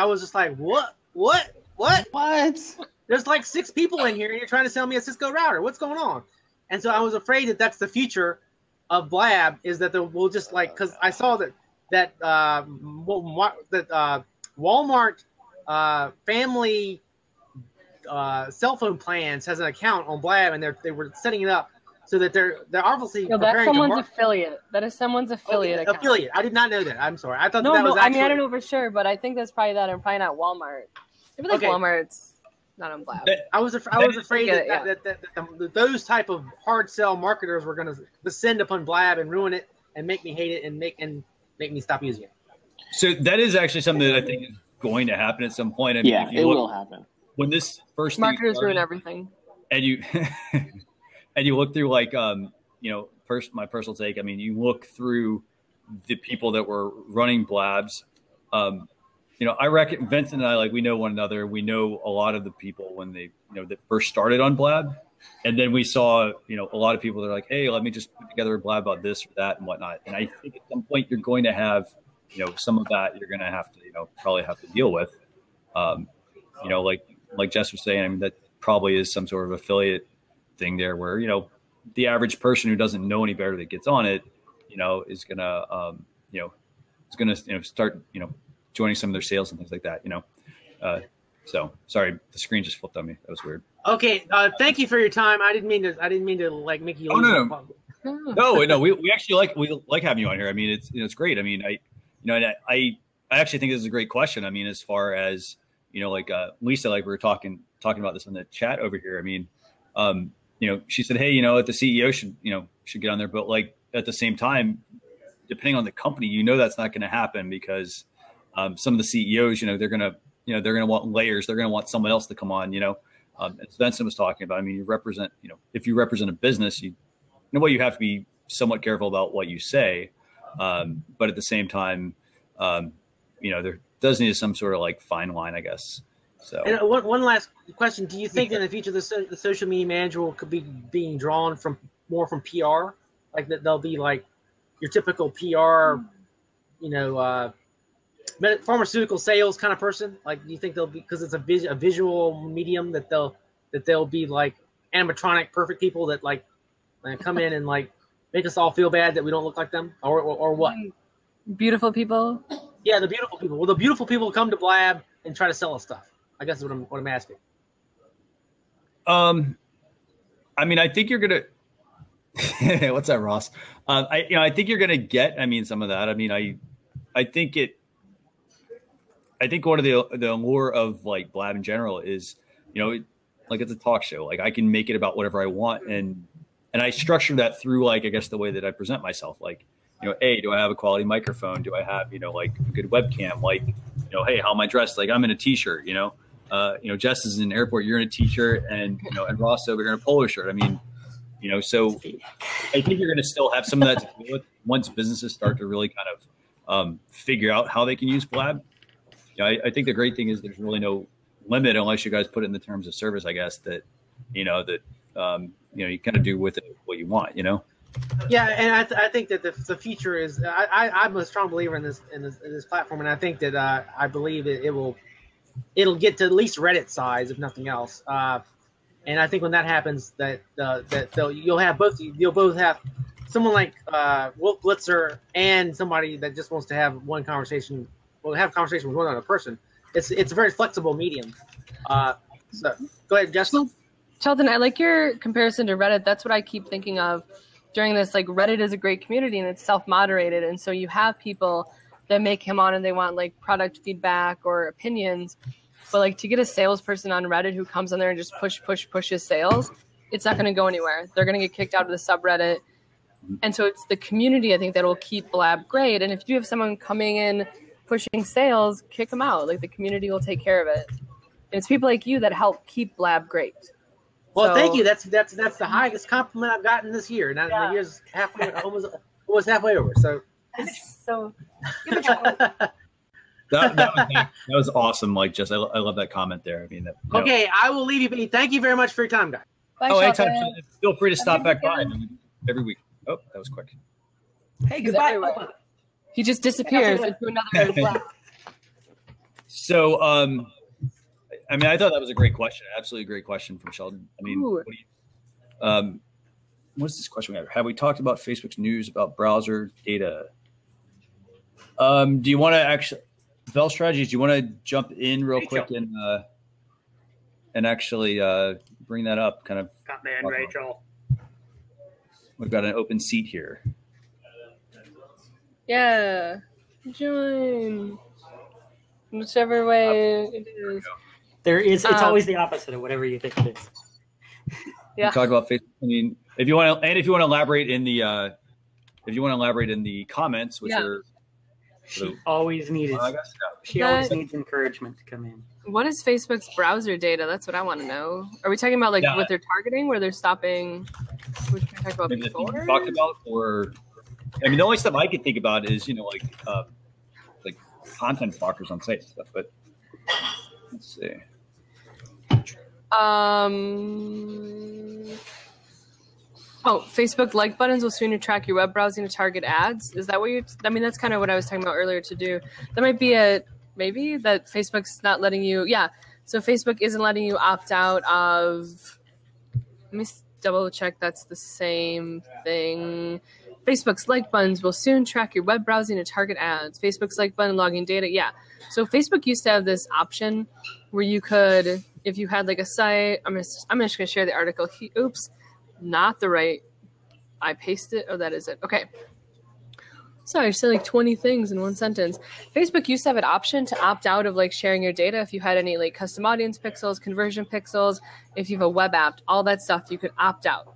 was just like, what? There's like 6 people in here and you're trying to sell me a Cisco router. What's going on? And so I was afraid that that's the future of blab, is that we'll just like, because I saw that Walmart family cell phone plans has an account on blab, and they were setting it up so that they're obviously that's someone's affiliate. That is someone's affiliate account. Affiliate. I did not know that. I'm sorry. I thought that was actually... I mean, I don't know for sure, but I think that's probably that. I'm probably not Walmart. Maybe like Walmart's not on blab. I was afraid that those type of hard sell marketers were going to descend upon blab and ruin it and make me hate it and make me stop using it. So that is actually something that I think is going to happen at some point. I mean, it will happen. When this first marketers ruin everything, and you and you look through like my personal take. I mean, you look through the people that were running blabs. I reckon Vincent and I, like, we know one another. We know a lot of the people when they, that first started on blab. And then we saw, a lot of people that are like, hey, let me just put together a blab about this or that and whatnot. And I think at some point you're going to have, some of that you're going to have to, probably have to deal with. Like Jess was saying, I mean, that probably is some sort of affiliate thing there where, the average person who doesn't know any better that gets on it, is going to, start, joining some of their sales and things like that, So sorry, the screen just flipped on me. That was weird. Okay, thank you for your time. I didn't mean to like make you. Oh no. We actually like having you on here. I mean, it's great. I mean, I actually think this is a great question. I mean, as far as Lisa, like we were talking about this in the chat over here. I mean, she said, hey, the CEO should get on there, but like at the same time, depending on the company, that's not going to happen because some of the CEOs, they're going to want layers. They're going to want someone else to come on, as Vincent was talking about. I mean, if you represent a business, you have to be somewhat careful about what you say. But at the same time, there does need some sort of like fine line, I guess. So, and one last question: do you think in the future the social media manager could be being drawn more from PR, like that they'll be like your typical PR, pharmaceutical sales kind of person? Like, do you think they'll be, because it's a visual medium, that they'll be like animatronic perfect people that like come in and like make us all feel bad that we don't look like them, or what? Beautiful people. Yeah, the beautiful people. Well, the beautiful people come to blab and try to sell us stuff, I guess is what I'm asking. I mean, I think you're gonna. What's that, Ross? I think you're gonna get. I mean, some of that. I mean, I think one of the allure of like blab in general is, like it's a talk show. Like I can make it about whatever I want, and I structure that through like, I guess, the way that I present myself. Like, hey, do I have a quality microphone? Do I have, like a good webcam? Like, hey, how am I dressed? Like I'm in a t-shirt, Jess is in an airport, you're in a t-shirt, and, and Ross over here in a polo shirt. I mean, so I think you're going to still have some of that to deal with once businesses start to really kind of figure out how they can use blab. I think the great thing is there's really no limit unless you guys put it in the terms of service, I guess, that, you kind of do with it what you want, Yeah, and I think that the future is. I'm a strong believer in this platform, and I think that I believe it'll get to at least Reddit size, if nothing else. And I think when that happens, that you'll both have someone like Wolf Blitzer and somebody that just wants to have one conversation. Well, have a conversation with one other person. It's a very flexible medium. So go ahead, Justin. Sheldon, I like your comparison to Reddit. That's what I keep thinking of during this. Like, Reddit is a great community and it's self-moderated, and so you have people that may come on and they want like product feedback or opinions, but like to get a salesperson on Reddit who comes on there and just pushes sales, it's not going to go anywhere. They're going to get kicked out of the subreddit. And so it's the community, I think, that will keep Blab great. And if you have someone coming in pushing sales, kick them out. Like, the community will take care of it. And it's people like you that help keep Blab great. Well, thank you. That's the highest compliment I've gotten this year. Now the year's halfway, almost halfway over. So, that was awesome, Mike. I love that comment there. I mean, okay, I will leave you be. Thank you very much for your time, guys. Bye, anytime. Feel free to stop back by every week. Oh, that was quick. Hey, goodbye. He just disappears into another block. So, I mean, I thought that was a great question. Absolutely great question from Sheldon. I mean, what's this question we have? Have we talked about Facebook's news about browser data? Do you want to actually, Vel Strategies, do you want to jump in real quick and actually bring that up? Kind of. Got me in, Rachel. We've got an open seat here. Yeah. Join. Whichever way it is. It's always the opposite of whatever you think it is. Yeah. Talk about Facebook. I mean, if you want to elaborate in the comments, which are she always needs encouragement to come in. What is Facebook's browser data? That's what I want to know. Are we talking about what they're targeting, where they're stopping? What we talked about before? Talked about, or I mean, the only stuff I could think about is like content blockers on sites and stuff. But let's see. Facebook like buttons will sooner track your web browsing to target ads. Is that what you? I mean, that's kind of what I was talking about earlier to do. That might be maybe that Facebook's not letting you. Yeah. So Facebook isn't letting you opt out of. Let me double check. That's the same thing. Facebook's like buttons will soon track your web browsing to target ads. Facebook's like button logging data. Yeah. So Facebook used to have this option where you could, if you had like a site, I'm just going to share the article. Oops, not the right. I pasted. Oh, that is it. Okay. Sorry, I said like 20 things in one sentence. Facebook used to have an option to opt out of like sharing your data if you had any like custom audience pixels, conversion pixels, if you have a web app, all that stuff, you could opt out.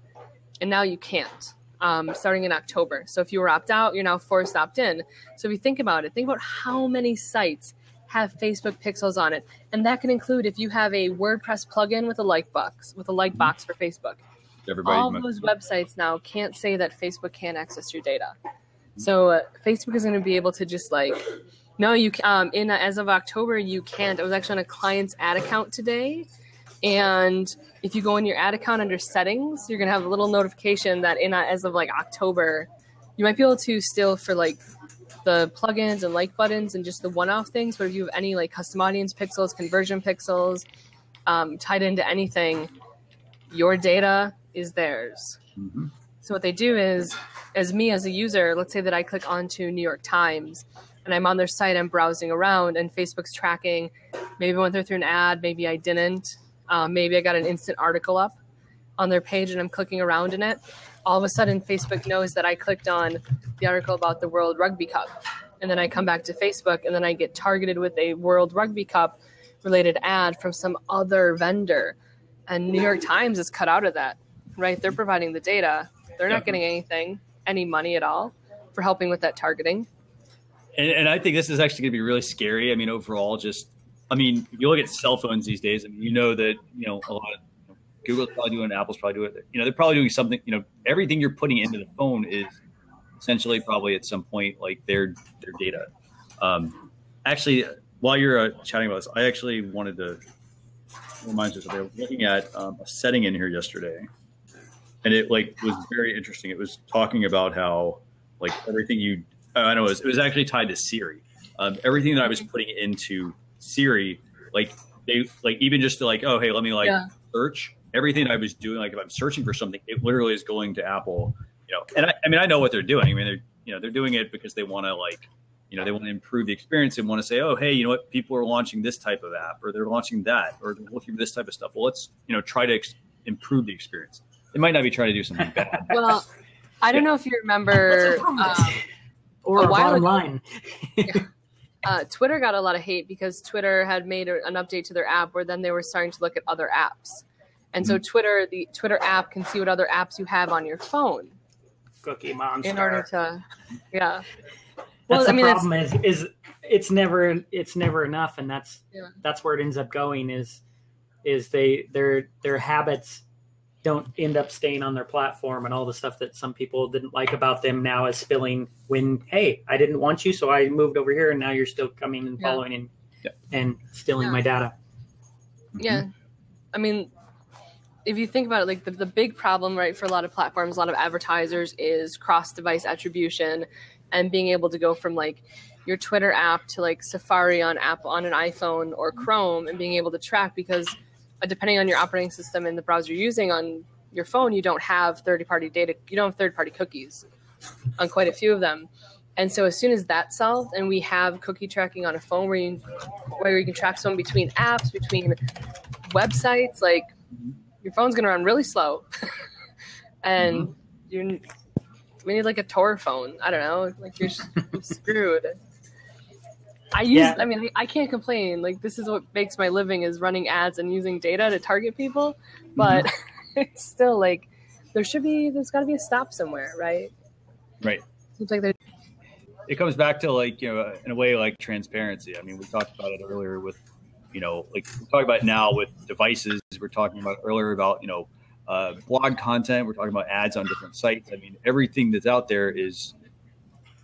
And now you can't, starting in October. So if you were opt out, you're now forced to opt in. So if you think about it, think about how many sites have Facebook pixels on it. And that can include if you have a WordPress plugin with a like box for Facebook. All those websites now can't say that Facebook can't access your data. So Facebook is going to be able to just like, no, you as of October, you can't. I was actually on a client's ad account today. And if you go in your ad account under settings, you're going to have a little notification that as of like October, you might be able to still for like the plugins and like buttons and just the one-off things. But if you have any like custom audience pixels, conversion pixels tied into anything, your data is theirs. Mm-hmm. So what they do is, as a user, let's say that I click onto New York Times and I'm on their site, I'm browsing around and Facebook's tracking, maybe I went through an ad, maybe I didn't. Maybe I got an instant article up on their page and I'm clicking around in it. All of a sudden, Facebook knows that I clicked on the article about the World Rugby Cup. And then I come back to Facebook and then I get targeted with a World Rugby Cup related ad from some other vendor. And New York Times is cut out of that, right? They're providing the data. They're not getting any money at all for helping with that targeting. And I think this is actually going to be really scary. I mean, overall, you look at cell phones these days. I mean, that, a lot of Google's probably doing it, Apple's probably doing it. They're probably doing something, everything you're putting into the phone is essentially probably at some point like their data. Actually, while you're chatting about this, I actually wanted to remind you something. I was looking at a setting in here yesterday. And it was very interesting. It was talking about how everything it was actually tied to Siri. Everything that I was putting into Siri, they even just to oh, hey, let me search. Everything I was doing, if I'm searching for something, it literally is going to Apple, And I know what they're doing. I mean, they're doing it because they want to they want to improve the experience and want to say, oh, hey, you know what? People are launching this type of app, or they're launching that, or they're looking for this type of stuff. Well, let's try to improve the experience. They might not be trying to do something bad. Well, I don't know if you remember or a while ago, Twitter got a lot of hate because Twitter had made an update to their app where then they were starting to look at other apps. And so the Twitter app can see what other apps you have on your phone. Cookie Monster. in order to, yeah. That's the problem is it's never enough, and that's where it ends up going is their habits don't end up staying on their platform, and all the stuff that some people didn't like about them now is spilling when, hey, I didn't want you, so I moved over here, and now you're still coming and following and stealing my data. Yeah. I mean, if you think about it, like the big problem, right, for a lot of platforms, a lot of advertisers is cross-device attribution and being able to go from like your Twitter app to like Safari on an iPhone or Chrome and being able to track, because depending on your operating system and the browser you're using on your phone, you don't have third-party data. You don't have third-party cookies on quite a few of them. And so as soon as that's solved and we have cookie tracking on a phone where you can track someone between apps, between websites, like your phone's going to run really slow. And we need like a Tor phone. I don't know. Like you're screwed. I mean, I can't complain. Like, this is what makes my living, is running ads and using data to target people. But it's still like, there's got to be a stop somewhere, right? Right. Seems like it comes back to, like, you know, in a way, like transparency. I mean, we talked about it earlier with, you know, like we're talking about now with devices. We're talking about earlier about, you know, blog content. We're talking about ads on different sites. I mean, everything that's out there is,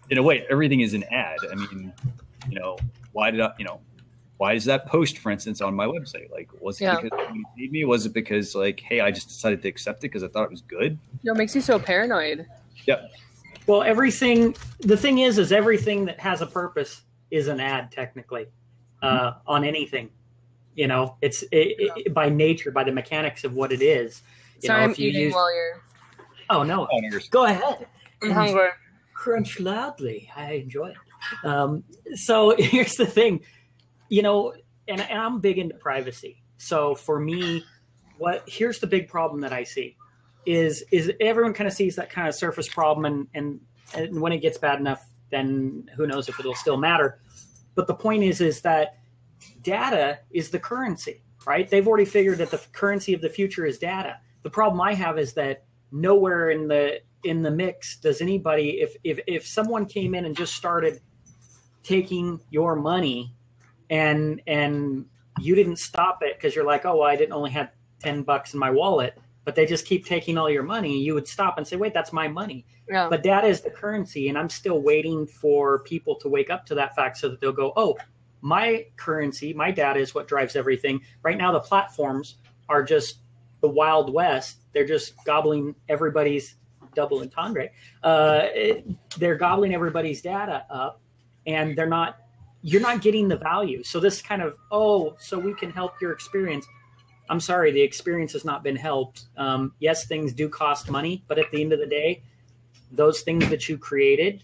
in a way, everything is an ad. I mean, you know, why is that post, for instance, on my website? Like, was it because you need me? Was it because, like, hey, I just decided to accept it because I thought it was good? It makes you so paranoid. Yep. Well, the thing is everything that has a purpose is an ad, technically, on anything. You know, it's by nature, by the mechanics of what it is. Sorry, I'm eating while you're... Oh, no. Go ahead. I'm hungry. Crunch loudly. I enjoy it. So here's the thing, you know, and I'm big into privacy. So for me, here's the big problem that I see is everyone kind of sees that kind of surface problem, and when it gets bad enough, then who knows if it'll still matter. But the point is that data is the currency, right? They've already figured that the currency of the future is data. The problem I have is that nowhere in the mix does anybody, if someone came in and just started taking your money and you didn't stop it because you're like, oh, well, I didn't only have $10 in my wallet, but they just keep taking all your money, you would stop and say, wait, that's my money. Yeah. But data is the currency, and I'm still waiting for people to wake up to that fact so that they'll go, oh, my currency, my data is what drives everything. Right now, the platforms are just the Wild West. They're just gobbling everybody's double entendre. They're gobbling everybody's data up, and you're not getting the value. So this kind of, so we can help your experience. I'm sorry, the experience has not been helped. Yes, things do cost money, but at the end of the day, those things that you created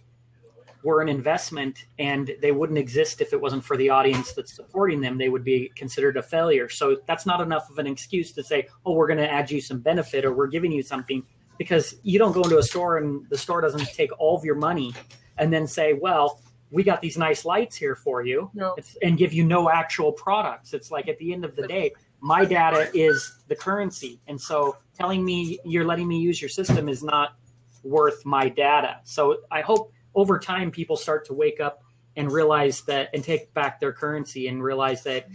were an investment, and they wouldn't exist if it wasn't for the audience that's supporting them. They would be considered a failure. So that's not enough of an excuse to say, oh, we're going to add you some benefit, or we're giving you something, because you don't go into a store and the store doesn't take all of your money and then say, well, we got these nice lights here for you, and give you no actual products. It's like, at the end of the day, my data is the currency. And so telling me you're letting me use your system is not worth my data. So I hope over time people start to wake up and realize that, and take back their currency, and realize that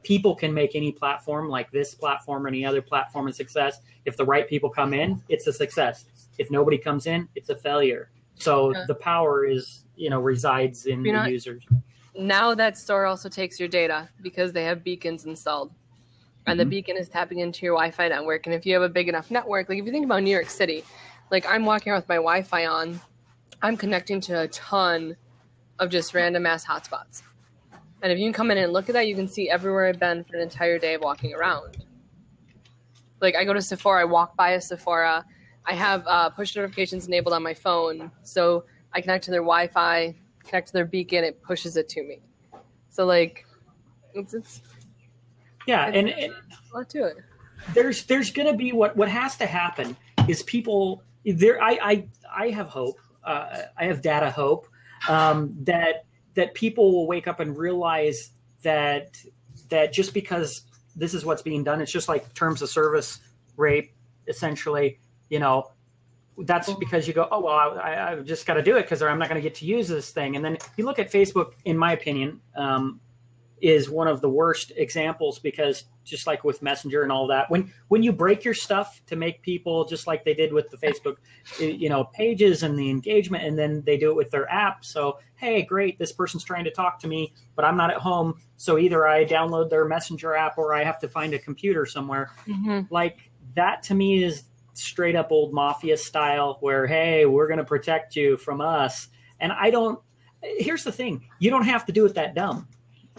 people can make any platform, like this platform or any other platform, a success. If the right people come in, it's a success. If nobody comes in, it's a failure. So the power is, resides in the users. Now that store also takes your data because they have beacons installed. And the beacon is tapping into your Wi-Fi network. And if you have a big enough network, like if you think about New York City, like I'm walking around with my Wi-Fi on, I'm connecting to a ton of just random ass hotspots. And if you can come in and look at that, you can see everywhere I've been for an entire day of walking around. Like I go to Sephora, I walk by a Sephora. I have push notifications enabled on my phone. So I connect to their Wi-Fi, connect to their beacon, it pushes it to me. So like, it's and a lot to it. There's going to be what has to happen is people there. I have hope. I have data hope that people will wake up and realize that just because this is what's being done, it's just like terms of service rape, essentially. that's because you go, oh, well, I've just got to do it because I'm not going to get to use this thing. And then you look at Facebook, in my opinion, is one of the worst examples, because just like with Messenger and all that, when you break your stuff to make people, just like they did with the Facebook, pages and the engagement, and then they do it with their app. So, hey, great, this person's trying to talk to me, but I'm not at home. So either I download their Messenger app or I have to find a computer somewhere. Mm-hmm. Like that to me is straight up old mafia style where, hey, we're going to protect you from us. And here's the thing. You don't have to do it that dumb.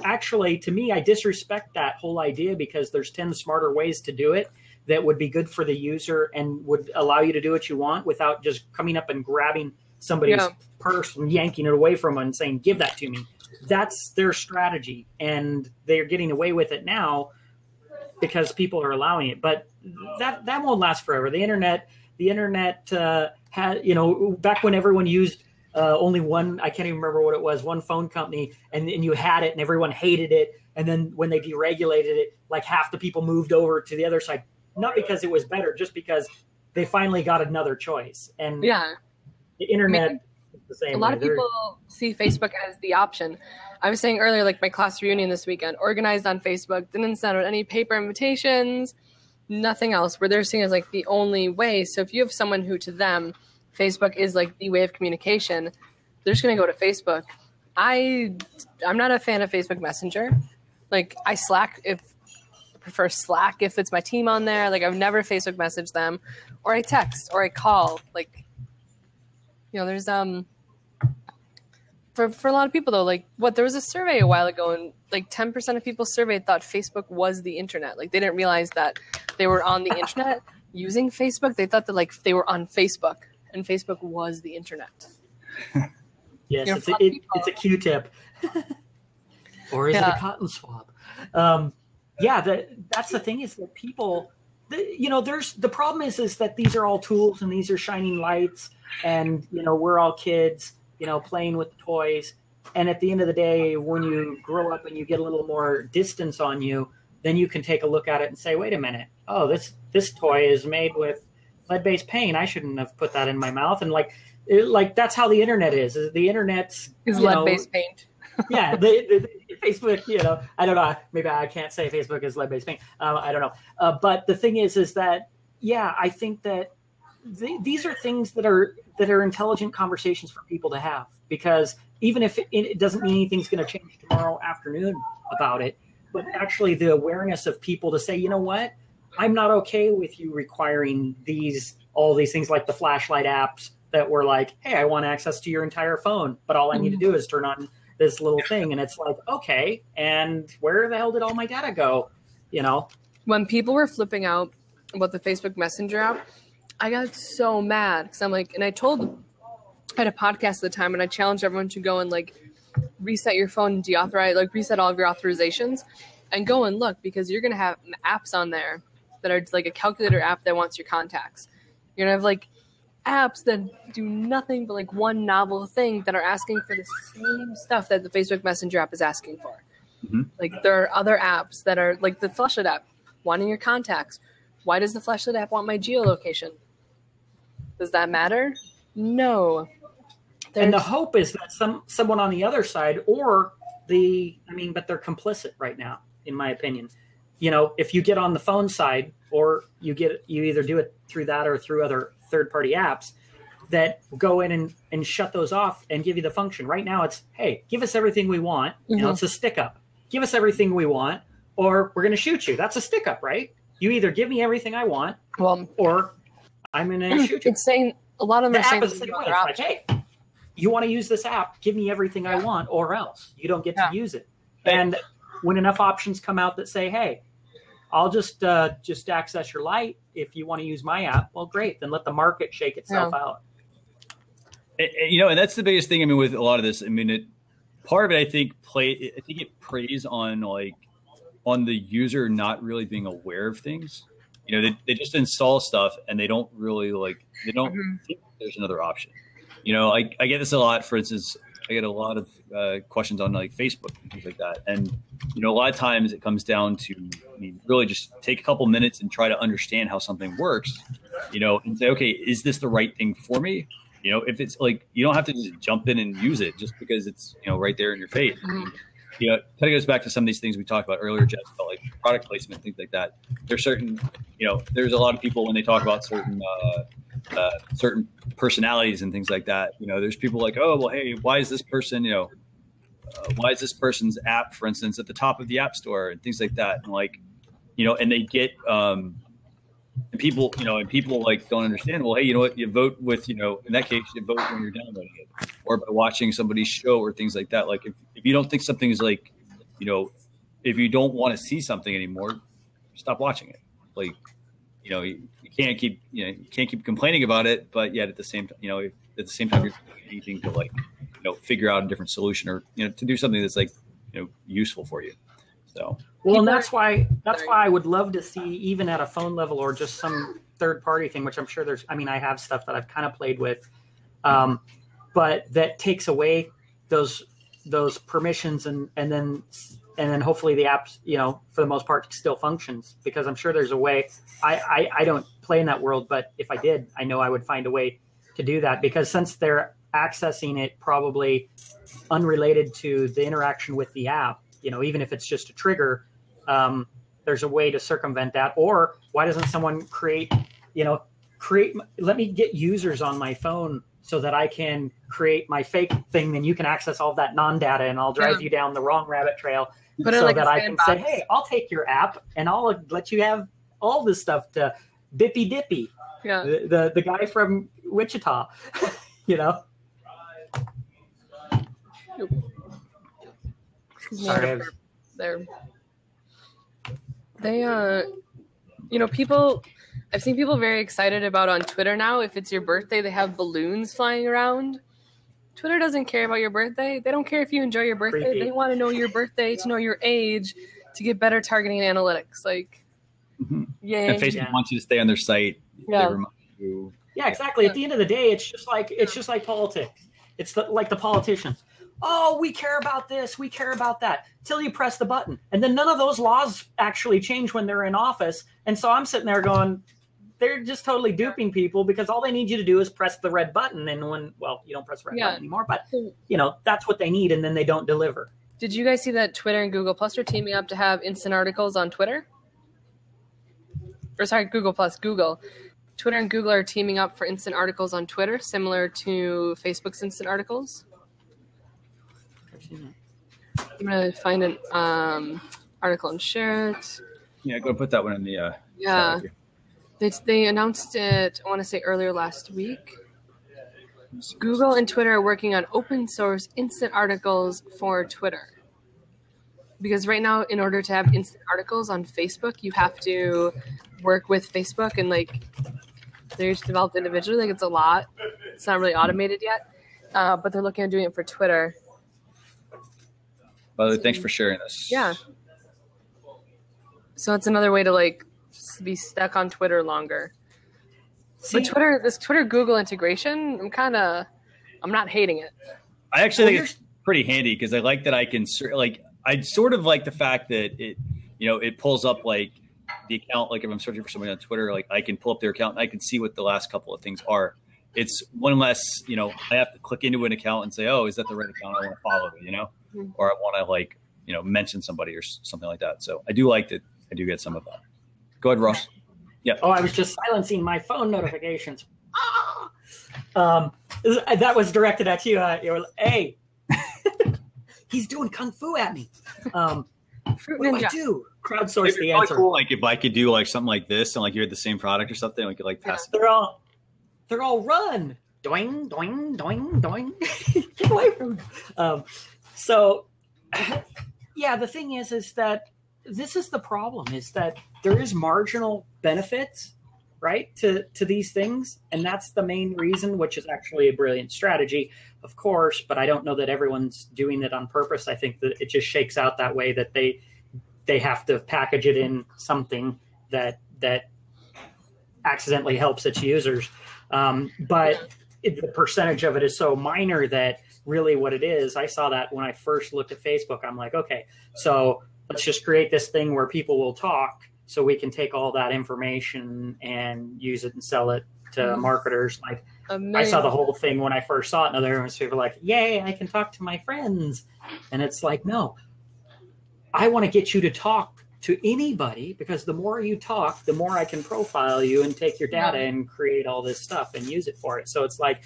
Actually, to me, I disrespect that whole idea, because there's 10 smarter ways to do it that would be good for the user and would allow you to do what you want without just coming up and grabbing somebody's purse and yanking it away from them and saying, give that to me. That's their strategy. And they're getting away with it now because people are allowing it. But that won't last forever. The internet had, back when everyone used only one, I can't even remember what it was, one phone company, and you had it and everyone hated it. And then when they deregulated it, like half the people moved over to the other side, not because it was better, just because they finally got another choice. And the internet is the same. A lot of people see Facebook as the option. I was saying earlier, like my class reunion this weekend, organized on Facebook, didn't send out any paper invitations, nothing else, where they're seeing as like the only way. So if you have someone who to them, Facebook is like the way of communication, they're just going to go to Facebook. I'm not a fan of Facebook Messenger. Like I prefer Slack if it's my team on there. Like I've never Facebook messaged them, or I text or I call. Like, there's for a lot of people though, like there was a survey a while ago, and like 10% of people surveyed thought Facebook was the internet. Like they didn't realize that they were on the internet using Facebook. They thought that like they were on Facebook. And Facebook was the internet. Yes, it's a Q-tip. Or is it a cotton swab? That's the thing, is that people, the problem is that these are all tools and these are shining lights, and, we're all kids, playing with toys. And at the end of the day, when you grow up and you get a little more distance on you, then you can take a look at it and say, wait a minute, oh, this toy is made with lead-based paint. I shouldn't have put that in my mouth. And that's how the internet is. The internet's lead-based paint. Yeah, the Facebook. I don't know. Maybe I can't say Facebook is lead-based paint. I don't know. But the thing is that I think that these are things that are intelligent conversations for people to have. Because even if it doesn't mean anything's going to change tomorrow afternoon about it, but actually the awareness of people to say, you know what? I'm not okay with you requiring all these things like the flashlight apps that were like, hey, I want access to your entire phone, but all I need to do is turn on this little thing. And it's like, okay, and where the hell did all my data go? When people were flipping out about the Facebook Messenger app, I got so mad because I'm like, and I had a podcast at the time, and I challenged everyone to go and like reset your phone and deauthorize, like reset all of your authorizations and go and look, because you're going to have apps on there that are like a calculator app that wants your contacts. You're going to have like apps that do nothing but like one novel thing that are asking for the same stuff that the Facebook Messenger app is asking for. Mm-hmm. Like there are other apps that are like the Flashlight app wanting your contacts. Why does the Flashlight app want my geolocation? Does that matter? No. And the hope is that someone on the other side, but they're complicit right now, in my opinion. If you get on the phone side, or you either do it through that or through other third-party apps that go in and shut those off and give you the function. Right now it's, hey, give us everything we want. Mm-hmm. It's a stick up. Give us everything we want, or we're going to shoot you. That's a stick up, right? You either give me everything I want, or I'm going to shoot you. It's saying, a lot of them are saying, it's like, hey, you want to use this app, give me everything I want, or else you don't get to use it. And when enough options come out that say, hey, I'll just access your light if you want to use my app, well, great. Then let the market shake itself out. And that's the biggest thing. With a lot of this, part of it, I think it preys on the user not really being aware of things. They just install stuff and they don't really think there's another option. I get this a lot. For instance, I get a lot of questions on Facebook and things like that. And, a lot of times it comes down to, really just take a couple minutes and try to understand how something works. and say, okay, is this the right thing for me? If it's like, you don't have to just jump in and use it just because it's, right there in your face. It kind of goes back to some of these things we talked about earlier, Jeff, about like product placement, things like that. There's certain, there's a lot of people when they talk about certain personalities and things like that. There's people like, oh, well, hey, why is this person, why is this person's app, for instance, at the top of the app store and things like that? And like, and they get, and people like don't understand. Well, hey, you know what? You vote with, in that case, you vote when you're downloading it, or by watching somebody's show or things like that. Like if you don't think something is like, if you don't want to see something anymore, stop watching it. Like, you can't keep complaining about it, but yet at the same time, you're doing anything to like, figure out a different solution or to do something that's like, useful for you. So. Well, and that's why I would love to see, even at a phone level or just some third-party thing, which I'm sure there's. I mean, I have stuff that I've kind of played with, but that takes away those permissions, and then hopefully the app, for the most part, still functions, because I'm sure there's a way. I don't play in that world, but if I did, I know I would find a way to do that, because since they're accessing it probably unrelated to the interaction with the app, even if it's just a trigger, there's a way to circumvent that. Or why doesn't someone let me get users on my phone so that I can create my fake thing, then you can access all of that non-data and I'll drive you down the wrong rabbit trail, so that I can say, hey, I'll take your app and I'll let you have all this stuff to Bippy Dippy, the guy from Wichita, Sorry, people, I've seen people very excited about on Twitter now, if it's your birthday, they have balloons flying around. Twitter doesn't care about your birthday. They don't care if you enjoy your birthday. Creepy. They want to know your birthday, to know your age, to get better targeting analytics. Like, yay. And Facebook wants you to stay on their site. Yeah. They remind you. Yeah, exactly. At the end of the day, it's just like politics. It's like the politicians. Oh, we care about this, we care about that, till you press the button. And then none of those laws actually change when they're in office. And so I'm sitting there going, they're just totally duping people, because all they need you to do is press the red button. And you don't press the red button anymore, but that's what they need. And then they don't deliver. Did you guys see that Twitter and Google Plus are teaming up to have instant articles on Twitter? Or sorry, Google Plus, Google. Twitter and Google are teaming up for instant articles on Twitter, similar to Facebook's instant articles. I'm going to find an article and share it. Yeah, go put that one in the yeah. They announced it, I want to say earlier last week. Google and Twitter are working on open source instant articles for Twitter. Because right now, in order to have instant articles on Facebook, you have to work with Facebook, and they're each developed individually. It's a lot. It's not really automated yet, but they're looking at doing it for Twitter. Well, thanks for sharing this. Yeah. So it's another way to be stuck on Twitter longer. But this Twitter Google integration, I'm not hating it. I actually think it's pretty handy, because I like that I can I sort of like the fact that it pulls up the account. Like if I'm searching for somebody on Twitter, I can pull up their account and I can see what the last couple of things are. It's one less, I have to click into an account and say, oh, is that the right account I want to follow, or I want to mention somebody or something like that. So I do like that. I do get some of that. Go ahead, Ross. Yeah. Oh, I was just silencing my phone notifications. That was directed at you. Hey, he's doing kung fu at me. What do I do? Crowdsource the answer. Cool, if I could do something like this, and you had the same product or something, we could pass it. They're all run. Doing, doing, doing, doing. Get away from them. So, yeah, the thing is that this is the problem, is that there is marginal benefits, right, to these things. And that's the main reason, which is actually a brilliant strategy, of course, but I don't know that everyone's doing it on purpose. I think that it just shakes out that way, that they have to package it in something that accidentally helps its users. But the percentage of it is so minor that really what it is, I saw that when I first looked at Facebook. I'm like, okay, so let's just create this thing where people will talk so we can take all that information and use it and sell it to marketers. Like I saw the whole thing when I first saw it, and other people were like, yay, I can talk to my friends. And it's like, no, I want to get you to talk to anybody, because the more you talk, the more I can profile you and take your data and create all this stuff and use it for it. So it's like,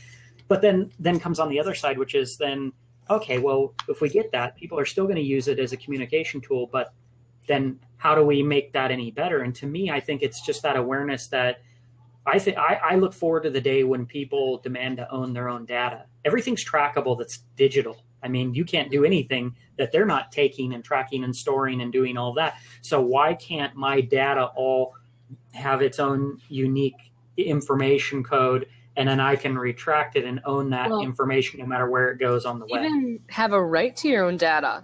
but then comes on the other side, which is then, okay, well, if we get that, people are still going to use it as a communication tool, but then how do we make that any better? And to me, I think it's just that awareness that I look forward to the day when people demand to own their own data. Everything's trackable that's digital. I mean, you can't do anything that they're not taking and tracking and storing and doing all that. So why can't my data all have its own unique information code, and then I can retract it and own that information no matter where it goes on the web? Even have a right to your own data.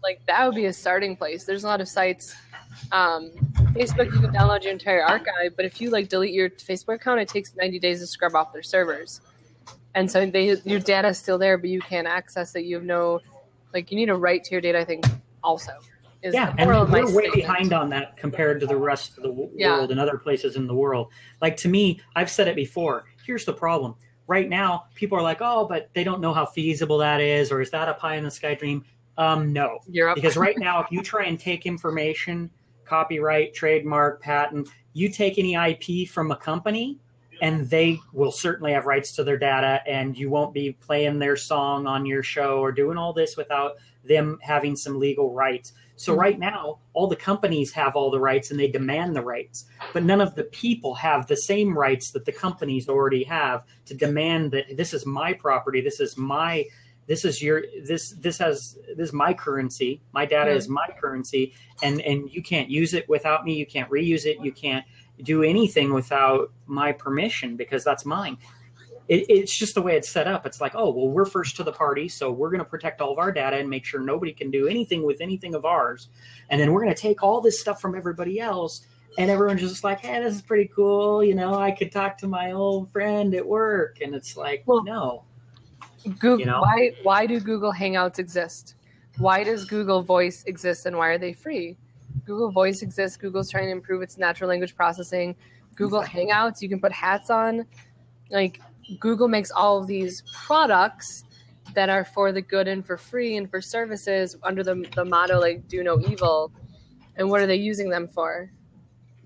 Like that would be a starting place. There's a lot of sites. Facebook, you can download your entire archive, but if you like delete your Facebook account, it takes 90 days to scrub off their servers. And so your data is still there, but you can't access it. You have no, like, you need a right to your data, I think, also. Yeah, and we're way behind on that compared to the rest of the world and other places in the world. Like, to me, I've said it before, here's the problem. Right now, people are like, oh, but they don't know how feasible that is, or is that a pie in the sky dream? No, because right now, if you try and take information, copyright, trademark, patent, you take any IP from a company, and they will certainly have rights to their data, and you won't be playing their song on your show or doing all this without them having some legal rights. So right now, all the companies have all the rights and they demand the rights, but none of the people have the same rights that the companies already have to demand that this is my property, this is my currency, my data is my currency, and you can't use it without me, you can't reuse it, you can't do anything without my permission because that's mine. It's just the way it's set up. It's like, oh, well, we're first to the party, so we're going to protect all of our data and make sure nobody can do anything with anything of ours. And then we're going to take all this stuff from everybody else, and everyone's just like, hey, this is pretty cool. You know, I could talk to my old friend at work. And it's like, well, no. Google, why do Google Hangouts exist? Why does Google Voice exist, and why are they free? Google Voice exists. Google's trying to improve its natural language processing. Google Hangouts, you can put hats on. Like, Google makes all of these products that are for the good and for free and for services under the motto, like, do no evil. And what are they using them for?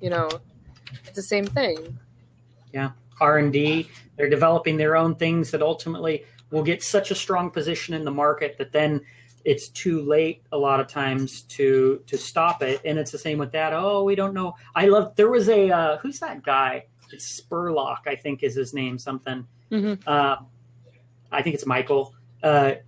You know, it's the same thing. Yeah. R&D, they're developing their own things that ultimately will get such a strong position in the market that then it's too late a lot of times to stop it. And it's the same with that. Oh, we don't know. There was a, who's that guy? It's Spurlock, I think is his name, something. I think it's Michael.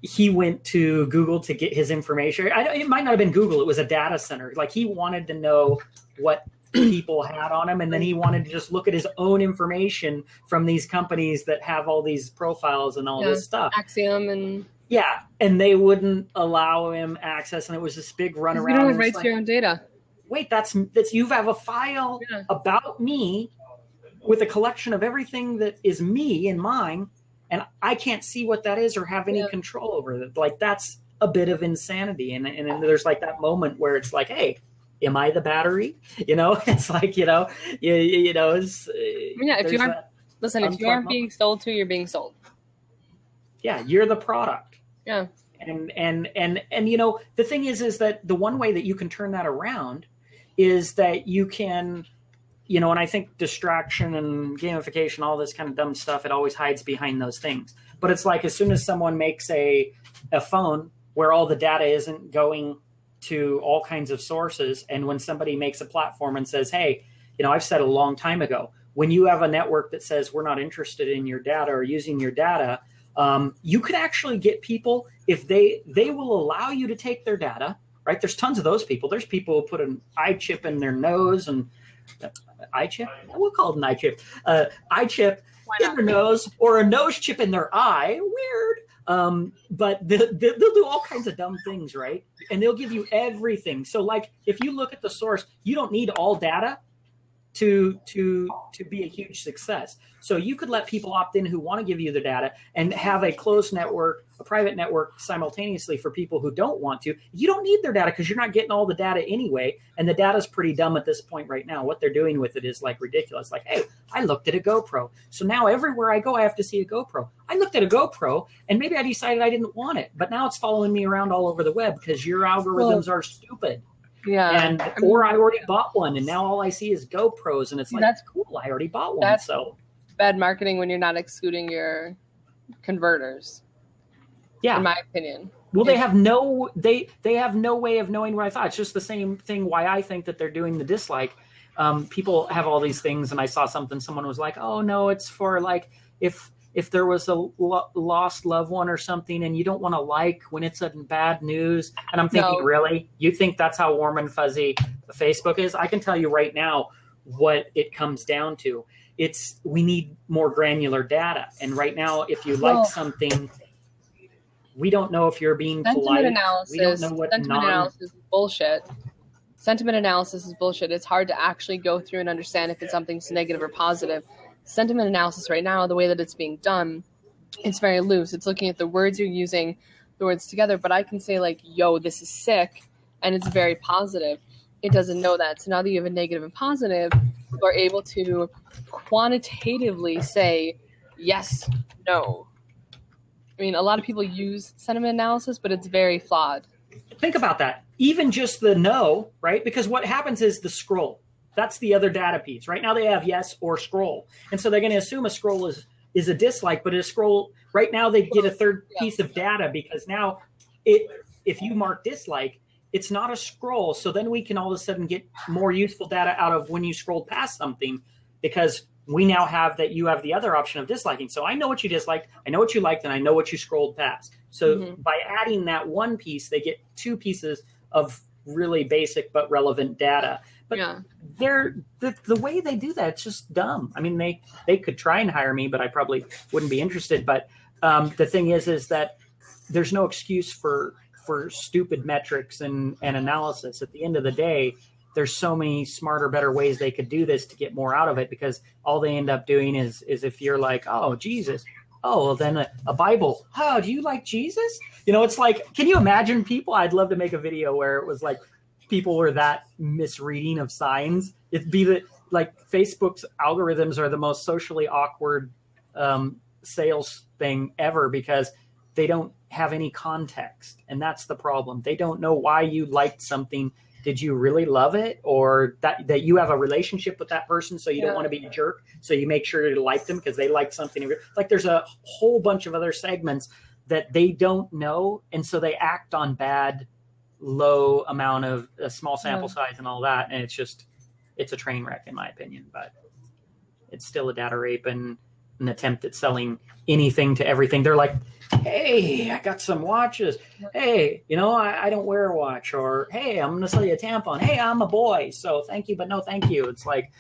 He went to Google to get his information. It might not have been Google. It was a data center. Like, he wanted to know what people had on him, and then he wanted to just look at his own information from these companies that have all these profiles and all this stuff. Axiom and... Yeah, and they wouldn't allow him access, and it was this big runaround. You don't have rights to your own data. Wait, that's you have a file about me with a collection of everything that is me and mine, and I can't see what that is or have any control over it. Like, that's a bit of insanity. And there's like that moment where it's like, hey, am I the battery? You know, it's like, you know, it's, if you aren't, listen, if you aren't being sold to, you're being sold. Yeah. You're the product. Yeah. And, you know, the thing is that the one way that you can turn that around is that you can, you know, and I think distraction and gamification, all this kind of dumb stuff, it always hides behind those things. But it's like, as soon as someone makes a phone where all the data isn't going to all kinds of sources, and when somebody makes a platform and says, hey, you know, I've said a long time ago, when you have a network that says we're not interested in your data or using your data, you could actually get people, if they will allow you to take their data, right? There's tons of those people. There's people who put an eye chip in their nose and eye chip? We'll call it an eye chip. Eye chip in their nose, or a nose chip in their eye. Weird. But they'll do all kinds of dumb things, right? And they'll give you everything. So, like, if you look at the source, you don't need all data to be a huge success. So you could let people opt in who want to give you the data and have a closed network, a private network simultaneously for people who don't want to. You don't need their data because you're not getting all the data anyway. And the data is pretty dumb at this point right now. What they're doing with it is like ridiculous. Like, hey, I looked at a GoPro. So now everywhere I go, I have to see a GoPro. I looked at a GoPro and maybe I decided I didn't want it, but now it's following me around all over the web because your algorithms are stupid. Yeah. Or I already bought one and now all I see is GoPros and it's like, that's cool. I already bought one. That's so bad marketing when you're not excluding your converters. Yeah. In my opinion. Well, they have no way of knowing what I thought. It's just the same thing why I think that they're doing the dislike. People have all these things and I saw something, someone was like, oh no, it's for like, if there was a lost loved one or something and you don't want to like when it's in bad news. And I'm thinking, really? You think that's how warm and fuzzy Facebook is? I can tell you right now what it comes down to. We need more granular data. And right now, if you like something, we don't know if you're being polite. We don't know what sentiment analysis is bullshit. Sentiment analysis is bullshit. It's hard to actually go through and understand if it's something's negative or positive. Sentiment analysis right now, the way that it's being done, it's very loose. It's looking at the words you're using, the words together. But I can say like, yo, this is sick, and it's very positive. It doesn't know that. So now that you have a negative and positive, you are able to quantitatively say yes, no. I mean, a lot of people use sentiment analysis, but it's very flawed. Think about that. Even just the no, right? Because what happens is the scroll. That's the other data piece. Right now they have yes or scroll. And so they're going to assume a scroll is a dislike, but a scroll, right now they get a third piece of data because now if you mark dislike, it's not a scroll. So then we can all of a sudden get more useful data out of when you scrolled past something because we now have that you have the other option of disliking. So I know what you disliked, I know what you liked, and I know what you scrolled past. So by adding that one piece, they get two pieces of really basic but relevant data. But the way they do that, it's just dumb. I mean, they could try and hire me, but I probably wouldn't be interested. But the thing is that there's no excuse for stupid metrics and analysis. At the end of the day, there's so many smarter, better ways they could do this to get more out of it, because all they end up doing is if you're like, oh, Jesus, oh, well, then a Bible. Oh, do you like Jesus? You know, it's like, can you imagine people? I'd love to make a video where it was like people were that misreading of signs. It'd be that like Facebook's algorithms are the most socially awkward sales thing ever because they don't have any context. And that's the problem. They don't know why you liked something. Did you really love it, or that you have a relationship with that person, so you don't want to be a jerk, so you make sure to like them because they like something. Like there's a whole bunch of other segments that they don't know, and so they act on bad, low amount of a small sample size and all that, and it's a train wreck in my opinion. But it's still a data rape and an attempt at selling anything to everything. They're like, hey, I got some watches. Hey, you know, I don't wear a watch. Or, hey, I'm going to sell you a tampon. Hey, I'm a boy, so thank you, but no thank you. It's like,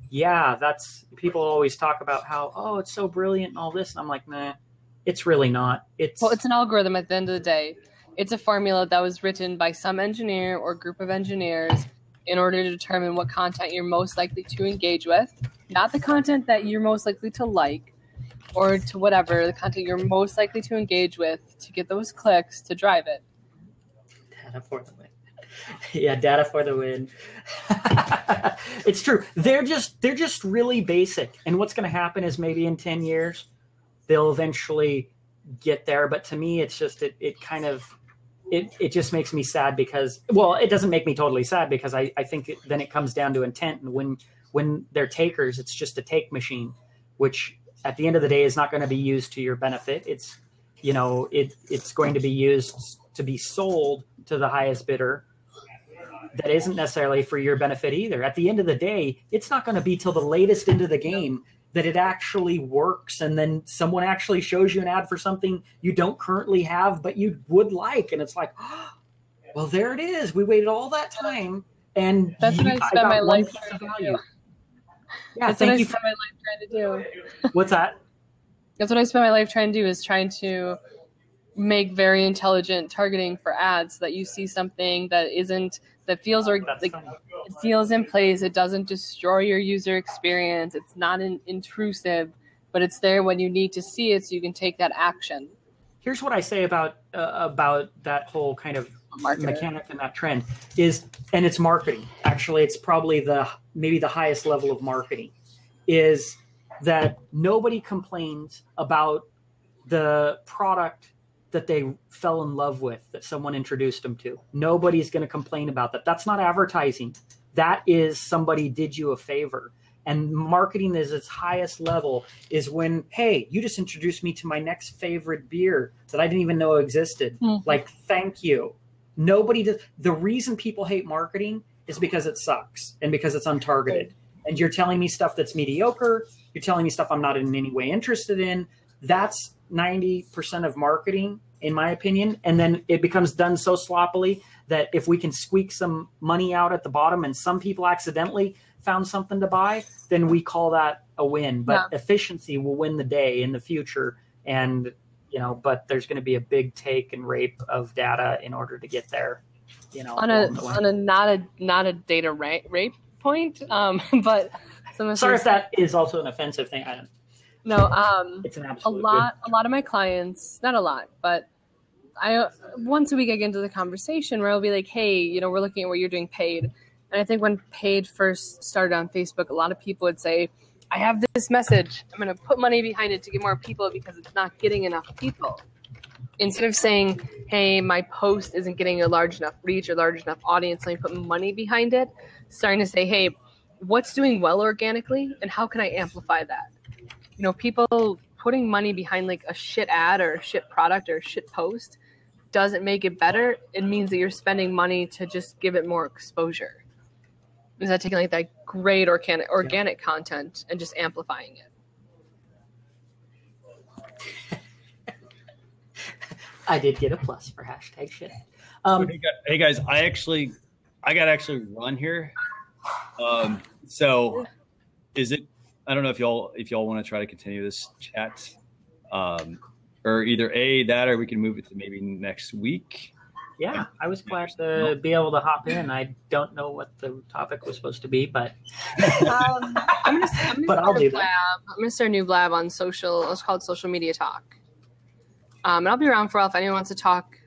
yeah, that's, people always talk about how, oh, it's so brilliant and all this. And I'm like, nah, it's really not. Well, it's an algorithm at the end of the day. It's a formula that was written by some engineer or group of engineers in order to determine what content you're most likely to engage with, not the content that you're most likely to like, or to whatever, the content you're most likely to engage with to get those clicks to drive it. Data for the win. Yeah, data for the win. It's true. They're just really basic. And what's going to happen is maybe in 10 years, they'll eventually get there. But to me, it's just, it just makes me sad because, well, it doesn't make me totally sad because I think then it comes down to intent. And when they're takers, it's just a take machine, which at the end of the day is not going to be used to your benefit. It's, you know, it's going to be used to be sold to the highest bidder. That isn't necessarily for your benefit either. At the end of the day, it's not going to be till the latest into the game that it actually works. And then someone actually shows you an ad for something you don't currently have, but you would like. And it's like, oh, well, there it is. We waited all that time. And that's what I spent my life trying to do. Yeah, that's thank what you. I spent my life trying to do. What's that? That's what I spent my life trying to do, is trying to make very intelligent targeting for ads, so that you see something that feels like it feels in place. It doesn't destroy your user experience. It's not intrusive, but it's there when you need to see it so you can take that action. here's what I say about that whole kind of mechanic and that trend is, and it's marketing. Actually, it's probably maybe the highest level of marketing, is that nobody complains about the product that they fell in love with, that someone introduced them to. Nobody's going to complain about that. That's not advertising. That is somebody did you a favor. And marketing is its highest level is when, hey, you just introduced me to my next favorite beer that I didn't even know existed. Like, thank you. Nobody does. The reason people hate marketing is because it sucks and because it's untargeted. And you're telling me stuff that's mediocre. You're telling me stuff I'm not in any way interested in. That's 90% of marketing, in my opinion. And then it becomes done so sloppily that if we can squeak some money out at the bottom and some people accidentally found something to buy, then we call that a win. But efficiency will win the day in the future. And, but there's going to be a big take and rape of data in order to get there, on a not a data rape point. But sorry if that is also an offensive thing. It's an absolute a lot of my clients, not a lot, but I once a week I get into the conversation where I'll be like, hey, we're looking at what you're doing paid. And I think when paid first started on Facebook, a lot of people would say, I have this message, I'm going to put money behind it to get more people because it's not getting enough people. Instead of saying, hey, my post isn't getting a large enough reach or large enough audience, let me put money behind it, starting to say, hey, what's doing well organically and how can I amplify that? People putting money behind like a shit ad or a shit product or a shit post doesn't make it better. It means that you're spending money to just give it more exposure. Is that taking like that great organic content and just amplifying it? I did get a plus for hashtag shit. Hey guys, I got to actually run here. So is it? I don't know if y'all want to try to continue this chat, or either that or we can move it to maybe next week. Yeah, I was glad to be able to hop in. I don't know what the topic was supposed to be, but I'm gonna I'll do that. I'm gonna start a new blab on social. It's called Social Media Talk. And I'll be around for a while if anyone wants to talk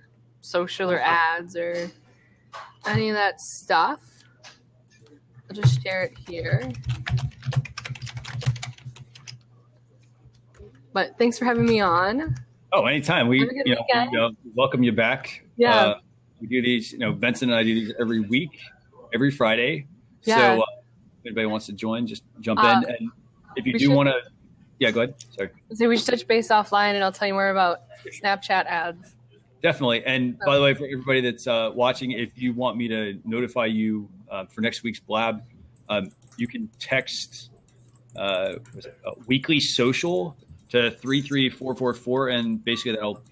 social or ads or any of that stuff. I'll just share it here. But thanks for having me on. Oh, anytime. We welcome you back. Yeah. We do these, Benson and I do these every week, every Friday. Yeah. So if anybody wants to join, just jump in. And if you do want to, go ahead. Sorry. So we should touch base offline and I'll tell you more about Snapchat ads. Definitely. And by the way, for everybody that's watching, if you want me to notify you for next week's blab, you can text weekly social to 33444, and basically that'll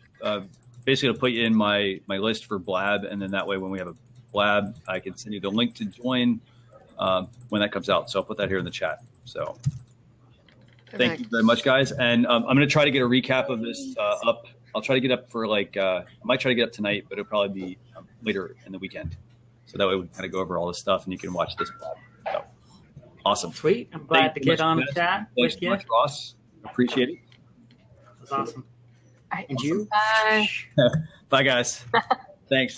it'll put you in my list for blab, and then that way when we have a blab, I can send you the link to join when that comes out. So I'll put that here in the chat. So thank you very much, guys, and I'm going to try to get a recap of this up. I'll try to get up for I might try to get up tonight, but it'll probably be later in the weekend. So that way we kind of go over all this stuff, and you can watch this blab. So awesome, sweet. I'm glad to get on the chat. Thanks so much, Ross. Appreciate it. That's awesome. Right. And you? Bye. Bye, guys. Thanks.